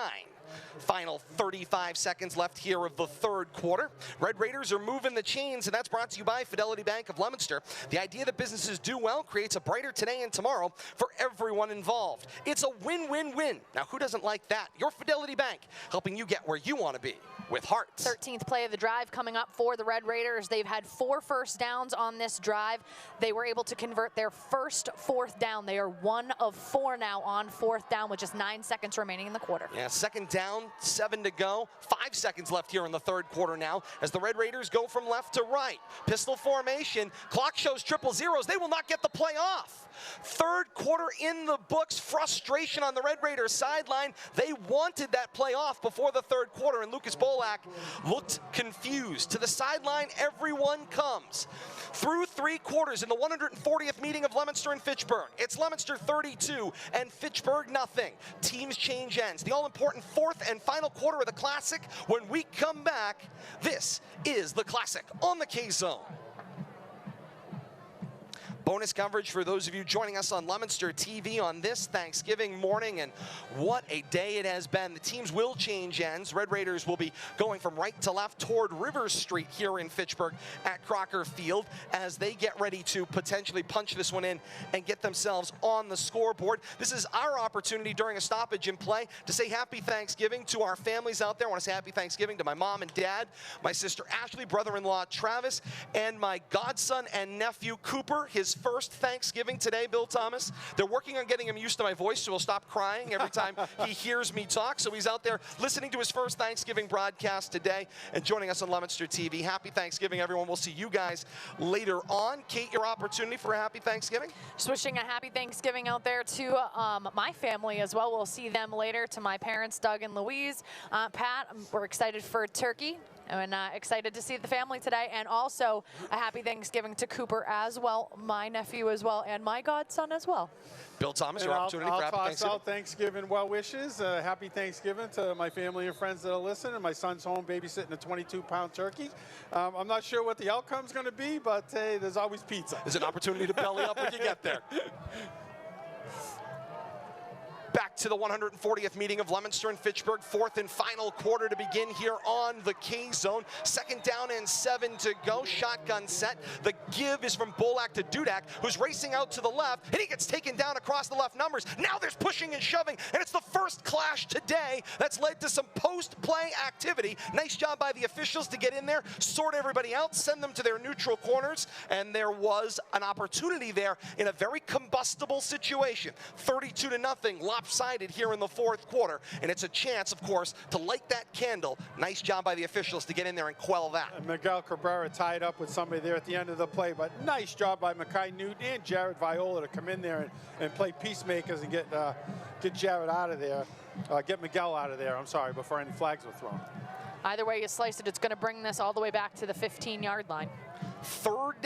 Speaker 5: Final 35 seconds left here of the 3rd quarter. Red Raiders are moving the chains, and that's brought to you by Fidelity Bank of Leominster. The idea that businesses do well creates a brighter today and tomorrow for everyone involved. It's a win-win-win. Now, who doesn't like that? Your Fidelity Bank, helping you get where you want to be with heart.
Speaker 4: 13th play of the drive coming up for the Red Raiders. They've had 4 first downs on this drive. They were able to convert their first 4th down. They are 1 of 4 now on 4th down with just 9 seconds remaining in the quarter.
Speaker 5: Yeah, 2nd down, 7 to go. 5 seconds left here in the 3rd quarter now as the Red Raiders go from left to right. Pistol formation. Clock shows 000. They will not get the play off. 3rd quarter in the books. Frustration on the Red Raiders sideline. They wanted that play off before the 3rd quarter, and Lucas Bolak looked confused. To the sideline, everyone comes. Through 3 quarters in the 140th meeting of Leominster and Fitchburg. It's Leominster 32 and Fitchburg nothing. Teams change ends. The all-important 4th and final quarter of the Classic. When we come back, this is the Classic on the K-Zone. Bonus coverage for those of you joining us on Leominster TV on this Thanksgiving morning, and what a day it has been. The teams will change ends. Red Raiders will be going from right to left toward Rivers Street here in Fitchburg at Crocker Field as they get ready to potentially punch this one in and get themselves on the scoreboard. This is our opportunity during a stoppage in play to say happy Thanksgiving to our families out there. I want to say happy Thanksgiving to my mom and dad, my sister Ashley, brother-in-law Travis, and my godson and nephew Cooper, his first Thanksgiving today, Bill Thomas. They're working on getting him used to my voice, so he'll stop crying every time he hears me talk. So he's out there listening to his first Thanksgiving broadcast today and joining us on Leominster TV. Happy Thanksgiving, everyone. We'll see you guys later on. Kate, your opportunity for a happy Thanksgiving?
Speaker 4: Just wishing a happy Thanksgiving out there to my family as well. We'll see them later, to my parents, Doug and Louise. Pat, we're excited for turkey. And excited to see the family today, and also a happy Thanksgiving to Cooper as well, my nephew as well, and my godson as well.
Speaker 5: Bill Thomas, your opportunity for happy Thanksgiving.
Speaker 3: I'll toss out Thanksgiving well wishes. Happy Thanksgiving to my family and friends that are listening. My son's home babysitting a 22-pound turkey. I'm not sure what the outcome's going to be, but hey, there's always pizza.
Speaker 5: There's an opportunity to belly up when you get there. Back to the 140th meeting of Leominster and Fitchburg. 4th and final quarter to begin here on the K-Zone. 2nd down and 7 to go. Shotgun set. The give is from Bolak to Dudak, who's racing out to the left, and he gets taken down across the left numbers. Now there's pushing and shoving, and it's the first clash today that's led to some post-play activity. Nice job by the officials to get in there, sort everybody out, send them to their neutral corners, and there was an opportunity there in a very combustible situation. 32-0, lopsided here in the 4th quarter, and it's a chance, of course, to light that candle. Nice job by the officials to get in there and quell that.
Speaker 3: And Miguel Cabrera tied up with somebody there at the end of the play, but nice job by Mackay Newton and Jared Viola to come in there and play peacemakers and get Jared out of there, get Miguel out of there, I'm sorry, before any flags were thrown.
Speaker 4: Either way you slice it, it's going to bring this all the way back to the 15-yard line.
Speaker 5: 3rd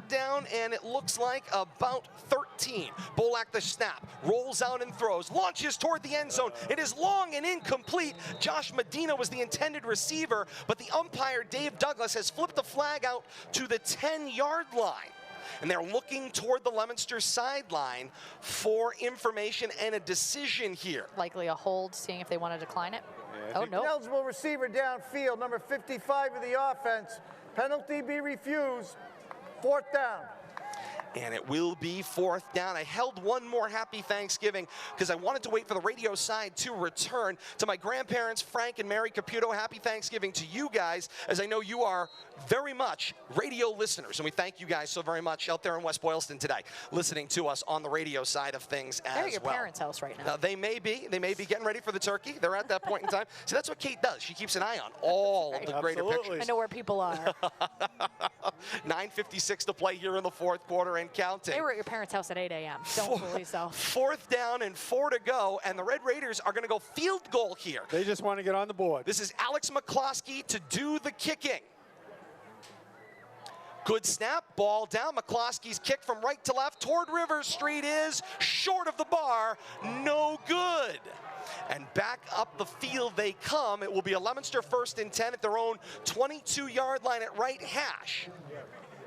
Speaker 5: down, and it looks like about 13. Bolak the snap, rolls out and throws, launches toward the end zone. It is long and incomplete. Josh Medina was the intended receiver, but the umpire, Dave Douglas, has flipped the flag out to the 10-yard line. and they're looking toward the Leominster sideline for information and a decision here.
Speaker 4: Likely a hold, seeing if they want to decline it.
Speaker 7: Yeah,
Speaker 4: oh, no.
Speaker 7: Eligible receiver downfield, number 55 of the offense. Penalty be refused. 4th down.
Speaker 5: And it will be 4th down. I held one more happy Thanksgiving because I wanted to wait for the radio side to return. To my grandparents, Frank and Mary Caputo, happy Thanksgiving to you guys, as I know you are very much radio listeners. And we thank you guys so very much out there in West Boylston today, listening to us on the radio side of things as well.
Speaker 4: They're at your parents' house right now.
Speaker 5: They may be. They may be getting ready for the turkey. They're at that point in time. So that's what Kate does. She keeps an eye on all of the greater pictures.
Speaker 4: I know where people are.
Speaker 5: 9:56 to play here in the 4th quarter and counting.
Speaker 4: They were at your parents' house at 8 a.m. Don't believe so.
Speaker 5: 4th down and 4 to go, and the Red Raiders are going to go field goal here.
Speaker 3: They just want to get on the board.
Speaker 5: This is Alex McCloskey to do the kicking. Good snap, ball down. McCloskey's kick from right to left toward River Street is short of the bar, no good. And back up the field they come. It will be a Leominster 1st and 10 at their own 22-yard line at right hash.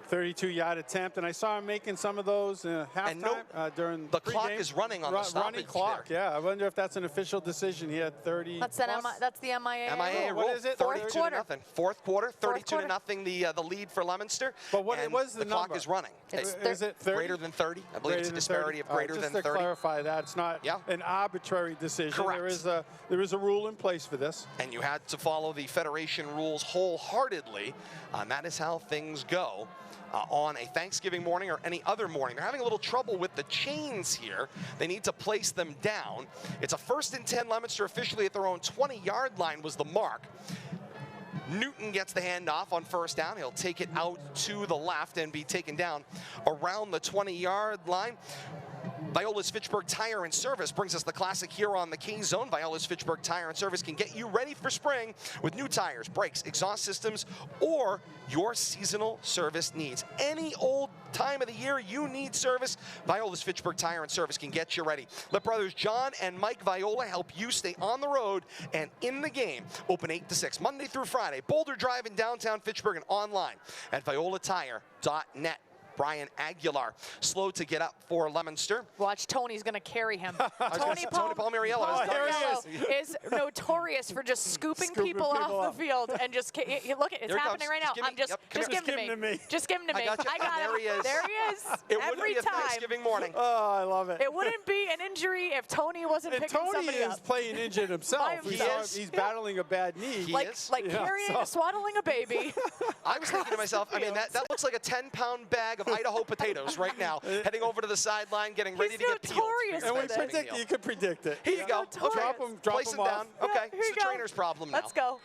Speaker 3: 32-yard attempt, and I saw him making some of those halftime during
Speaker 5: the clock is running on the stoppage.
Speaker 3: Running clock, yeah. I wonder if that's an official decision. He had 30.
Speaker 4: That's the MIA.
Speaker 5: MIA rule.
Speaker 3: What is it?
Speaker 5: 32 to nothing. 4th quarter, 32 to nothing. The lead for Leominster.
Speaker 3: But what was the number?
Speaker 5: Clock is running.
Speaker 3: Is it 30?
Speaker 5: Greater than 30? I believe it's a disparity of greater than 30.
Speaker 3: Just to clarify that, it's not an arbitrary decision.
Speaker 5: Correct.
Speaker 3: There is a rule in place for this.
Speaker 5: And you had to follow the Federation rules wholeheartedly. That is how things go. On a Thanksgiving morning or any other morning. They're having a little trouble with the chains here. They need to place them down. It's a 1st and 10 Leominster officially at their own 20-yard line was the mark. Newton gets the handoff on 1st down. He'll take it out to the left and be taken down around the 20-yard line. Viola's Fitchburg Tire and Service brings us the classic here on the K-Zone. Viola's Fitchburg Tire and Service can get you ready for spring with new tires, brakes, exhaust systems, or your seasonal service needs. Any old time of the year you need service, Viola's Fitchburg Tire and Service can get you ready. Let brothers John and Mike Viola help you stay on the road and in the game. Open 8 to 6, Monday through Friday. Boulder Drive in downtown Fitchburg and online at violatire.net. Brian Aguilar, slow to get up for Leominster.
Speaker 4: Watch, Tony's going to carry him.
Speaker 5: Tony Palmieriello
Speaker 4: is notorious for just scooping people off the field and just look, it's happening right now. Just give him to me. Just give him to me. I got him. There he is.
Speaker 5: It wouldn't be a Thanksgiving morning.
Speaker 3: Oh, I love it.
Speaker 4: It wouldn't be an injury if Tony wasn't picking somebody up.
Speaker 3: Tony is playing injured himself. He's battling a bad knee.
Speaker 4: Like carrying, swaddling a baby.
Speaker 5: I was thinking to myself, I mean, that looks like a 10-pound bag of Idaho potatoes right now, heading over to the sideline, getting ready to get peeled.
Speaker 3: And you could predict it.
Speaker 5: Here you go. Place him down. Okay, it's the trainer's problem now.
Speaker 4: Let's go.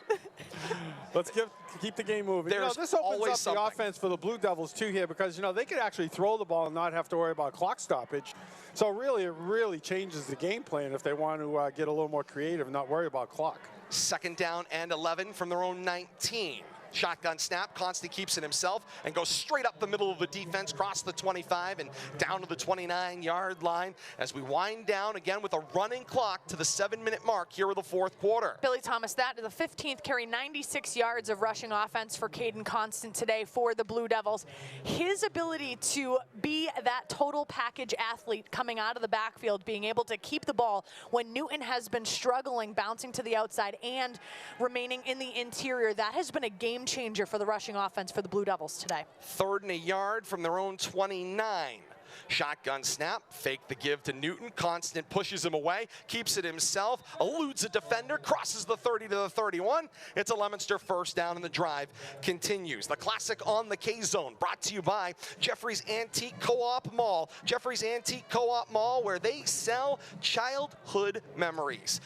Speaker 3: Let's keep the game moving. This opens up the offense for the Blue Devils too here, because they could actually throw the ball and not have to worry about clock stoppage. So really, it really changes the game plan if they want to get a little more creative and not worry about clock.
Speaker 5: 2nd down and 11 from their own 19. Shotgun snap, Constant keeps it himself and goes straight up the middle of the defense, across the 25 and down to the 29-yard line as we wind down again with a running clock to the 7-minute mark here in the 4th quarter.
Speaker 4: Billy Thomas, that to the 15th carry, 96 yards of rushing offense for Caden Constant today for the Blue Devils. His ability to be that total package athlete coming out of the backfield, being able to keep the ball when Newton has been struggling, bouncing to the outside and remaining in the interior, that has been a game changer for the rushing offense for the Blue Devils today.
Speaker 5: 3rd and a yard from their own 29. Shotgun snap, fake the give to Newton. Constant pushes him away, keeps it himself, eludes a defender, crosses the 30 to the 31. It's a Leominster 1st down, and the drive continues. The classic on the K-Zone, brought to you by Jeffrey's Antique Co-op Mall. Jeffrey's Antique Co-op Mall, where they sell childhood memories.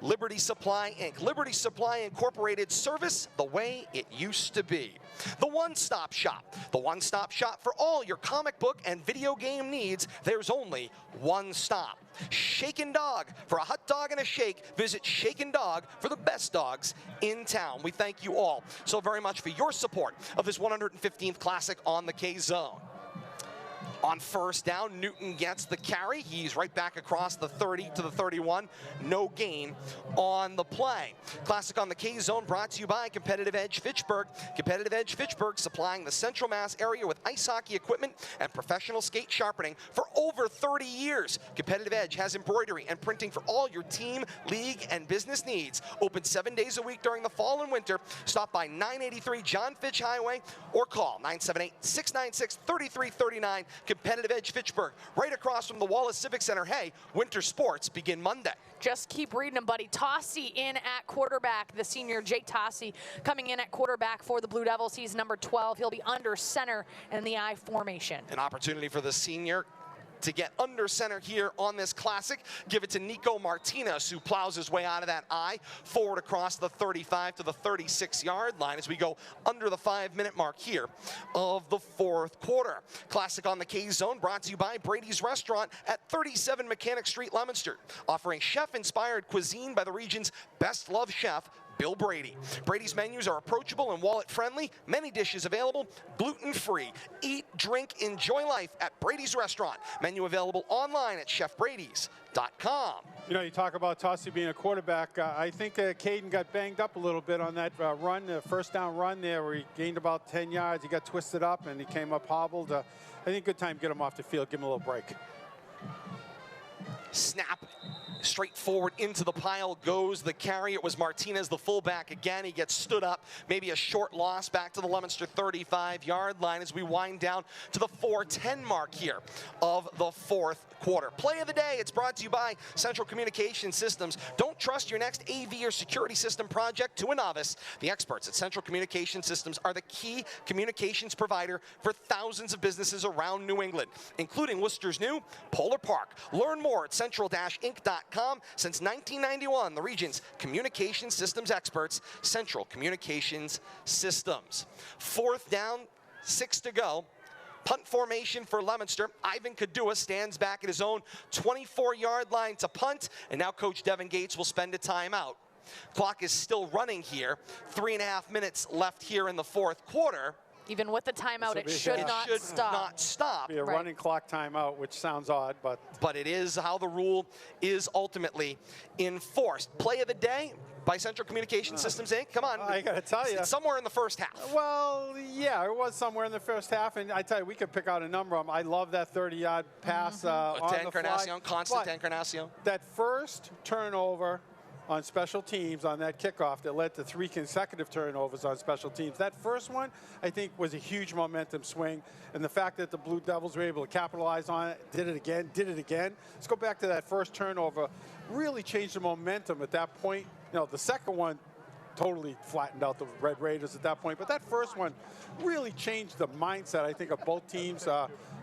Speaker 5: Liberty Supply Inc. Liberty Supply Incorporated, service the way it used to be. The one-stop shop. The one-stop shop for all your comic book and video game needs. There's only one stop. Shaken Dog. For a hot dog and a shake, visit Shaken Dog for the best dogs in town. We thank you all so very much for your support of this 115th Classic on the K-Zone. On first down, Newton gets the carry. He's right back across the 30 to the 31. No gain on the play. Classic on the K-Zone brought to you by Competitive Edge Fitchburg. Competitive Edge Fitchburg supplying the Central Mass area with ice hockey equipment and professional skate sharpening for over 30 years. Competitive Edge has embroidery and printing for all your team, league, and business needs. Open 7 days a week during the fall and winter. Stop by 983 John Fitch Highway or call 978-696-3339. Competitive Edge Fitchburg, right across from the Wallace Civic Center. Hey, winter sports begin Monday.
Speaker 4: Just keep reading them, buddy. Tossie in at quarterback. The senior Jake Tossie coming in at quarterback for the Blue Devils. He's number 12. He'll be under center in the I formation.
Speaker 5: An opportunity for the senior to get under center here on this classic. Give it to Nico Martinez, who plows his way out of that I, forward across the 35 to the 36-yard line as we go under the 5-minute mark here of the fourth quarter. Classic on the K-Zone brought to you by Brady's Restaurant at 37 Mechanic Street, Leominster, offering chef-inspired cuisine by the region's best-loved chef, Bill Brady. Brady's menus are approachable and wallet-friendly. Many dishes available, gluten-free. Eat, drink, enjoy life at Brady's Restaurant. Menu available online at chefbradys.com.
Speaker 3: You know, you talk about Tossie being a quarterback. I think Caden got banged up a little bit on that run, the first down run there where he gained about 10 yards. He got twisted up and he came up hobbled. I think good time to get him off the field, give him a little break.
Speaker 5: Snap. Straight forward into the pile goes the carry. It was Martinez, the fullback. Again, he gets stood up. Maybe a short loss back to the Leominster 35-yard line as we wind down to the 4:10 mark here of the fourth quarter. Play of the day, it's brought to you by Central Communication Systems. Don't trust your next AV or security system project to a novice. The experts at Central Communication Systems are the key communications provider for thousands of businesses around New England, including Worcester's new Polar Park. Learn more at central-inc.com. Since 1991, the region's communication systems experts, Central Communications Systems. Fourth down, 6 to go. Punt formation for Leominster. Ivan Kadua stands back at his own 24-yard line to punt, and now Coach Devin Gates will spend a timeout. Clock is still running here. 3.5 minutes left here in the fourth quarter.
Speaker 4: Even with the timeout, it should not stop.
Speaker 3: Be a running clock timeout, which sounds odd, but
Speaker 5: it is how the rule is ultimately enforced. Play of the day by Central Communication Systems Inc. Come on,
Speaker 3: I got to tell you,
Speaker 5: it's somewhere in the first half.
Speaker 3: Well, yeah, it was somewhere in the first half, and I tell you, we could pick out a number of them. I love that 30-yard pass on the fly.
Speaker 5: Constant Encarnacion.
Speaker 3: That first turnover on special teams on that kickoff that led to 3 consecutive turnovers on special teams. That first one, I think, was a huge momentum swing, and the fact that the Blue Devils were able to capitalize on it, did it again. Let's go back to that first turnover. Really changed the momentum at that point. You know, the second one totally flattened out the Red Raiders at that point, but that first one really changed the mindset, I think, of both teams.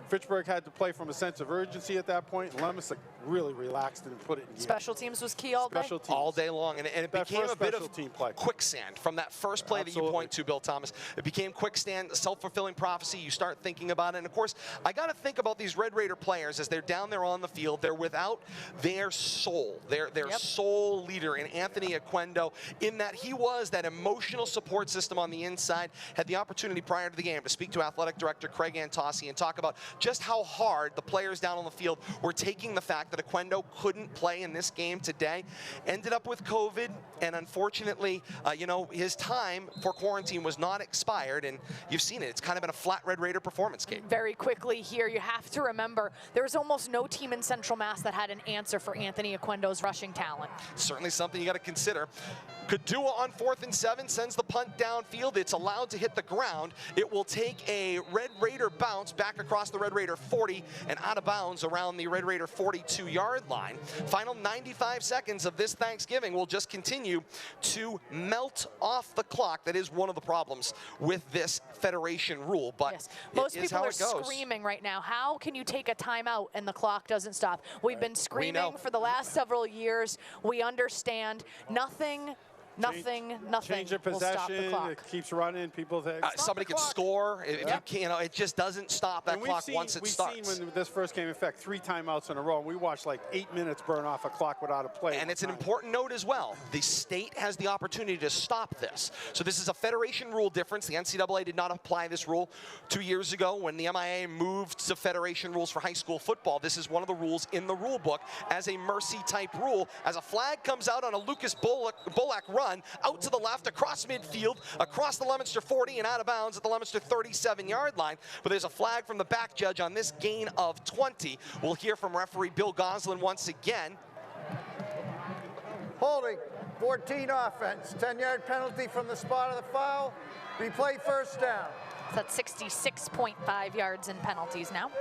Speaker 3: Fitchburg had to play from a sense of urgency at that point. Leominster really relaxed and put it in gear.
Speaker 4: Special teams was key all day?
Speaker 3: Special teams.
Speaker 5: All day long. And it became a bit of quicksand from that first play that you point to, Bill Thomas. It became quicksand, a self-fulfilling prophecy. You start thinking about it. And, of course, I got to think about these Red Raider players as they're down there on the field. They're without their soul, their sole leader in Anthony Aquendo, in that he was that emotional support system on the inside. Had the opportunity prior to the game to speak to Athletic Director Craig Antossi and talk about just how hard the players down on the field were taking the fact that Aquendo couldn't play in this game today. Ended up with COVID, and unfortunately, you know, his time for quarantine was not expired, and you've seen it. It's kind of been a flat Red Raider performance game.
Speaker 4: Very quickly here, you have to remember, there's almost no team in Central Mass that had an answer for Anthony Aquendo's rushing talent.
Speaker 5: Certainly something you got to consider. Kadua on 4th and 7 sends the punt downfield. It's allowed to hit the ground. It will take a Red Raider bounce back across the Red Raider 40 and out of bounds around the Red Raider 42-yard line. Final 95 seconds of this Thanksgiving will just continue to melt off the clock. That is one of the problems with this Federation rule, but
Speaker 4: yes. Most people are screaming right now, how can you take a timeout and the clock doesn't stop? We've been screaming for the last several years. We understand nothing Nothing
Speaker 3: Change of
Speaker 4: will stop the
Speaker 3: possession.
Speaker 4: clock.
Speaker 3: It keeps running. People think
Speaker 5: somebody can score. If you can't, it just doesn't stop that clock once it starts.
Speaker 3: We've seen when this first came in effect 3 timeouts in a row. We watched like 8 minutes burn off a clock without a play.
Speaker 5: And it's an important note as well. The state has the opportunity to stop this. So this is a federation rule difference. The NCAA did not apply this rule 2 years ago when the MIA moved to federation rules for high school football. This is one of the rules in the rule book as a mercy type rule. As a flag comes out on a Lucas Bullock run out to the left, across midfield, across the Leominster 40 and out of bounds at the Leominster 37-yard line. But there's a flag from the back judge on this gain of 20. We'll hear from referee Bill Goslin once again.
Speaker 7: Holding, 14 offense, 10-yard penalty from the spot of the foul. Replay first down.
Speaker 4: That's 66.5 yards in penalties now.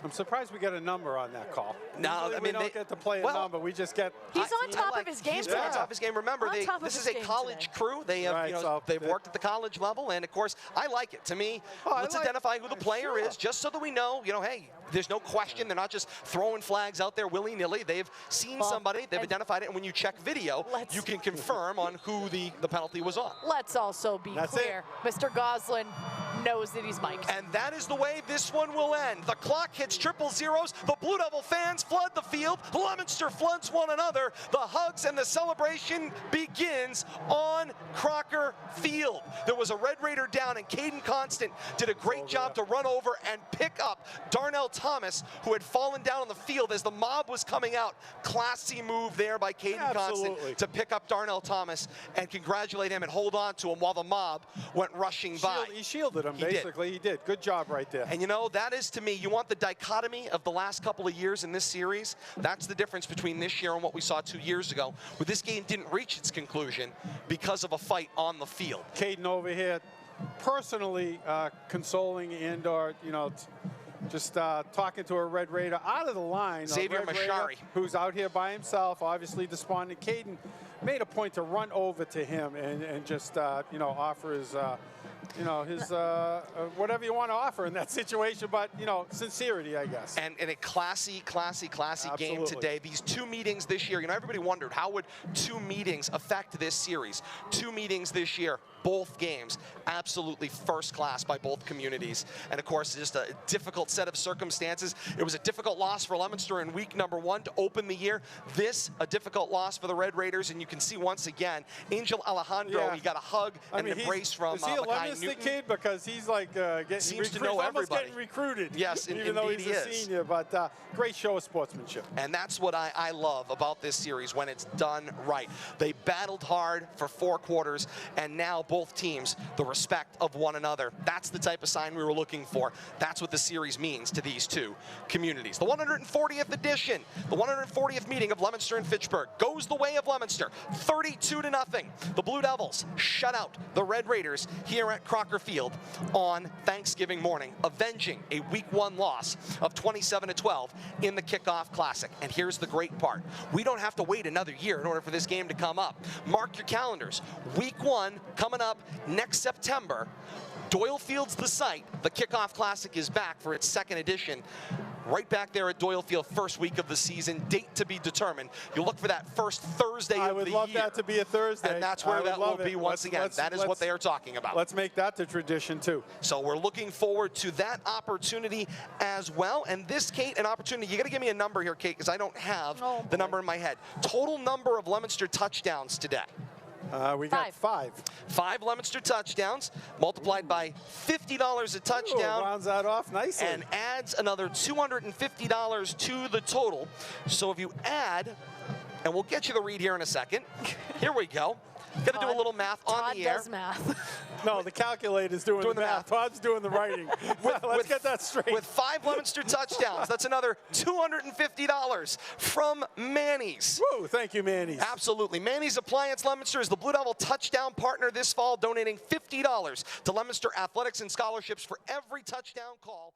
Speaker 3: I'm surprised we get a number on that call.
Speaker 5: No,
Speaker 3: we don't get to play a number. We just get.
Speaker 4: He's on top of his game.
Speaker 5: He's on top of his game. Remember, this is a college crew. They have, they've worked at the college level, and of course, I like it. To me, let's identify who the player is, just so that we know. Hey, there's no question. They're not just throwing flags out there willy-nilly. They've seen somebody. They've identified it, and when you check video, you can confirm on who the penalty was on.
Speaker 4: Let's also be clear. Mr. Goslin knows that he's mic'd.
Speaker 5: And that is the way this one will end. The clock hits triple zeros. The Blue Devil fans flood the field. Leominster floods one another. The hugs and the celebration begins on Crocker Field. There was a Red Raider down, and Caden Constant did a great job to run over and pick up Darnell Thomas, who had fallen down on the field as the mob was coming out. Classy move there by Caden Constant to pick up Darnell Thomas and congratulate him and hold on to him while the mob went rushing by.
Speaker 3: He shielded him, basically. He did. Good job right there.
Speaker 5: And that is, to me, you want the dichotomy of the last couple of years in this series. That's the difference between this year and what we saw 2 years ago, where this game didn't reach its conclusion because of a fight on the field.
Speaker 3: Caden over here personally consoling and or just talking to a Red Raider out of the line.
Speaker 5: Xavier Mashari,
Speaker 3: who's out here by himself, obviously despondent. Caden made a point to run over to him and just offer his his whatever you want to offer in that situation, but sincerity, I guess.
Speaker 5: And in a classy game today. These 2 meetings this year, everybody wondered how would 2 meetings affect this series. 2 meetings this year, both games absolutely first class by both communities, and of course just a difficult set of circumstances. It was a difficult loss for Leominster in week number 1 to open the year. This a difficult loss for the Red Raiders, and you can see once again Angel Alejandro. He got a hug and an embrace from
Speaker 3: Mackay Newton. Kid, because he's like
Speaker 5: seems to know everybody.
Speaker 3: Getting recruited.
Speaker 5: Yes,
Speaker 3: even though he's a senior, but great show of sportsmanship.
Speaker 5: And that's what I love about this series when it's done right. They battled hard for 4 quarters, and now both teams the respect of one another. That's the type of sign we were looking for. That's what the series means to these 2 communities. The 140th edition, the 140th meeting of Leominster and Fitchburg goes the way of Leominster, 32-0. The Blue Devils shut out the Red Raiders here at Crocker Field on Thanksgiving morning, avenging a week 1 loss of 27-12 in the Kickoff Classic. And here's the great part. We don't have to wait another year in order for this game to come up. Mark your calendars. Week 1 coming up next September. Doyle Field's the site. The Kickoff Classic is back for its 2nd edition. Right back there at Doyle Field, first week of the season, date to be determined. You look for that first Thursday of the year.
Speaker 3: I would love that to be a Thursday.
Speaker 5: And that's where that will be once again. That is what they are talking about.
Speaker 3: Let's make that the tradition too.
Speaker 5: So we're looking forward to that opportunity as well. And this, Kate, an opportunity. You got to give me a number here, Kate, because I don't have the number in my head. Total number of Leominster touchdowns today.
Speaker 3: We got 5.
Speaker 5: 5 Leominster touchdowns, multiplied by $50 a touchdown.
Speaker 3: Rounds that off nicely.
Speaker 5: And adds another $250 to the total. So if you add, and we'll get you the read here in a second. Here we go. Got to do a little math on the air.
Speaker 4: Todd does math.
Speaker 3: No, the calculator's doing the math. Todd's doing the writing. Let's get that straight.
Speaker 5: With 5 Leominster touchdowns, that's another $250 from Manny's.
Speaker 3: Woo, thank you, Manny's.
Speaker 5: Absolutely. Manny's Appliance Leominster is the Blue Devil touchdown partner this fall, donating $50 to Leominster athletics and scholarships for every touchdown call.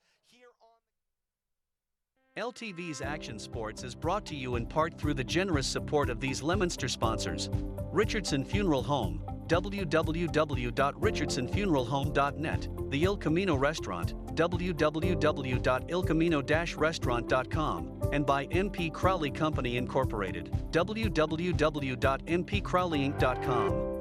Speaker 2: LTV's Action Sports is brought to you in part through the generous support of these Leominster sponsors: Richardson Funeral Home, www.richardsonfuneralhome.net, the Il Camino Restaurant, www.ilcamino-restaurant.com, and by MP Crowley Company Incorporated, www.mpcrowleyinc.com.